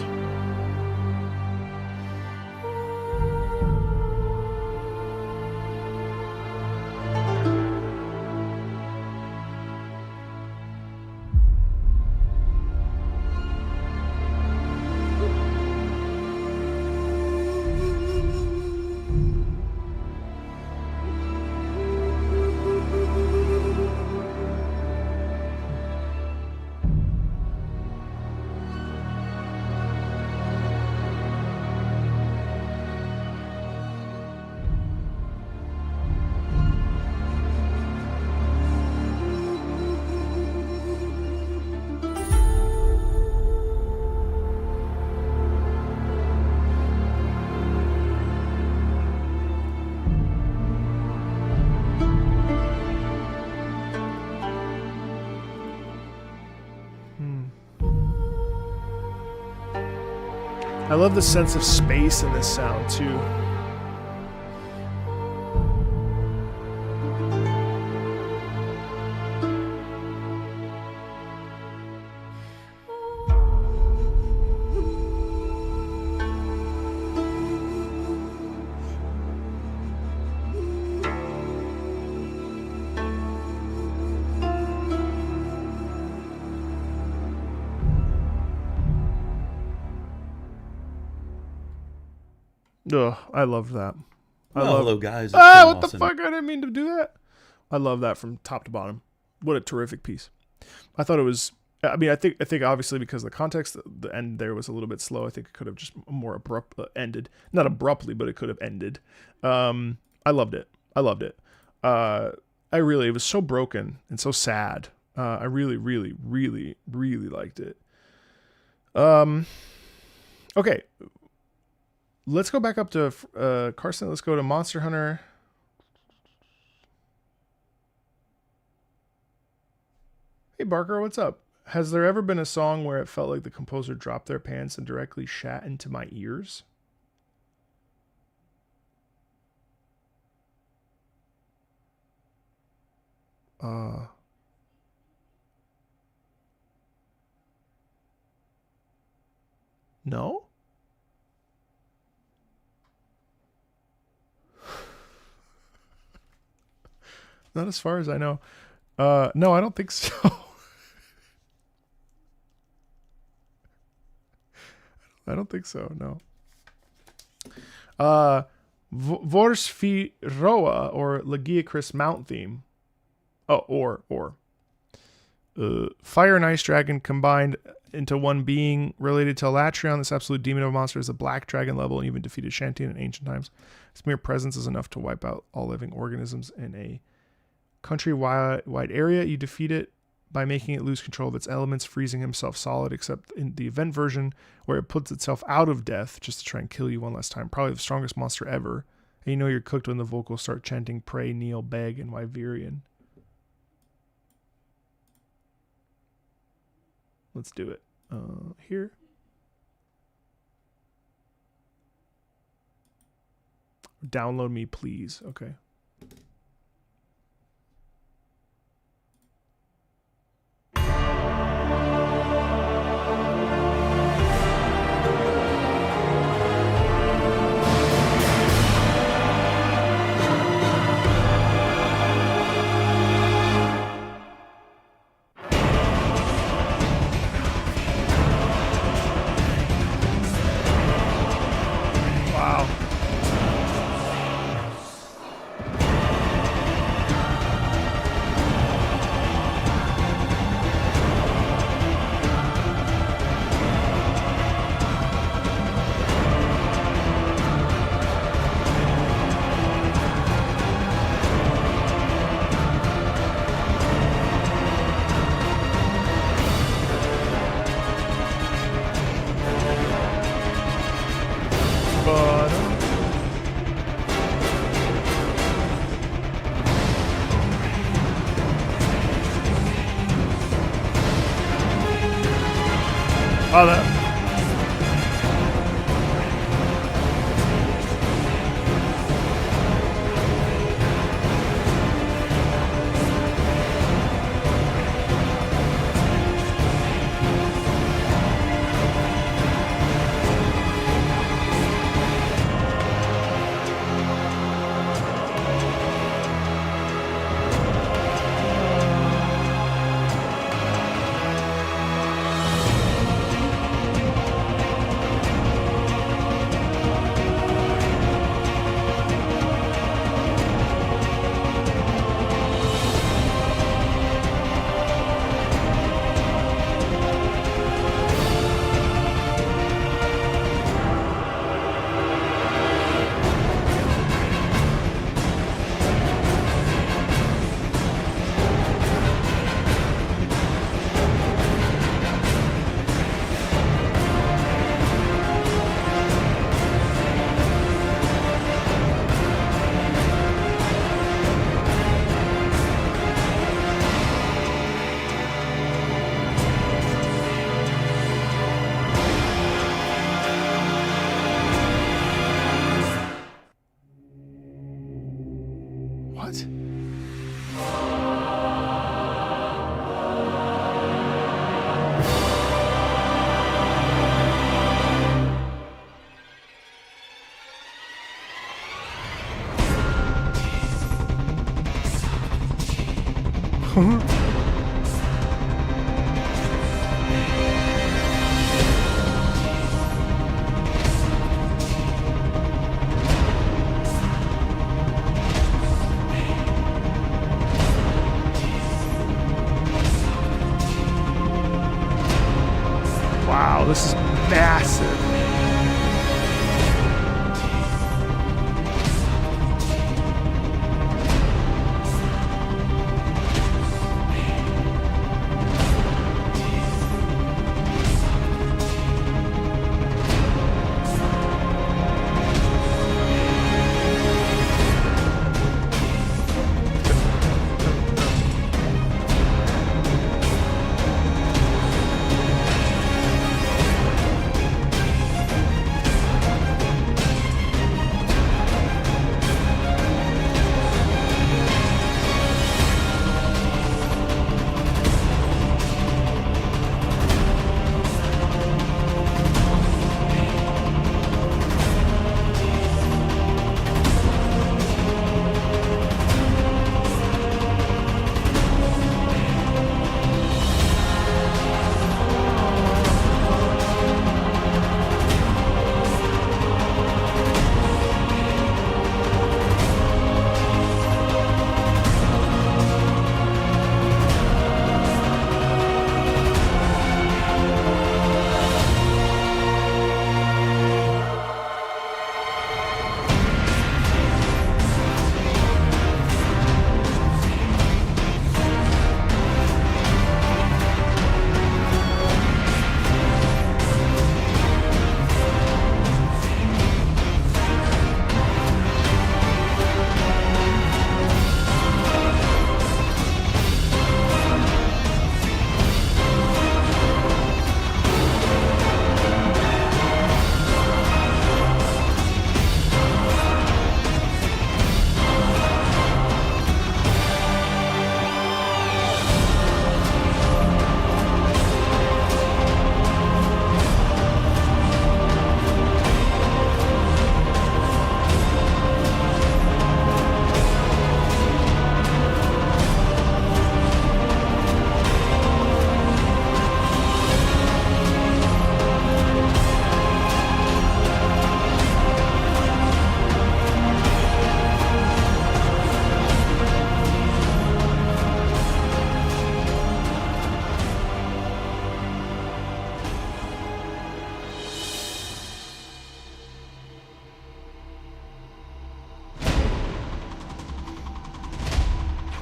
S1: I love the sense of space in this sound too. Ugh, I love that.
S8: Hello guys.
S1: Ah, what the fuck? I didn't mean to do that. I love that from top to bottom. What a terrific piece. I thought it was. I mean, I think obviously because of the context, the end there was a little bit slow. I think it could have just more abrupt ended. Not abruptly, but it could have ended. I loved it. I loved it. It was so broken and so sad. I really, really, really, really liked it. Okay. Let's go back up to Carson. Let's go to Monster Hunter. Hey, Barker, what's up? Has there ever been a song where it felt like the composer dropped their pants and directly shat into my ears? No? Not as far as I know. No, I don't think so. I don't think so, no. Vorsfi Roa, or Lagia Chris Mount theme. Oh, or. Fire and Ice Dragon combined into one being, related to Elatrion. This absolute demon of a monster is a black dragon level and even defeated Shantian in ancient times. Its mere presence is enough to wipe out all living organisms in a country-wide area. You defeat it by making it lose control of its elements, freezing himself solid, except in the event version where it puts itself out of death just to try and kill you one last time. Probably the strongest monster ever. And you know you're cooked when the vocals start chanting Pray, Kneel, Beg, and Wyverian. Let's do it. Here. Download me, please. Okay. Oh, that. What? Wow, this is massive.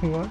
S1: What?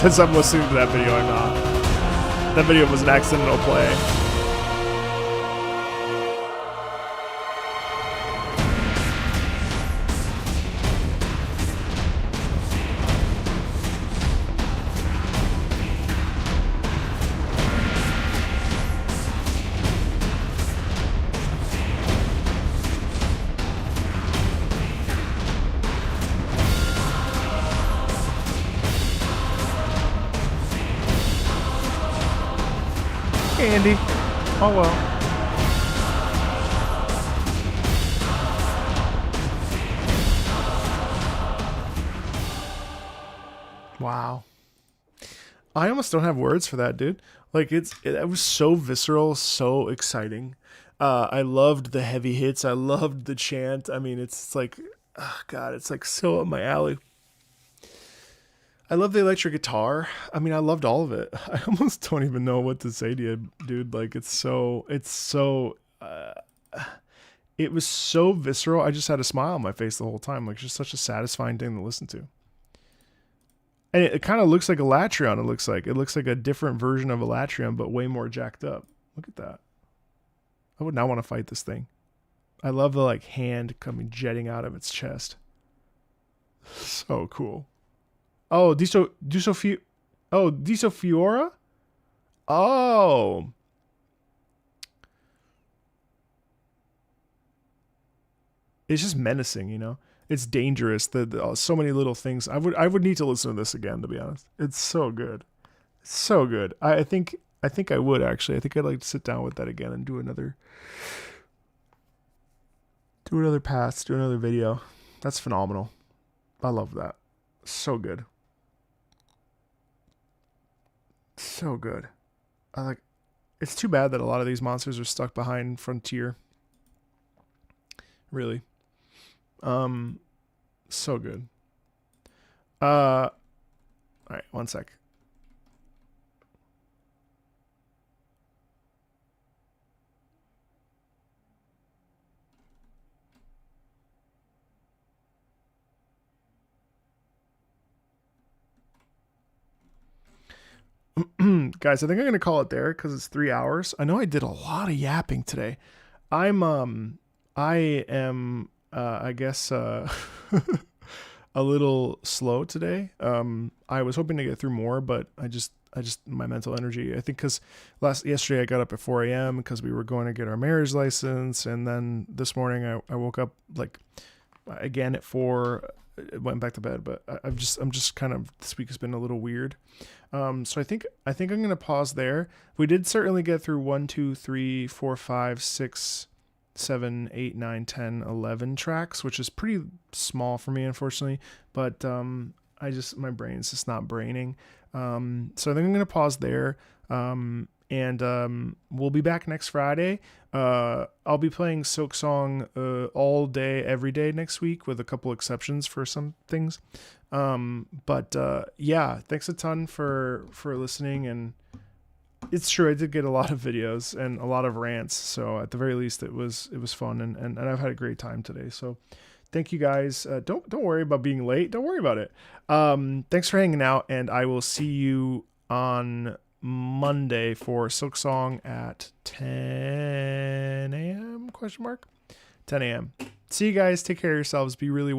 S1: Since I'm listening to that video, I'm not. That video was an accidental play. Andy. Oh well. Wow. I almost don't have words for that, dude. Like it was so visceral, so exciting. I loved the heavy hits. I loved the chant. I mean, it's like, oh God, it's like so up my alley. I love the electric guitar. I mean, I loved all of it. I almost don't even know what to say to you, dude. Like, it was so visceral. I just had a smile on my face the whole time. Like, just such a satisfying thing to listen to. And it kind of looks like a Latreon. It looks like a different version of a Latreon, but way more jacked up. Look at that. I would not want to fight this thing. I love the like hand jetting out of its chest. So cool. Oh, Disofiora? Oh. It's just menacing, you know? It's dangerous. So many little things. I would need to listen to this again, to be honest. It's so good. It's so good. I think I would actually. I think I'd like to sit down with that again and do another pass, do another video. That's phenomenal. I love that. So good. So good. It's too bad that a lot of these monsters are stuck behind Frontier. Really. So good. All right, one sec. Guys, I think I'm going to call it there because it's 3 hours. I know I did a lot of yapping today. I am, I guess, a little slow today. I was hoping to get through more, but I just, my mental energy, I think because yesterday I got up at 4 a.m. because we were going to get our marriage license. And then this morning I woke up like again at 4, went back to bed, but I'm just kind of, this week has been a little weird. So I think I'm going to pause there. We did certainly get through 1, 2, 3, 4, 5, 6, 7, 8, 9, 10, 11 tracks, which is pretty small for me, unfortunately, but, my brain's just not braining. So I think I'm going to pause there. And we'll be back next Friday. I'll be playing Silk Song all day, every day next week, with a couple exceptions for some things. But yeah, thanks a ton for listening. And it's true, I did get a lot of videos and a lot of rants. So at the very least, it was fun, and I've had a great time today. So thank you guys. Don't worry about being late. Don't worry about it. Thanks for hanging out, and I will see you on Monday for Silk Song at 10 a.m. ? 10 a.m. See you guys. Take care of yourselves. Be really well.